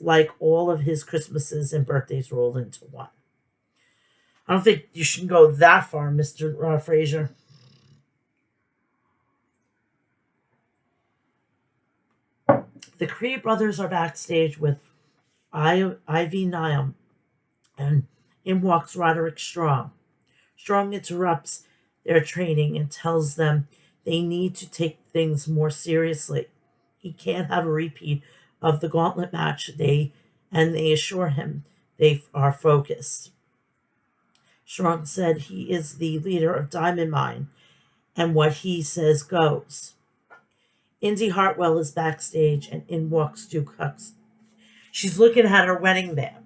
like all of his Christmases and birthdays rolled into one. I don't think you should go that far, Mr. Frazier. The Creed brothers are backstage with Ivy Niam, and in walks Roderick Strong. Strong interrupts their training and tells them they need to take things more seriously. He can't have a repeat of the gauntlet match, they assure him they are focused. Strong said he is the leader of Diamond Mine, and what he says goes. Indy Hartwell is backstage, and in walks Duke Hux. She's looking at her wedding band.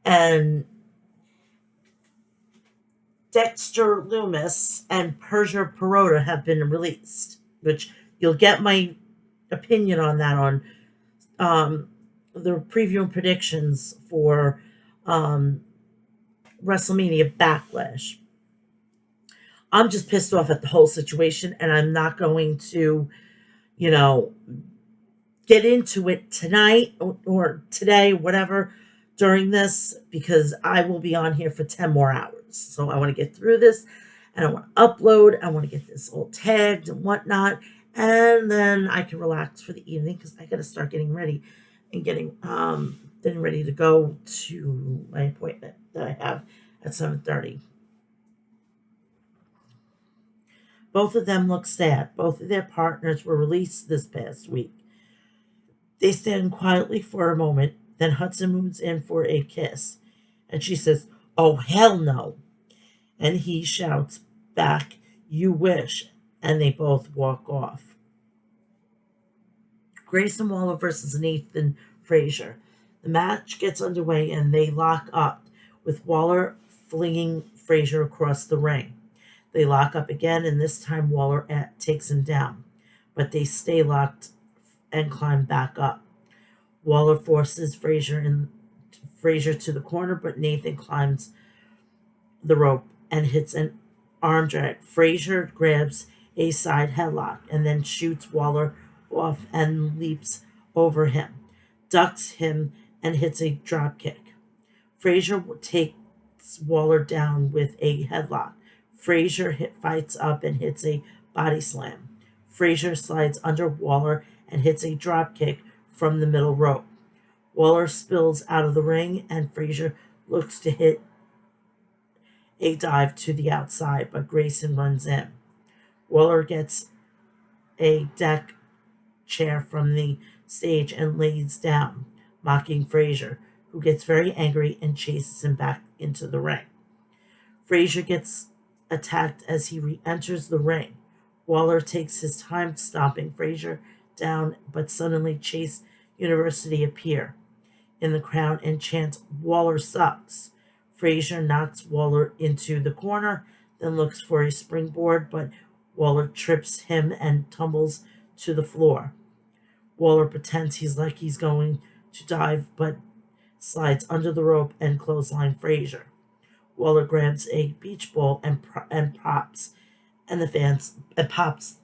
And Dexter Loomis and Persia Perota have been released, which you'll get my opinion on that on the preview and predictions for WrestleMania Backlash. I'm just pissed off at the whole situation, and I'm not going to, get into it tonight or today, whatever, during this, because I will be on here for 10 more hours. So I want to get through this, and I want to upload. I want to get this all tagged and whatnot, and then I can relax for the evening because I got to start getting ready and getting ready to go to my appointment that I have at 7:30. Both of them look sad. Both of their partners were released this past week. They stand quietly for a moment. Then Hudson moves in for a kiss. And she says, "Oh, hell no." And he shouts back, "You wish." And they both walk off. Grayson Waller versus Nathan Frazier. The match gets underway and they lock up, with Waller flinging Frazier across the ring. They lock up again, and this time Waller takes him down. But they stay locked and climb back up. Waller forces Frazier to the corner, but Nathan climbs the rope and hits an arm drag. Frazier grabs a side headlock and then shoots Waller off and leaps over him, ducks him, and hits a drop kick. Frazier takes Waller down with a headlock. Frazier fights up and hits a body slam. Frazier slides under Waller and hits a drop kick from the middle rope. Waller spills out of the ring and Frazier looks to hit a dive to the outside, but Grayson runs in. Waller gets a deck chair from the stage and lays down, mocking Frazier, who gets very angry and chases him back into the ring. Frazier gets attacked as he re-enters the ring. Waller takes his time stomping Frazier down, but suddenly Chase University appear in the crowd and chant, "Waller sucks." Frazier knocks Waller into the corner, then looks for a springboard, but Waller trips him and tumbles to the floor. Waller pretends he's going to dive, but slides under the rope and clothesline Frazier. Waller grabs a beach ball and pops, and the fans and pops.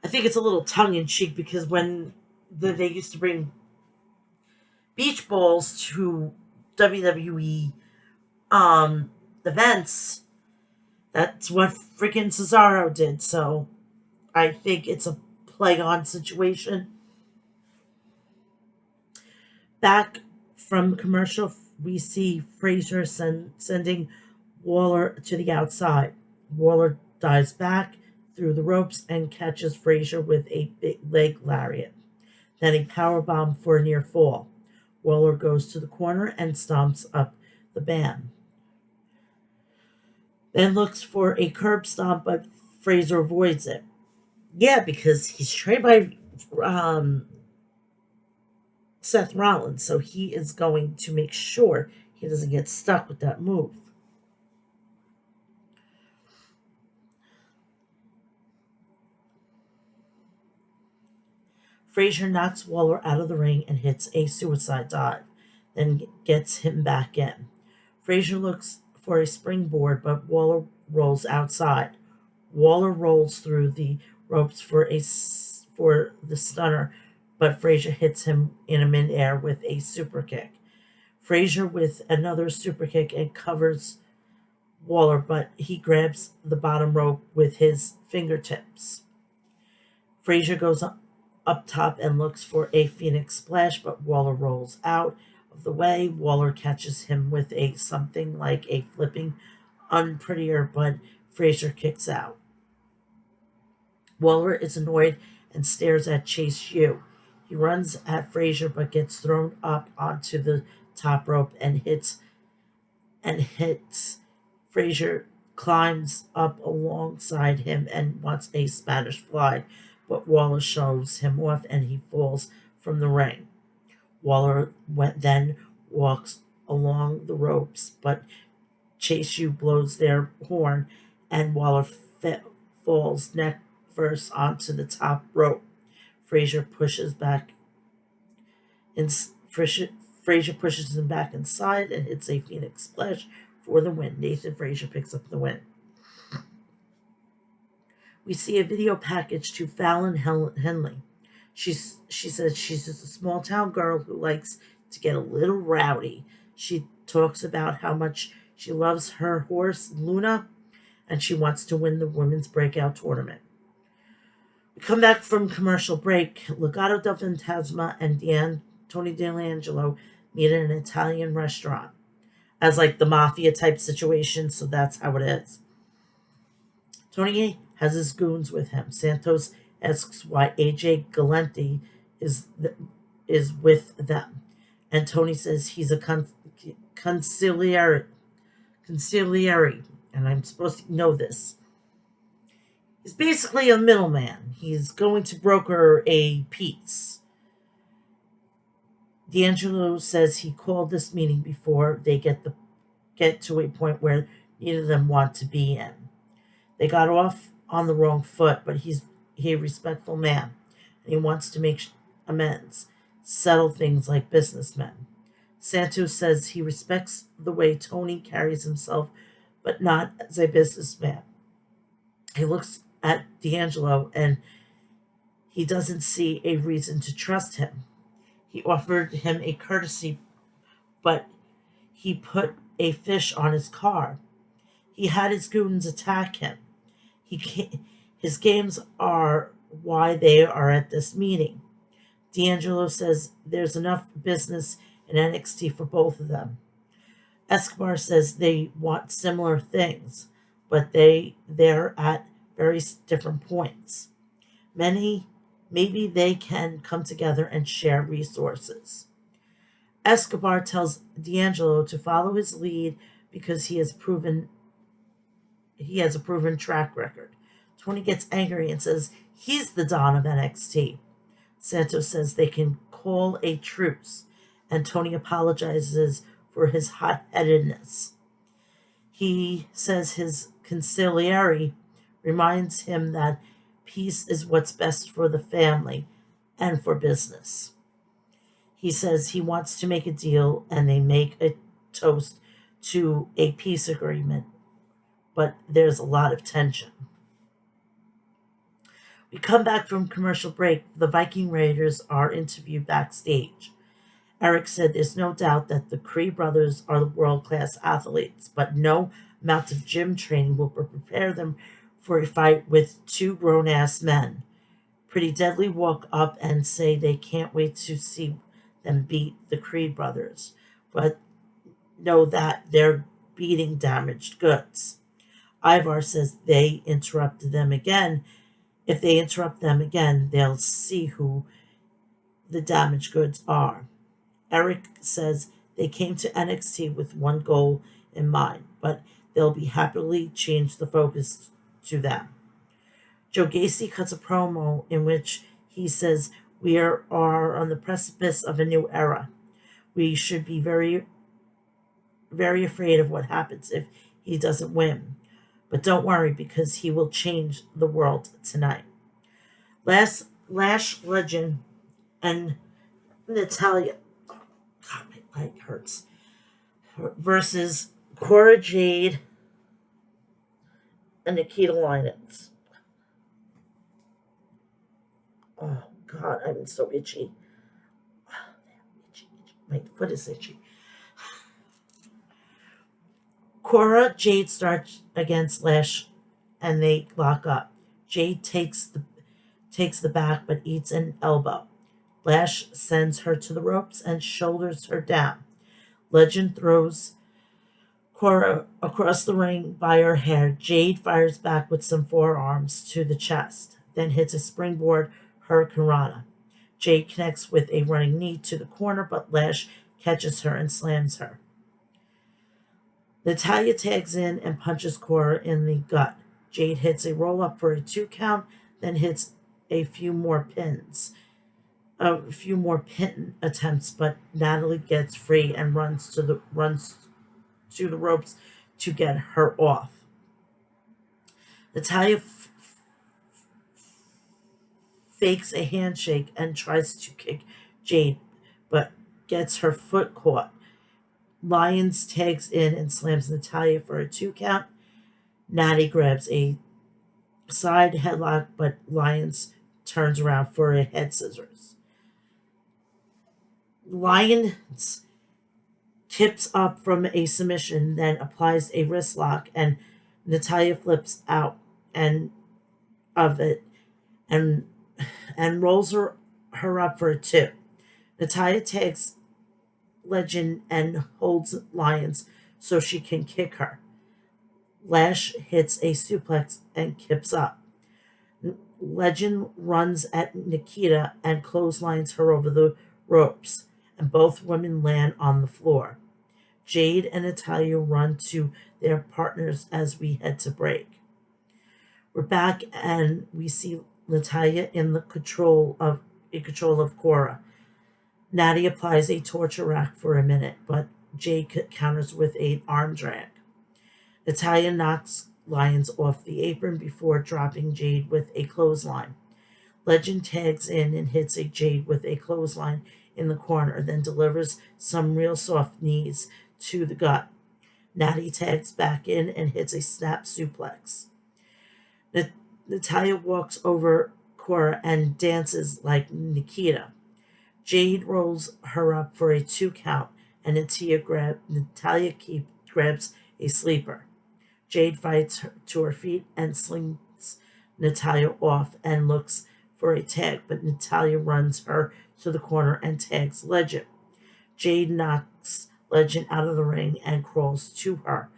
I think it's a little tongue in cheek because when they used to bring beach balls to WWE events, that's what freaking Cesaro did. So I think it's a play on situation. Back from commercial, we see Frazier sending Waller to the outside. Waller dives back through the ropes and catches Frazier with a big leg lariat. Then a powerbomb for a near fall. Waller goes to the corner and stomps up the band. Then looks for a curb stomp, but Frazier avoids it. Yeah, because he's trained by Seth Rollins, so he is going to make sure he doesn't get stuck with that move. Frazier knocks Waller out of the ring and hits a suicide dive, then gets him back in. Frazier looks for a springboard, but Waller rolls outside. Waller rolls through the ropes for the stunner, but Frazier hits him in midair with a super kick. Frazier with another super kick and covers Waller, but he grabs the bottom rope with his fingertips. Frazier goes up top and looks for a Phoenix Splash, but Waller rolls out of the way. Waller catches him with something like a flipping unprettier, but Frazier kicks out. Waller is annoyed and stares at Chase U. He runs at Frazier but gets thrown up onto the top rope and hits. Frazier climbs up alongside him and wants a Spanish fly, but Waller shoves him off and he falls from the ring. Waller then walks along the ropes, but Chase U blows their horn and Waller falls neck first onto the top rope. Frazier pushes him back inside and hits a Phoenix Splash for the win. Nathan Frazier picks up the win. We see a video package to Fallon Henley. She says she's just a small town girl who likes to get a little rowdy. She talks about how much she loves her horse, Luna, and she wants to win the women's breakout tournament. We come back from commercial break. Legado del Fantasma and Tony D'Angelo meet in an Italian restaurant as like the mafia type situation, so that's how it is. Tony has his goons with him. Santos asks why AJ Galante is with them, and Tony says he's a conciliary, and I'm supposed to know this. He's basically a middleman. He's going to broker a peace. D'Angelo says he called this meeting before they get to a point where neither of them want to be in. They got off on the wrong foot, but he's a respectful man, and he wants to make amends, settle things like businessmen. Santos says he respects the way Tony carries himself, but not as a businessman. He looks at D'Angelo and he doesn't see a reason to trust him. He offered him a courtesy, but he put a fish on his car. He had his goons attack him. His games are why they are at this meeting. D'Angelo says there's enough business in NXT for both of them. Escobar says they want similar things, but they're at very different points. Maybe they can come together and share resources. Escobar tells D'Angelo to follow his lead because he has a proven track record. Tony gets angry and says he's the Don of NXT. Santos says they can call a truce, and Tony apologizes for his hot-headedness. He says his consigliere reminds him that peace is what's best for the family and for business. He says he wants to make a deal, and they make a toast to a peace agreement, but there's a lot of tension. We come back from commercial break. The Viking Raiders are interviewed backstage. Eric said there's no doubt that the Cree brothers are world-class athletes, but no amount of gym training will prepare them for a fight with two grown-ass men. Pretty Deadly walk up and say they can't wait to see them beat the Creed brothers, but know that they're beating damaged goods. Ivar says they interrupted them again. If they interrupt them again, they'll see who the damaged goods are. Eric says they came to NXT with one goal in mind, but they'll be happily change the focus to them. Joe Gacy cuts a promo in which he says we are on the precipice of a new era. We should be very, very afraid of what happens if he doesn't win. But don't worry, because he will change the world tonight. Lash Legend and Natalia, God, my leg hurts, versus Cora Jade and Nikita Lyons. Oh, God, I'm so itchy. My foot is itchy. Cora Jade starts against Lash and they lock up. Jade takes the back but eats an elbow. Lash sends her to the ropes and shoulders her down. Legend throws Cora across the ring by her hair. Jade fires back with some forearms to the chest, then hits a springboard Hurricane Rana. Jade connects with a running knee to the corner, but Lash catches her and slams her. Natalia tags in and punches Cora in the gut. Jade hits a roll-up for a 2 count, then hits a few more pin attempts, but Natalie gets free and runs to the ropes to get her off. Natalia fakes a handshake and tries to kick Jade, but gets her foot caught. Lyons tags in and slams Natalia for a 2 count. Natty grabs a side headlock, but Lyons turns around for a head scissors. Lyons tips up from a submission, then applies a wrist lock, and Natalia flips out of it and rolls her up for a 2. Natalia tags Legend and holds Lyons so she can kick her. Lash hits a suplex and kips up. Legend runs at Nikita and clotheslines her over the ropes, and both women land on the floor. Jade and Natalia run to their partners as we head to break. We're back and we see Natalia in the control of Cora. Natty applies a torture rack for a minute, but Jade counters with an arm drag. Natalia knocks Lyons off the apron before dropping Jade with a clothesline. Legend tags in and hits a Jade with a clothesline in the corner, then delivers some real soft knees to the gut. Natty tags back in and hits a snap suplex. Natalia walks over Cora and dances like Nikita. Jade rolls her up for a 2 count, and Natalia grabs a sleeper. Jade fights her to her feet and slings Natalia off and looks for a tag, but Natalia runs her to the corner and tags Legend. Jade knocks Legend out of the ring and crawls to her.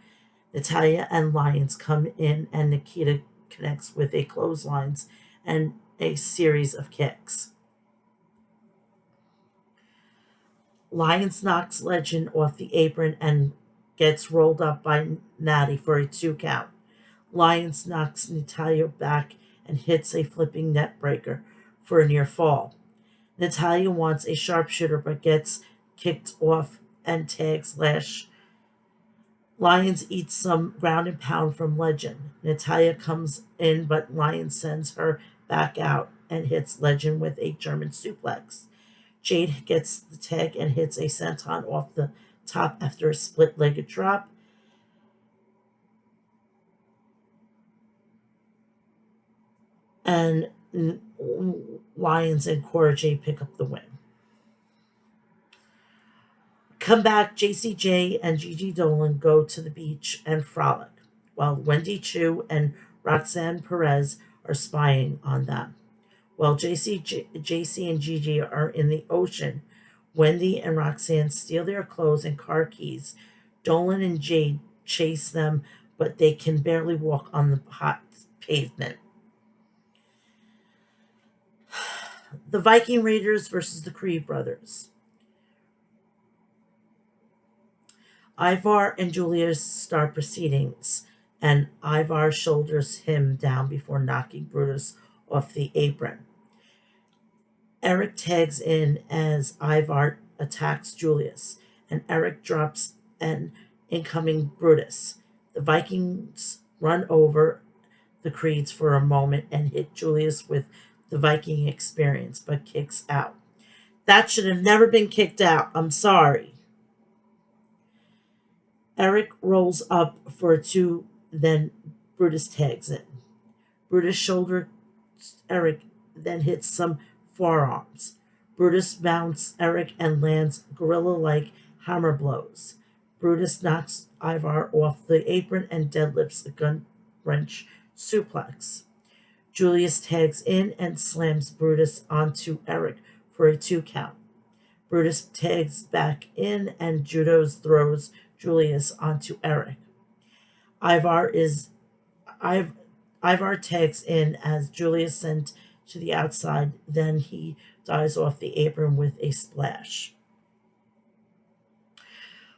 Natalia and Lyons come in, and Nikita connects with a clotheslines and a series of kicks. Lyons knocks Legend off the apron and gets rolled up by Natty for a 2 count. Lyons knocks Natalia back and hits a flipping net breaker for a near fall. Natalia wants a sharpshooter but gets kicked off and tags Lash. Lyons eats some ground and pound from Legend. Natalia comes in, but Lyons sends her back out and hits Legend with a German suplex. Jade gets the tag and hits a senton off the top after a split-legged drop. And Lyons and Cora Jade pick up the win. Come back, JCJ and Gigi Dolan go to the beach and frolic, while Wendy Chu and Roxanne Perez are spying on them. While JC and Gigi are in the ocean, Wendy and Roxanne steal their clothes and car keys. Dolan and Jade chase them, but they can barely walk on the hot pavement. The Viking Raiders versus the Creed brothers. Ivar and Julius start proceedings, and Ivar shoulders him down before knocking Brutus off the apron. Eric tags in as Ivar attacks Julius, and Eric drops an incoming Brutus. The Vikings run over the Creeds for a moment and hit Julius with the Viking experience, but kicks out. That should have never been kicked out. I'm sorry. Eric rolls up for a 2, then Brutus tags in. Brutus shoulders Eric, then hits some forearms. Brutus mounts Eric and lands gorilla-like hammer blows. Brutus knocks Ivar off the apron and deadlifts a gun wrench suplex. Julius tags in and slams Brutus onto Eric for a 2 count. Brutus tags back in and judos throws Julius onto Eric. Ivar tags in as Julius sent to the outside, then he dives off the apron with a splash.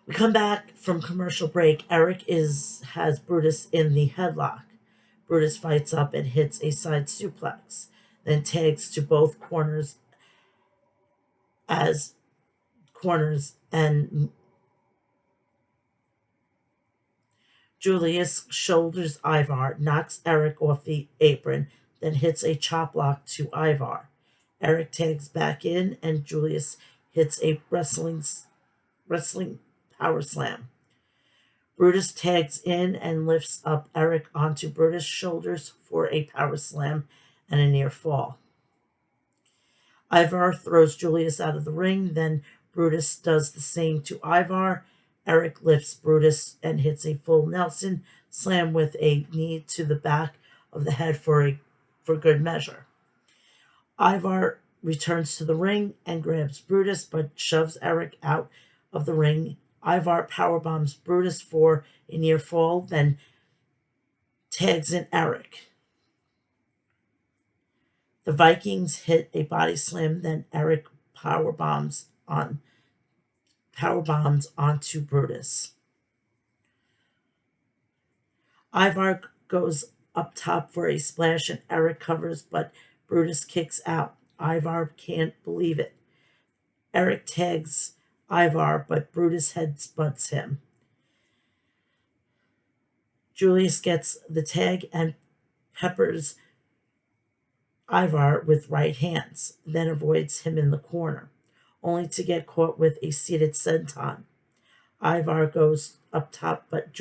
We come back from commercial break. Eric has Brutus in the headlock. Brutus fights up and hits a side suplex, then tags to both corners and Julius shoulders Ivar, knocks Eric off the apron, then hits a chop block to Ivar. Eric tags back in and Julius hits a wrestling power slam. Brutus tags in and lifts up Eric onto Brutus' shoulders for a power slam and a near fall. Ivar throws Julius out of the ring, then Brutus does the same to Ivar. Eric lifts Brutus and hits a full Nelson slam with a knee to the back of the head for good measure. Ivar returns to the ring and grabs Brutus, but shoves Eric out of the ring. Ivar powerbombs Brutus for a near fall, then tags in Eric. The Vikings hit a body slam, then Eric powerbombs onto Brutus. Ivar goes up top for a splash and Eric covers, but Brutus kicks out. Ivar can't believe it. Eric tags Ivar, but Brutus headbutts him. Julius gets the tag and peppers Ivar with right hands, then avoids him in the corner, only to get caught with a seated senton. Ivar goes up top, but